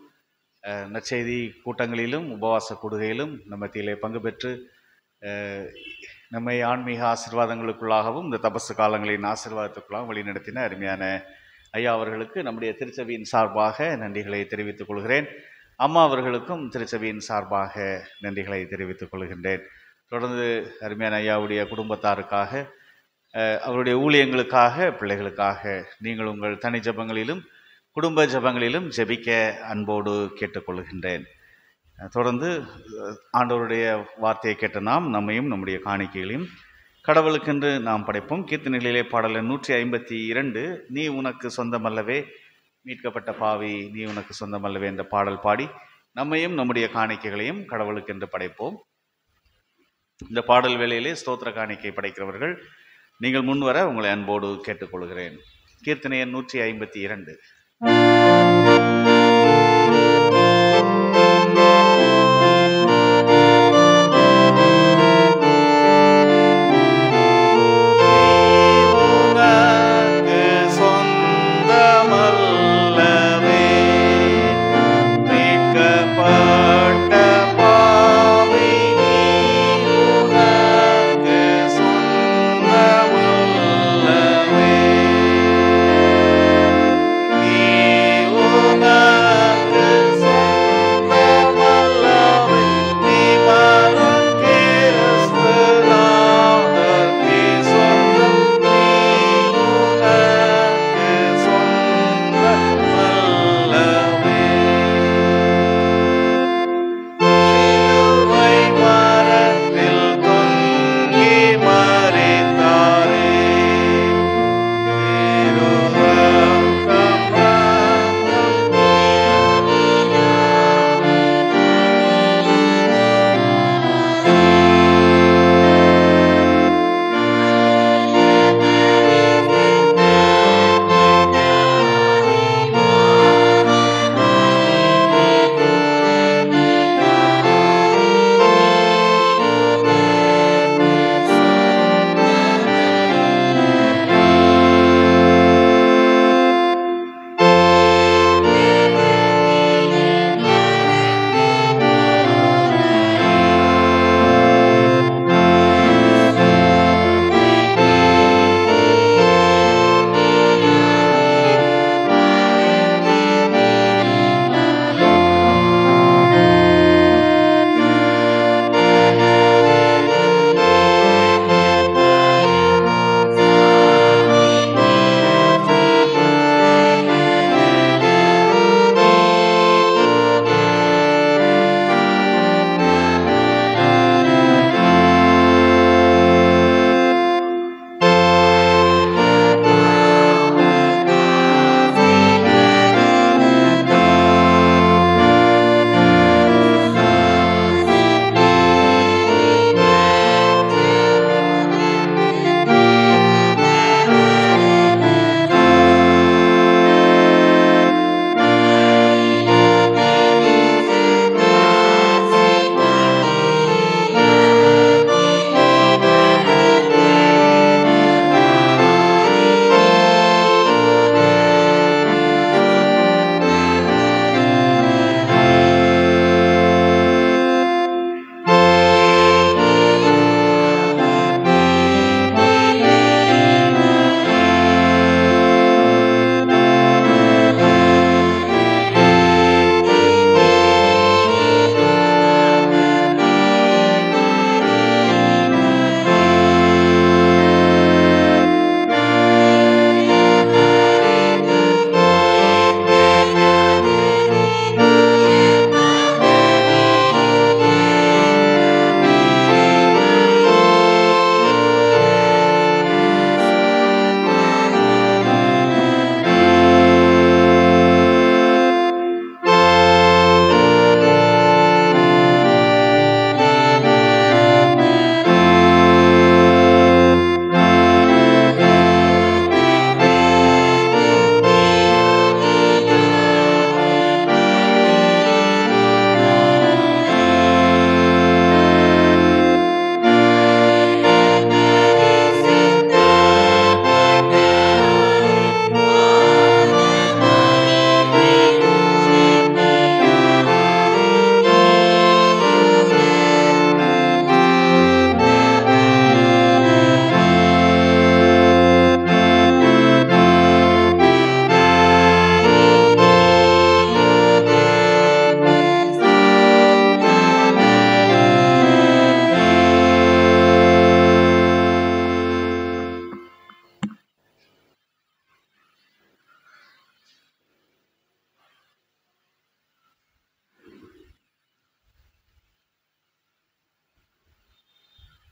S2: நற்செய்தி கூட்டங்களிலும் உபவாச கூடுகையிலும் நம்ம மத்தியிலே பங்கு பெற்று நம்மை ஆன்மீக ஆசீர்வாதங்களுக்குள்ளாகவும் இந்த தபசு காலங்களின் ஆசீர்வாதத்துக்குள்ளாகவும் வழிநடத்தின அருமையான ஐயா அவர்களுக்கு நம்முடைய திருச்சபையின் சார்பாக நன்றிகளை தெரிவித்துக் கொள்கிறேன். அம்மா அவர்களுக்கும் திருச்சபையின் சார்பாக நன்றிகளை தெரிவித்துக் கொள்கின்றேன். தொடர்ந்து அருமையான ஐயாவுடைய குடும்பத்தாருக்காக, அவருடைய ஊழியங்களுக்காக, பிள்ளைகளுக்காக நீங்கள் உங்கள் தனி ஜபங்களிலும் குடும்ப ஜபங்களிலும் ஜெபிக்க அன்போடு கேட்டுக்கொள்கின்றேன். தொடர்ந்து ஆண்டவருடைய வார்த்தையை கேட்ட நாம் நம்மையும் நம்முடைய காணிக்கைகளையும் கடவுளுக்கென்று நாம் படைப்போம். கீர்த்தனைகளிலே பாடல் 152, நீ உனக்கு சொந்தமல்லவே, மீட்கப்பட்ட பாவி நீ உனக்கு சொந்தமல்லவே என்ற பாடல் பாடி நம்மையும் நம்முடைய காணிக்கைகளையும் கடவுளுக்கென்று படைப்போம். இந்த பாடல் வேளையிலே ஸ்தோத்திர காணிக்கை படைக்கிறவர்கள் நீங்கள் முன்வர உங்களை அன்போடு கேட்டுக்கொள்கிறேன். கீர்த்தனை 152.
S10: நீ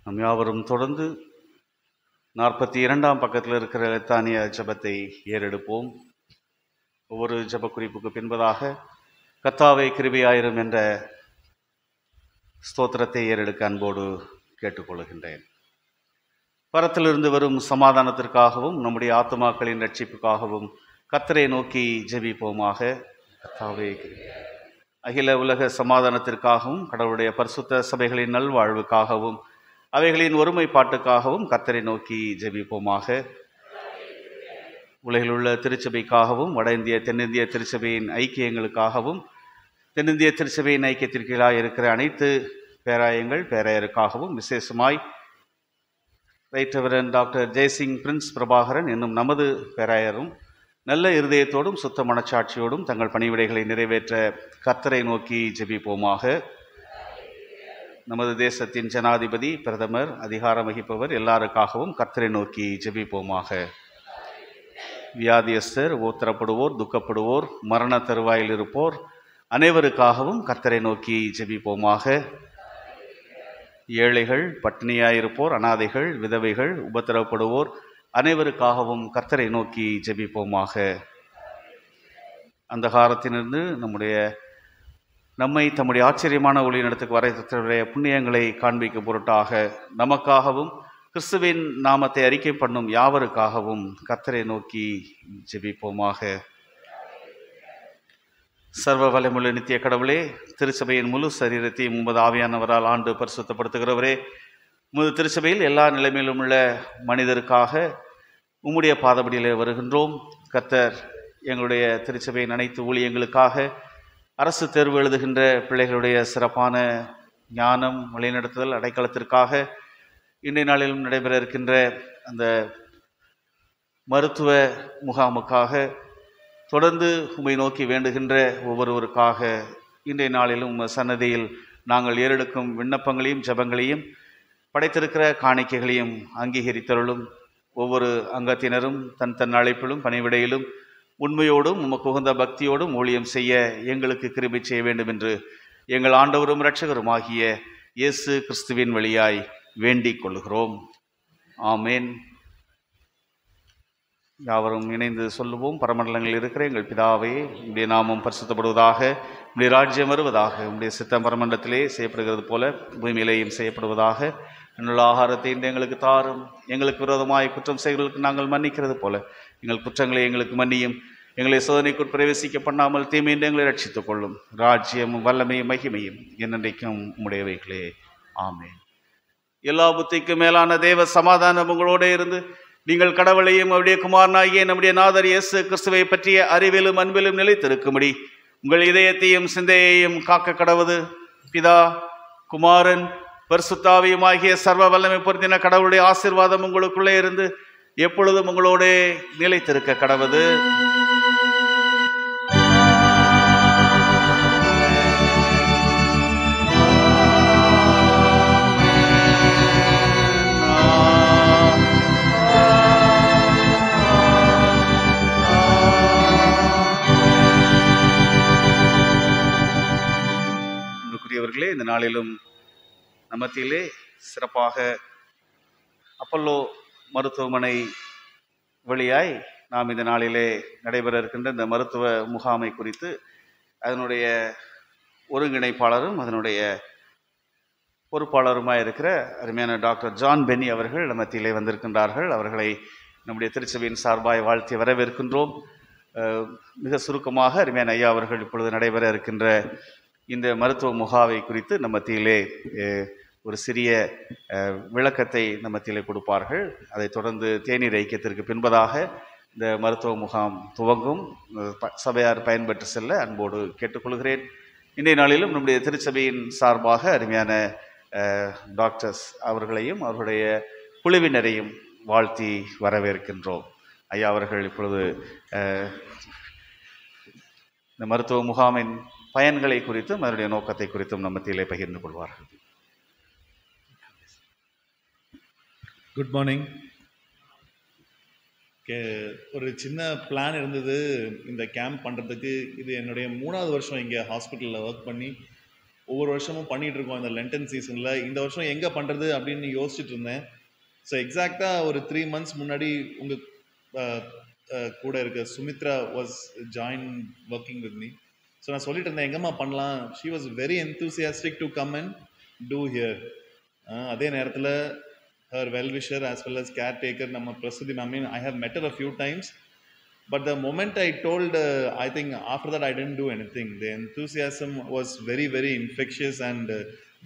S2: நம் யாவரும் தொடர்ந்து 42ஆம் பக்கத்தில் இருக்கிற லெத்தானிய ஜெபத்தை ஏறெடுப்போம். ஒவ்வொரு ஜெப குறிப்புக்கு பின்பதாக கர்த்தாவே கிருபையாயிரும் என்ற ஸ்தோத்திரத்தை ஏறெடுக்க அன்போடு கேட்டுக்கொள்கின்றேன். பரத்திலிருந்து வரும் சமாதானத்திற்காகவும் நம்முடைய ஆத்துமாக்களின் ரட்சிப்புக்காகவும் கர்த்தரை நோக்கி ஜெபிப்போமாக. கர்த்தாவே அகில உலக சமாதானத்திற்காகவும் கடவுளுடைய பரிசுத்த சபைகளின் நல்வாழ்வுக்காகவும் அவைகளின் ஒருமைப்பாட்டுக்காகவும் கர்த்தரை நோக்கி ஜெபிப்போமாக. உலகில் உள்ள திருச்சபைக்காகவும் வட இந்திய தென்னிந்திய திருச்சபையின் ஐக்கியங்களுக்காகவும் தென்னிந்திய திருச்சபையின் ஐக்கியத்திற்கீழாக இருக்கிற அனைத்து பேராயங்கள் பேராயருக்காகவும் விசேஷமாய் right reverend doctor Jaisingh Prince Prabhakaran என்னும் நமது பேராயரும் நல்ல இருதயத்தோடும் சுத்த மனச்சாட்சியோடும் தங்கள் பணிவிடைகளை நிறைவேற்ற கர்த்தரை நோக்கி ஜெபிப்போமாக. நமது தேசத்தின் ஜனாதிபதி பிரதமர் அதிகாரம் வகிப்பவர் எல்லாருக்காகவும் கர்த்தரை நோக்கி ஜெபிப்போமாக. வியாதியஸ்தர் ஓத்திரப்படுவோர் துக்கப்படுவோர் மரண தருவாயில் இருப்போர் அனைவருக்காகவும் கர்த்தரை நோக்கி ஜெபிப்போமாக. ஏழைகள் பட்டினியாயிருப்போர் அனாதைகள் விதவைகள் உபத்திரவப்படுவோர் அனைவருக்காகவும் கர்த்தரை நோக்கி ஜெபிப்போமாக. அந்தகாரத்திலிருந்து நம்மை தம்முடைய ஆச்சரியமான ஒளி நடத்துக்கு வரைய புண்ணியங்களை காண்பிக்கும் பொருட்டாக நமக்காகவும் கிறிஸ்துவின் நாமத்தை அறிக்கை பண்ணும் யாவருக்காகவும் கர்த்தரை நோக்கி ஜெபிப்போமாக. சர்வ வல்லமையுள்ள நித்திய கடவுளே, திருச்சபையின் முழு சரீரத்தையும் உமது ஆவியானவரால் ஆண்டு பரிசுத்தப்படுத்துகிறவரே, உமது திருச்சபையில் எல்லா நிலைமையிலும் உள்ள மனிதருக்காக உம்முடைய பாதபடியிலே வருகின்றோம். கர்த்தர் எங்களுடைய திருச்சபையின் அனைத்து ஊழியங்களுக்காக அரசு தேர்வு எழுதுகின்ற பிள்ளைகளுடைய சிறப்பான ஞானம் வழிநடத்துதல் அடைக்கலத்திற்காக இன்றைய நாளிலும் நடைபெற இருக்கின்ற அந்த மருத்துவ முகாமுக்காக தொடர்ந்து உம்மை நோக்கி வேண்டுகின்ற ஒவ்வொருவருக்காக இன்றைய நாளிலும் உங்கள் சன்னதியில் நாங்கள் ஏறெடுக்கும் விண்ணப்பங்களையும் ஜெபங்களையும் படைத்திருக்கிற காணிக்கைகளையும் அங்கீகரித்தருளும். ஒவ்வொரு அங்கத்தினரும் தன் அழைப்பிலும் பணிவிடையிலும் உண்மையோடும் உமக்கு உகந்த பக்தியோடும் ஊழியம் செய்ய எங்களுக்கு கிருபை செய்ய வேண்டும் என்று எங்கள் ஆண்டவரும் இரட்சகருமாகிய இயேசு கிறிஸ்துவின் வழியாய் வேண்டிக் கொள்கிறோம். ஆமேன். யாவரும் இணைந்து சொல்லுவோம். பரமண்டலங்களில் இருக்கிற எங்கள் பிதாவே, உம்முடைய நாமம் பரிசுத்தப்படுவதாக, உம்முடைய ராஜ்யம் வருவதாக, உம்முடைய சித்தம் பரமண்டலத்திலே செய்யப்படுகிறது போல பூமியிலேயும் செய்யப்படுவதாக. என்னுள்ள ஆகாரத்தை இன்று எங்களுக்கு தாரும். எங்களுக்கு விரோதமாய் குற்றம் செய்கிறவர்களுக்கு நாங்கள் மன்னிக்கிறது போல எங்கள் குற்றங்களை எங்களுக்கு மன்னியும். எங்களை சோதனைக்குள் பிரவேசிக்க பண்ணாமல் தீமையின்றி எங்களை ரட்சித்துக் கொள்ளும். ராஜ்யமும் வல்லமையும் மகிமையும் என்னென்றைக்கும் உம்முடையவைகளே. ஆமென். எல்லா புத்திக்கும் மேலான தேவ சமாதானம் உங்களோட இருந்து நீங்கள் கடவுளையும் அவருடைய குமாரனாகிய நம்முடைய நாதர் இயேசு கிறிஸ்துவை பற்றிய அறிவிலும் அன்பிலும் நிலைத்திருக்கும்படி உங்கள் இதயத்தையும் சிந்தையையும் காக்க கடவுது. பிதா குமாரன் பரிசுத்தாவியும் ஆகிய சர்வ வல்லமை பொருந்தின கடவுளுடைய ஆசீர்வாதம் உங்களுக்குள்ளே இருந்து எப்பொழுதும் உங்களோட நிலைத்திருக்க கடவுது. அன்புக்குரியவர்களே, இந்த நாளிலும் நம்மத்திலே சிறப்பாக அப்பல்லோ மருத்துவமனை வழியாய் நாம் இந்த நாளிலே நடைபெற இருக்கின்ற இந்த மருத்துவ முகாமை குறித்து அதனுடைய ஒருங்கிணைப்பாளரும் அதனுடைய பொறுப்பாளருமாய் இருக்கிற அருமையான டாக்டர் ஜான் பென்னி அவர்கள் நம்மத்திலே வந்திருக்கின்றார்கள். அவர்களை நம்முடைய திருச்சபையின் சார்பாய் வாழ்த்தி வரவேற்கின்றோம். மிக சுருக்கமாக அருமையான ஐயா அவர்கள் இப்பொழுது நடைபெற இருக்கின்ற இந்த மருத்துவ முகாமை குறித்து நம்மத்திலே ஒரு சிறிய விளக்கத்தை நம்மத்திலே கொடுப்பார்கள். அதைத் தொடர்ந்து தேநீர் ஐக்கியத்திற்கு பின்பதாக இந்த மருத்துவ முகாம் துவங்கும். சபையார் பயன்பெற்று செல்ல அன்போடு கேட்டுக்கொள்கிறேன். இன்றைய நாளிலும் நம்முடைய திருச்சபையின் சார்பாக அருமையான டாக்டர்ஸ் அவர்களையும் அவர்களுடைய குழுவினரையும் வாழ்த்தி வரவேற்கின்றோம். ஐயா அவர்கள் இப்பொழுது இந்த மருத்துவ முகாமின் பயன்களை குறித்தும் அதனுடைய நோக்கத்தை குறித்தும் நம்மத்திலே பகிர்ந்து கொள்வார்கள்.
S10: Good morning. ஒரு சின்ன பிளான் இருந்தது இந்த கேம்ப் பண்ணுறதுக்கு. இது என்னுடைய 3வது வருஷம் இங்கே ஹாஸ்பிட்டலில் ஒர்க் பண்ணி ஒவ்வொரு வருஷமும் பண்ணிகிட்டு இருக்கோம் இந்த லென்டன் சீசனில். இந்த வருஷம் எங்கே பண்ணுறது அப்படின்னு யோசிச்சுட்டு இருந்தேன். ஸோ எக்ஸாக்டாக ஒரு 3 months முன்னாடி உங்கள் கூட இருக்க Sumitra was join working with me. So நான் சொல்லிட்டு இருந்தேன் எங்கம்மா பண்ணலாம். She was very enthusiastic to come and do here. அதே நேரத்தில் her well-wisher as well as caretaker நம்ம Prasuthi ma'am, I have met her a few times, but the moment I told, I think after that I didn't do anything. The enthusiasm was very very infectious and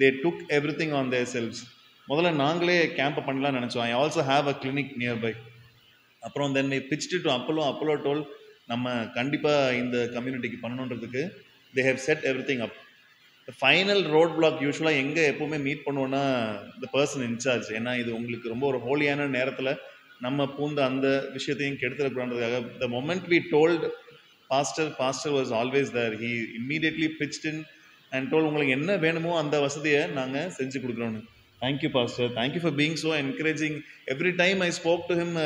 S10: they took everything on themselves. முதல்ல நாங்களே camp பண்ணலாம்னு நினச்சோம். I also have a clinic nearby. அப்புறம் then we pitched it to Apollo told நம்ம கண்டிப்பாக இந்த கம்யூனிட்டிக்கு பண்ணணுன்றதுக்கு they have set everything up. The final road block யூஸ்வலாக எங்கே எப்போவுமே மீட் பண்ணுவோன்னா the person in charge. ஏன்னா இது உங்களுக்கு ரொம்ப ஒரு ஹோலியான நேரத்தில் நம்ம பூந்த அந்த விஷயத்தையும் கெடுத்துடக்கூடாதுக்காக the moment we told pastor was always there. He immediately pitched in and told உங்களுக்கு என்ன வேணுமோ அந்த வசதியை நாங்கள் செஞ்சு கொடுக்குறோன்னு. Thank you pastor, thank you for being so encouraging. Every time I spoke to him,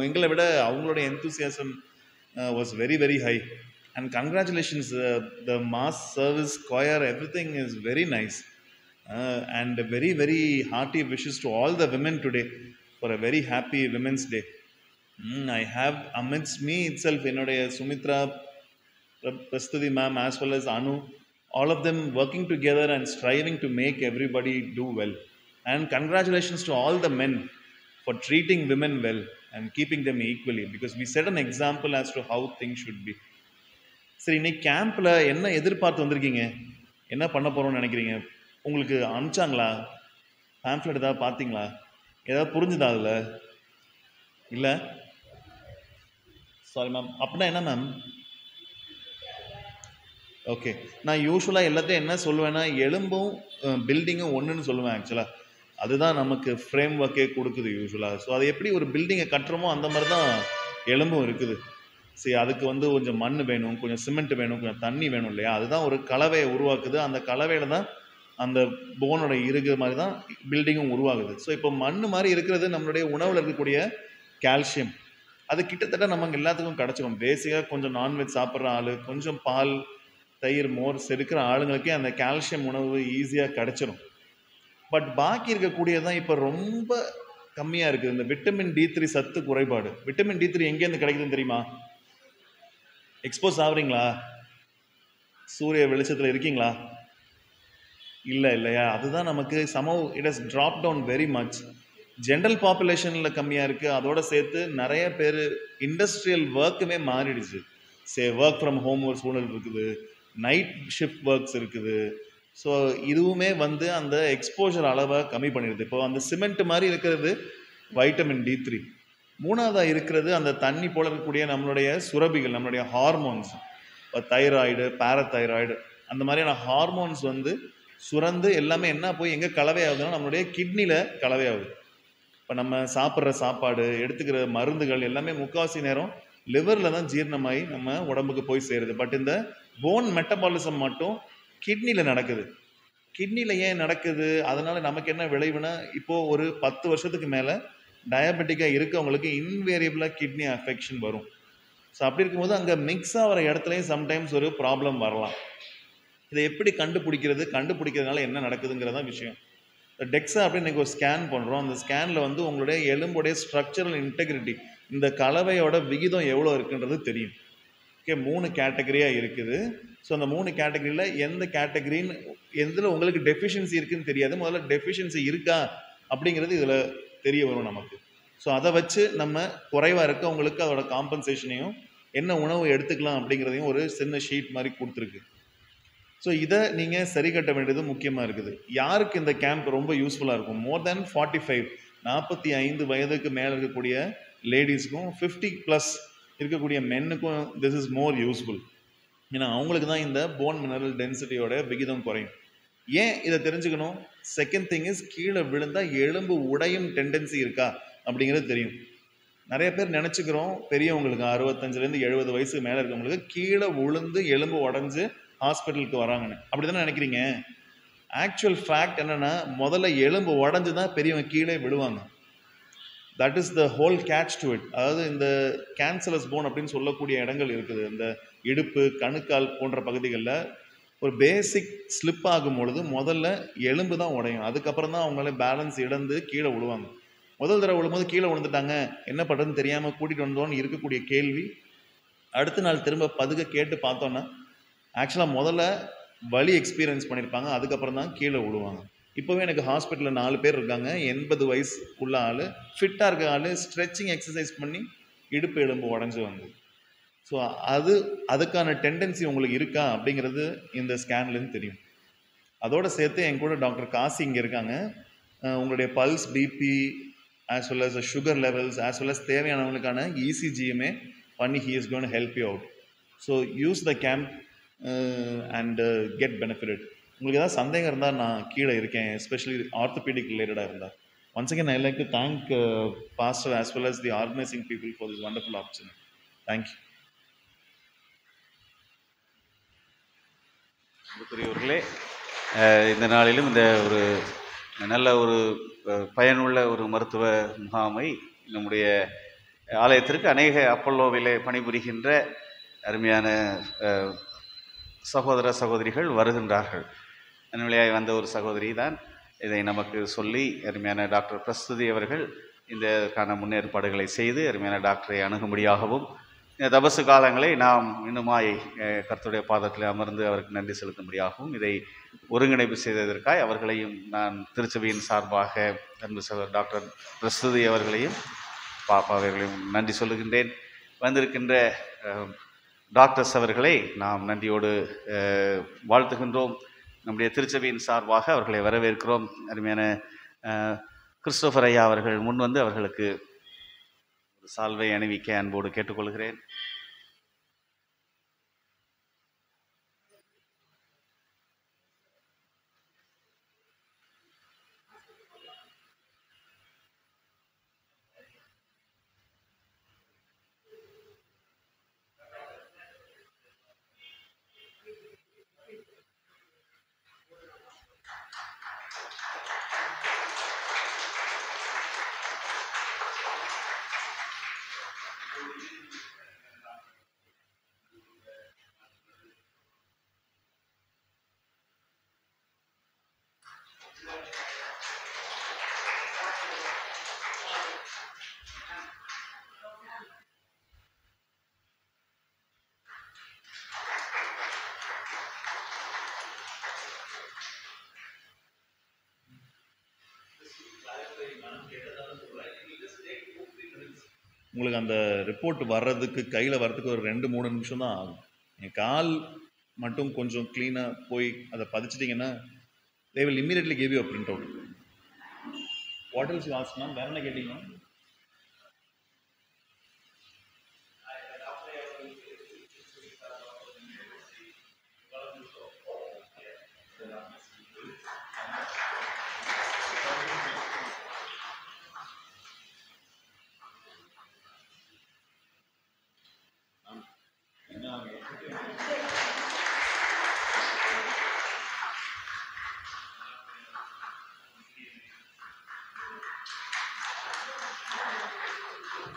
S10: எங்களை விட அவங்களோட enthusiasm was very very high. And congratulations, the mass service choir, everything is very nice. And very very hearty wishes to all the women today for a very happy Women's Day. I have amidst me itself, என்னுடைய Sumithra, Prastuti ma'am as well as Anu, all of them working together and striving to make everybody do well. And congratulations to all the men for treating women well and keeping them equally, because we set an example as to how things should be. சரி, இன்னைக்கு கேம்பில் என்ன எதிர்பார்த்து வந்திருக்கீங்க, என்ன பண்ண போகிறோம்னு நினைக்கிறீங்க? உங்களுக்கு அனுப்பிச்சாங்களா? பேம்ப்ளெட் ஏதாவது பார்த்தீங்களா? ஏதாவது புரிஞ்சுதா அதில்? இல்லை, சாரி மேம். அப்படின்னா என்ன மேம்? ஓகே, நான் யூஸ்வலாக எல்லாத்தையும் என்ன சொல்லுவேன்னா, எலும்பும் பில்டிங்கும் ஒன்றுன்னு சொல்லுவேன். ஆக்சுவலாக அதுதான் நமக்கு ஃப்ரேம் ஒர்க்கே கொடுக்குது யூஸ்வலாக. ஸோ அது எப்படி ஒரு பில்டிங்கை கட்டுறோமோ அந்த மாதிரி தான் எலும்பும் இருக்குது. சரி, அதுக்கு கொஞ்சம் மண் வேணும், கொஞ்சம் சிமெண்ட் வேணும், கொஞ்சம் தண்ணி வேணும் இல்லையா? அதுதான் ஒரு கலவையை உருவாக்குது. அந்த கலவையில் தான் அந்த போனோட இருக்கிற மாதிரி தான் பில்டிங்கும் உருவாகுது. ஸோ இப்போ மண் மாதிரி இருக்கிறது நம்மளுடைய உணவில் இருக்கக்கூடிய கால்சியம். அது கிட்டத்தட்ட நமக்கு எல்லாத்துக்கும் கிடச்சிடும். பேசிக்காக கொஞ்சம் நான்வெஜ் சாப்பிட்ற ஆள், கொஞ்சம் பால் தயிர் மோர் செடுக்கிற ஆளுங்களுக்கே அந்த கால்சியம் உணவு ஈஸியாக கிடச்சிடும். பட் பாக்கி இருக்கக்கூடியதான் இப்போ ரொம்ப கம்மியாக இருக்குது. இந்த விட்டமின் D3 சத்து குறைபாடு. விட்டமின் D3 எங்கேருந்து கிடைக்குதுன்னு தெரியுமா? எக்ஸ்போஸ் ஆகுறீங்களா? சூரிய வெளிச்சத்தில் இருக்கீங்களா? இல்லையா? அதுதான் நமக்கு it has drop down very much. General பாப்புலேஷனில் கம்மியாக இருக்குது. அதோடு சேர்த்து நிறைய பேர் இண்டஸ்ட்ரியல் ஒர்க்குமே மாறிடுச்சு. ஒர்க் ஃப்ரம் ஹோம் ஒரு சூழல் இருக்குது, நைட் ஷிஃப்ட் ஒர்க்ஸ் இருக்குது. ஸோ இதுவுமே அந்த எக்ஸ்போஜர் அளவை கம்மி பண்ணிடுது. இப்போ அந்த சிமெண்ட் மாதிரி இருக்கிறது வைட்டமின் D3. மூணாவதாக இருக்கிறது அந்த தண்ணி போல இருக்கக்கூடிய நம்மளுடைய சுரபிகள், நம்மளுடைய ஹார்மோன்ஸ். இப்போ தைராய்டு, பேரதைராய்டு, அந்த மாதிரியான ஹார்மோன்ஸ் சுரந்து எல்லாமே என்ன போய் எங்கே கலவையாகுதுன்னா நம்மளுடைய கிட்னியில் கலவையாகுது. இப்போ நம்ம சாப்பிட்ற சாப்பாடு, எடுத்துக்கிற மருந்துகள் எல்லாமே முக்கால்வாசி நேரம் லிவரில் தான் ஜீரணமாகி நம்ம உடம்புக்கு போய் சேருது. பட் இந்த போன் மெட்டபாலிசம் மட்டும் கிட்னியில் நடக்குது. கிட்னியில் ஏன் நடக்குது? அதனால் நமக்கு என்ன விளைவுனா, இப்போது ஒரு 10 வருஷத்துக்கு மேலே டயபெட்டிக்காக இருக்கவங்களுக்கு இன்வேரியபிளாக கிட்னி அஃபெக்ஷன் வரும். ஸோ அப்படி இருக்கும்போது அங்கே மிக்ஸ் ஆகிற இடத்துலையும் சம்டைம்ஸ் ஒரு ப்ராப்ளம் வரலாம். இதை எப்படி கண்டுபிடிக்கிறதுனால என்ன நடக்குதுங்கிறதான் விஷயம். டெக்ஸா அப்படின்னு இன்றைக்கி ஒரு ஸ்கேன் பண்ணுறோம். அந்த ஸ்கேனில் உங்களுடைய எலும்புடைய ஸ்ட்ரக்சரல் இன்டெகிரிட்டி, இந்த கலவையோட விகிதம் எவ்வளோ இருக்குன்றது தெரியும். ஓகே, 3 கேட்டகரியாக இருக்குது. ஸோ அந்த 3 கேட்டகரியில் எந்த கேட்டகரின்னு எதில் உங்களுக்கு டெஃபிஷியன்சி இருக்குதுன்னு தெரியாது. முதல்ல டெஃபிஷியன்சி இருக்கா அப்படிங்கிறது இதில் தெரிய வரும் நமக்கு. ஸோ அதை வச்சு நம்ம குறைவாக இருக்கவங்களுக்கு அதோட காம்பன்சேஷனையும் என்ன உணவு எடுத்துக்கலாம் அப்படிங்கிறதையும் ஒரு சின்ன ஷீட் மாதிரி கொடுத்துருக்கு. ஸோ இதை நீங்கள் சரி கட்ட வேண்டியது முக்கியமாக இருக்குது. யாருக்கு இந்த கேம்ப் ரொம்ப யூஸ்ஃபுல்லாக இருக்கும்? மோர் தேன் 45, 45 வயதுக்கு மேலே இருக்கக்கூடிய லேடிஸ்க்கும் 50+ இருக்கக்கூடிய மென்னுக்கும் திஸ் இஸ் மோர் யூஸ்ஃபுல். ஏன்னா அவங்களுக்கு தான் இந்த போன் மினரல் டென்சிட்டியோட விகிதம் குறையும். ஏன் இதை தெரிஞ்சுக்கணும்? செகண்ட் திங் இஸ், கீழே விழுந்தால் எலும்பு உடையும் டெண்டன்சி இருக்கா அப்படிங்கிறது தெரியும். நிறைய பேர் நினச்சிக்கிறோம் பெரியவங்களுக்கு 65லேருந்து 70 வயசுக்கு மேலே இருக்கவங்களுக்கு கீழே விழுந்து எலும்பு உடஞ்சி ஹாஸ்பிட்டலுக்கு வராங்கன்னு. அப்படி தானே நினைக்கிறீங்க. ஆக்சுவல் ஃபேக்ட் என்னென்னா, முதல்ல எலும்பு உடஞ்சி தான் பெரியவங்க கீழே விழுவாங்க. That is the whole catch to it. அதாவது இந்த கேன்சரஸ் போன் அப்படின்னு சொல்லக்கூடிய இடங்கள் இருக்குது. இந்த இடுப்பு, கணுக்கால் போன்ற பகுதிகளில் ஒரு பேசிக் ஸ்லிப் ஆகும் பொழுது முதல்ல எலும்பு தான் உடையும், அதுக்கப்புறம் தான் அவங்களால பேலன்ஸ் இழந்து கீழே விழுவாங்க. முதல் தடவை விழும்போது கீழே விழுந்துட்டாங்க, என்ன பண்ணுறதுன்னு தெரியாமல் கூட்டிகிட்டு வந்தோன்னு இருக்கக்கூடிய கேள்வி. அடுத்த நாள் திரும்ப பதுக்க கேட்டு பார்த்தோன்னா ஆக்சுவலாக முதல்ல வலி எக்ஸ்பீரியன்ஸ் பண்ணியிருப்பாங்க, அதுக்கப்புறம் தான் கீழே விழுவாங்க. இப்போவே எனக்கு ஹாஸ்பிட்டலில் 4 பேர் இருக்காங்க. 80 வயசு உள்ள ஆள், ஃபிட்டாக இருக்க ஆள், ஸ்ட்ரெச்சிங் எக்ஸசைஸ் பண்ணி இடுப்பு எலும்பு உடஞ்சி வந்து. ஸோ அதுக்கான டெண்டன்சி உங்களுக்கு இருக்கா அப்படிங்கிறது இந்த ஸ்கேன்லேருந்து தெரியும். அதோடு சேர்த்து என் கூட டாக்டர் காசி இங்கே இருக்காங்க. உங்களுடைய pulse, BP, as well as sugar levels, as well as தேவையானவங்களுக்கான இசிஜியுமே பண்ணி he is gonna help you out. So use the camp and get benefit. உங்களுக்கு ஏதாவது சந்தேகம் இருந்தால் நான் கீழே இருக்கேன், எஸ்பெஷலி ஆர்த்தோபீடிக் ரிலேட்டடாக இருந்தால். Once again I like to thank pastor as well as the organising people for this wonderful opportunity. Thank you.
S2: அன்புக்குரியவர்களே, இந்த நாளிலும் இந்த ஒரு நல்ல ஒரு பயனுள்ள ஒரு மருத்துவ முகாமை நம்முடைய ஆலயத்திற்கு அநேக அப்பல்லோவிலே பணிபுரிகின்ற அருமையான சகோதர சகோதரிகள் வருகின்றார்கள். நன்னிலையாய் வந்த ஒரு சகோதரி தான் இதை நமக்கு சொல்லி அருமையான டாக்டர் பிரஸ்துதி அவர்கள் இதற்கான முன்னேற்பாடுகளை செய்து அருமையான டாக்டரை அணுகும்படியாகவும் இந்த தபசு காலங்களை நாம் இன்னுமாய் கர்த்தருடைய பாதத்தில் அமர்ந்து அவருக்கு நன்றி செலுத்தும்படியாகவும் இதை ஒருங்கிணைப்பு செய்ததற்காய் அவர்களையும் நான் திருச்சபையின் சார்பாக அன்பு சகோதரர் டாக்டர் பிரஸ்துதி அவர்களையும் பாப்பாவர்களையும் நன்றி சொல்லுகின்றேன். வந்திருக்கின்ற டாக்டர்ஸ் அவர்களை நாம் நன்றியோடு வாழ்த்துகின்றோம். நம்முடைய திருச்சபையின் சார்பாக அவர்களை வரவேற்கிறோம். அருமையான கிறிஸ்டோபர் ஐயா அவர்கள் முன் வந்து அவர்களுக்கு சால்வை அணிவிக்க அன்போடு கேட்டுக்கொள்கிறேன்.
S10: உங்களுக்கு அந்த ரிப்போர்ட் வர்றதுக்கு கையில் வர்றதுக்கு ஒரு 2-3 நிமிஷம் தான் ஆகும். என் கால் மட்டும் கொஞ்சம் க்ளீனாக போய் அதை பதிச்சிட்டிங்கன்னா they will immediately give you a print out. What else you asked, ma'am? வேற என்ன கேட்டீங்க?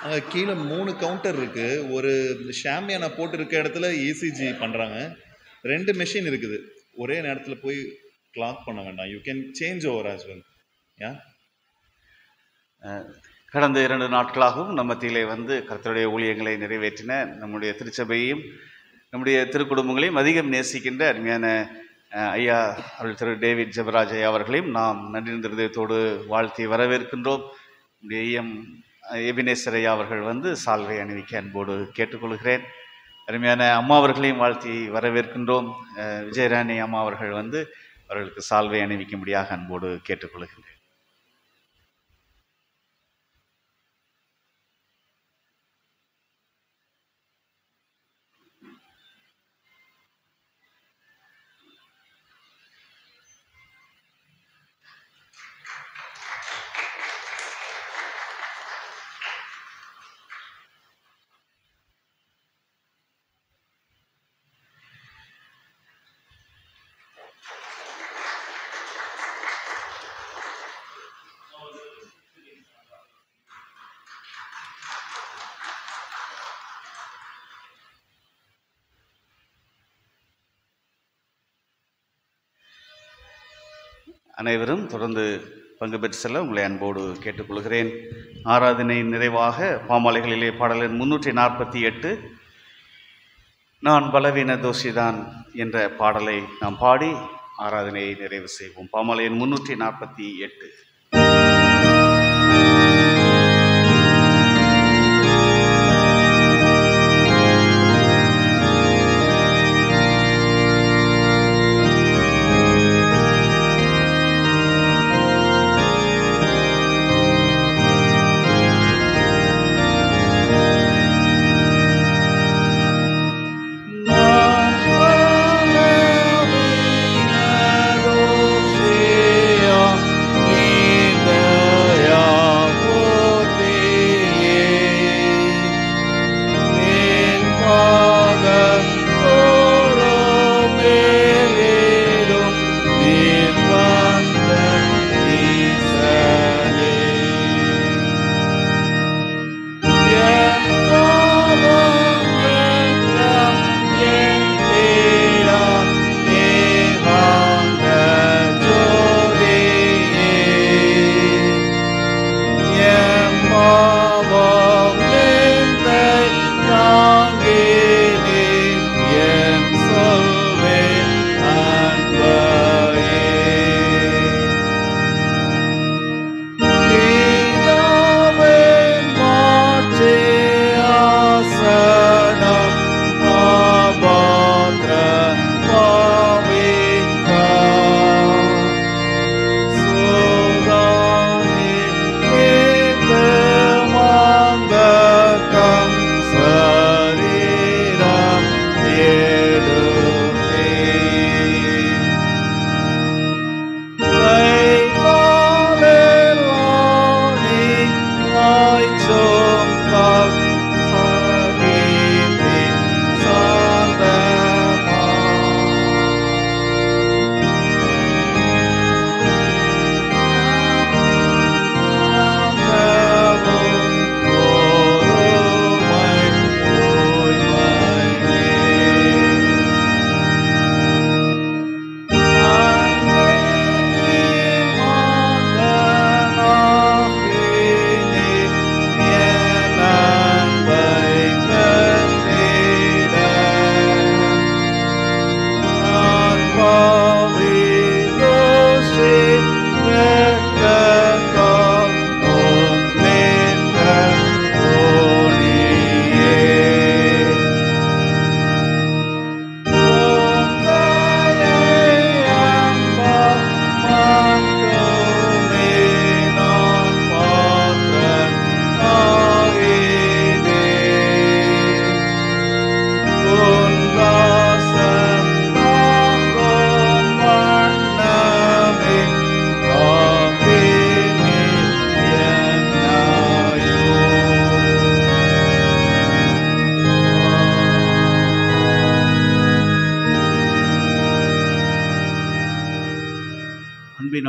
S10: அங்கே கீழே 3 கவுண்டர் இருக்குது. ஒரு ஷாமியானா போட்டு இருக்க இடத்துல இசிஜி பண்ணுறாங்க. 2 மெஷின் இருக்குது. ஒரே நேரத்தில் போய் கிளாக் பண்ண வேண்டாம். You can change over as well. Yeah
S2: கடந்த 2 நாட்களாகவும் நம்ம மத்தியிலே வந்து கர்த்தருடைய ஊழியங்களை நிறைவேற்றின நம்முடைய திருச்சபையையும் நம்முடைய திருக்குடும்பங்களையும் அதிகம் நேசிக்கின்ற அருமையான ஐயா அவர்கள் திரு டேவிட் ஜெபராஜ் ஐயா அவர்களையும் நாம் நன்றி இருதயத்தோடு வாழ்த்தி வரவேற்கின்றோம். நம்முடைய எபினேசர் ஐயா அவர்கள் வந்து சால்வை அணிவிக்க அன்போடு கேட்டுக்கொள்கிறேன். அருமையான அம்மா அவர்களையும் வாழ்த்தி வரவேற்கின்றோம். விஜயராணி அம்மா அவர்கள் வந்து அவர்களுக்கு சால்வை அணிவிக்கும்படியாக அன்போடு கேட்டுக்கொள்கிறேன். அனைவரும் தொடர்ந்து பங்கு பெற்று செல்ல உங்களை அன்போடு கேட்டுக்கொள்கிறேன். ஆராதனை நிறைவாக பாமாலைகளிலே பாடல் எண் 348 நான் பலவீன தோஷிதான் என்ற பாடலை நாம் பாடி ஆராதனையை நிறைவு செய்வோம். பாமாலை எண் 348.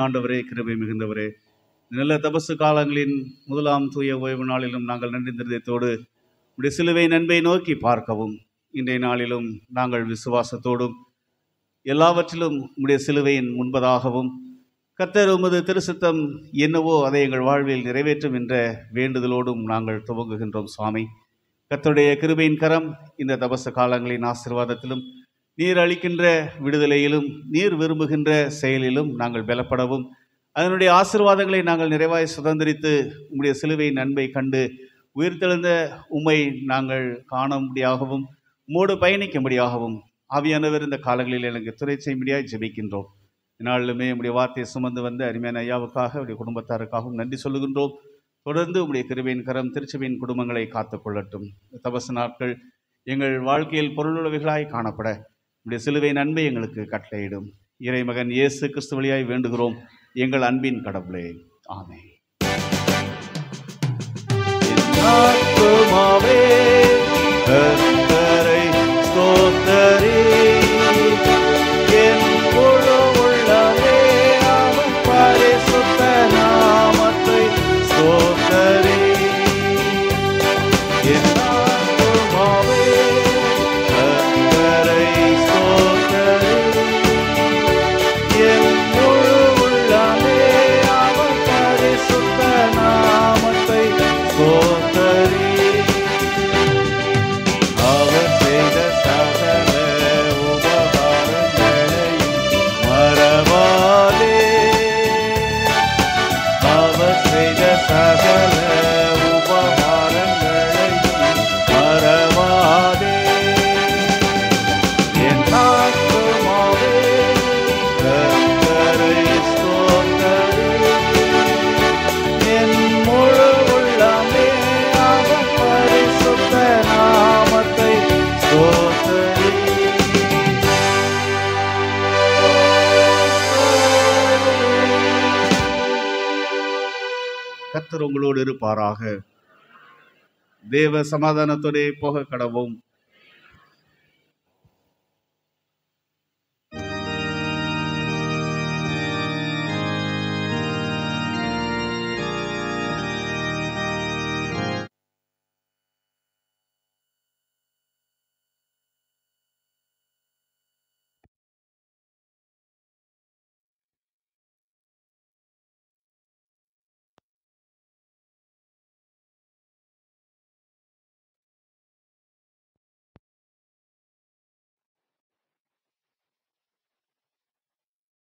S2: ஆண்டவரே, கிருபை மிகுந்தவரே, நல்ல தபசு காலங்களின் முதலாம் தூய ஓய்வு நாளிலும் நாங்கள் நன்றி திருதயத்தோடு உடைய சிலுவை நன்மை நோக்கி பார்க்கவும், இன்றைய நாளிலும் நாங்கள் விசுவாசத்தோடும் எல்லாவற்றிலும் உடைய சிலுவையின் முன்பதாகவும் கர்த்தர் உமது திருசித்தம் என்னவோ அதை எங்கள் வாழ்வில் நிறைவேற்றும் என்ற வேண்டுதலோடும் நாங்கள் துவங்குகின்றோம். சுவாமி, கர்த்தருடைய கிருபையின் கரம் இந்த தபசு காலங்களின் ஆசீர்வாதத்திலும் நீர் அளிக்கின்ற விடுதலையிலும் நீர் விரும்புகின்ற செயலிலும் நாங்கள் பலப்படவும், அதனுடைய ஆசீர்வாதங்களை நாங்கள் நிறைவாய் சுதந்திரித்து உம்முடைய சிலுவையின் அன்பை கண்டு உயிர்த்தெழுந்த உம்மை நாங்கள் காணும்படியாகவும் உம்மோடு பயணிக்கும்படியாகவும் ஆவியானவர் இந்த காலங்களில் எனக்கு துணை செய்யும்படியாக ஜெபிக்கின்றோம். இந்நாளிலுமே உம்முடைய வார்த்தையை சுமந்து வந்த அருமையான ஐயாவுக்காக உடைய குடும்பத்தாருக்காகவும் நன்றி சொல்லுகின்றோம். தொடர்ந்து உம்முடைய கிருபையின் கரம் திருச்சபையின் குடும்பங்களை காத்துக்கொள்ளட்டும். தபசு நாட்கள் எங்கள் வாழ்க்கையில் பொருளுள்ளவைகளாய் காணப்பட உடைய சிலுவை நன்மை எங்களுக்கு கட்டளையிடும். இறைமகன் இயேசு கிறிஸ்து வழியாய் வேண்டுகிறோம் எங்கள் அன்பின் கடவுளே, ஆமென். கர்த்தரை ஸ்தோத்தரி, என் முழு உள்ளமே அவர் பரிசுத்த நாமத்தை ஸ்தோத்தரி. என் ஆத்துமாவே கர்த்தரை ஸ்தோத்தரி, என் முழு உள்ளமே சகல உபகாரங்களை மறவாதே. என் ஆத்துமாவே கர்த்தரை ஸ்தோத்தரி. என் முழு உள்ளமே அவர் பரிசுத்த நாமத்தை ஸ்தோத்தரி. கர்த்தர் உங்களோடு இருப்பாராக. தேவ சமாதானத்தோடே போக கடவும்.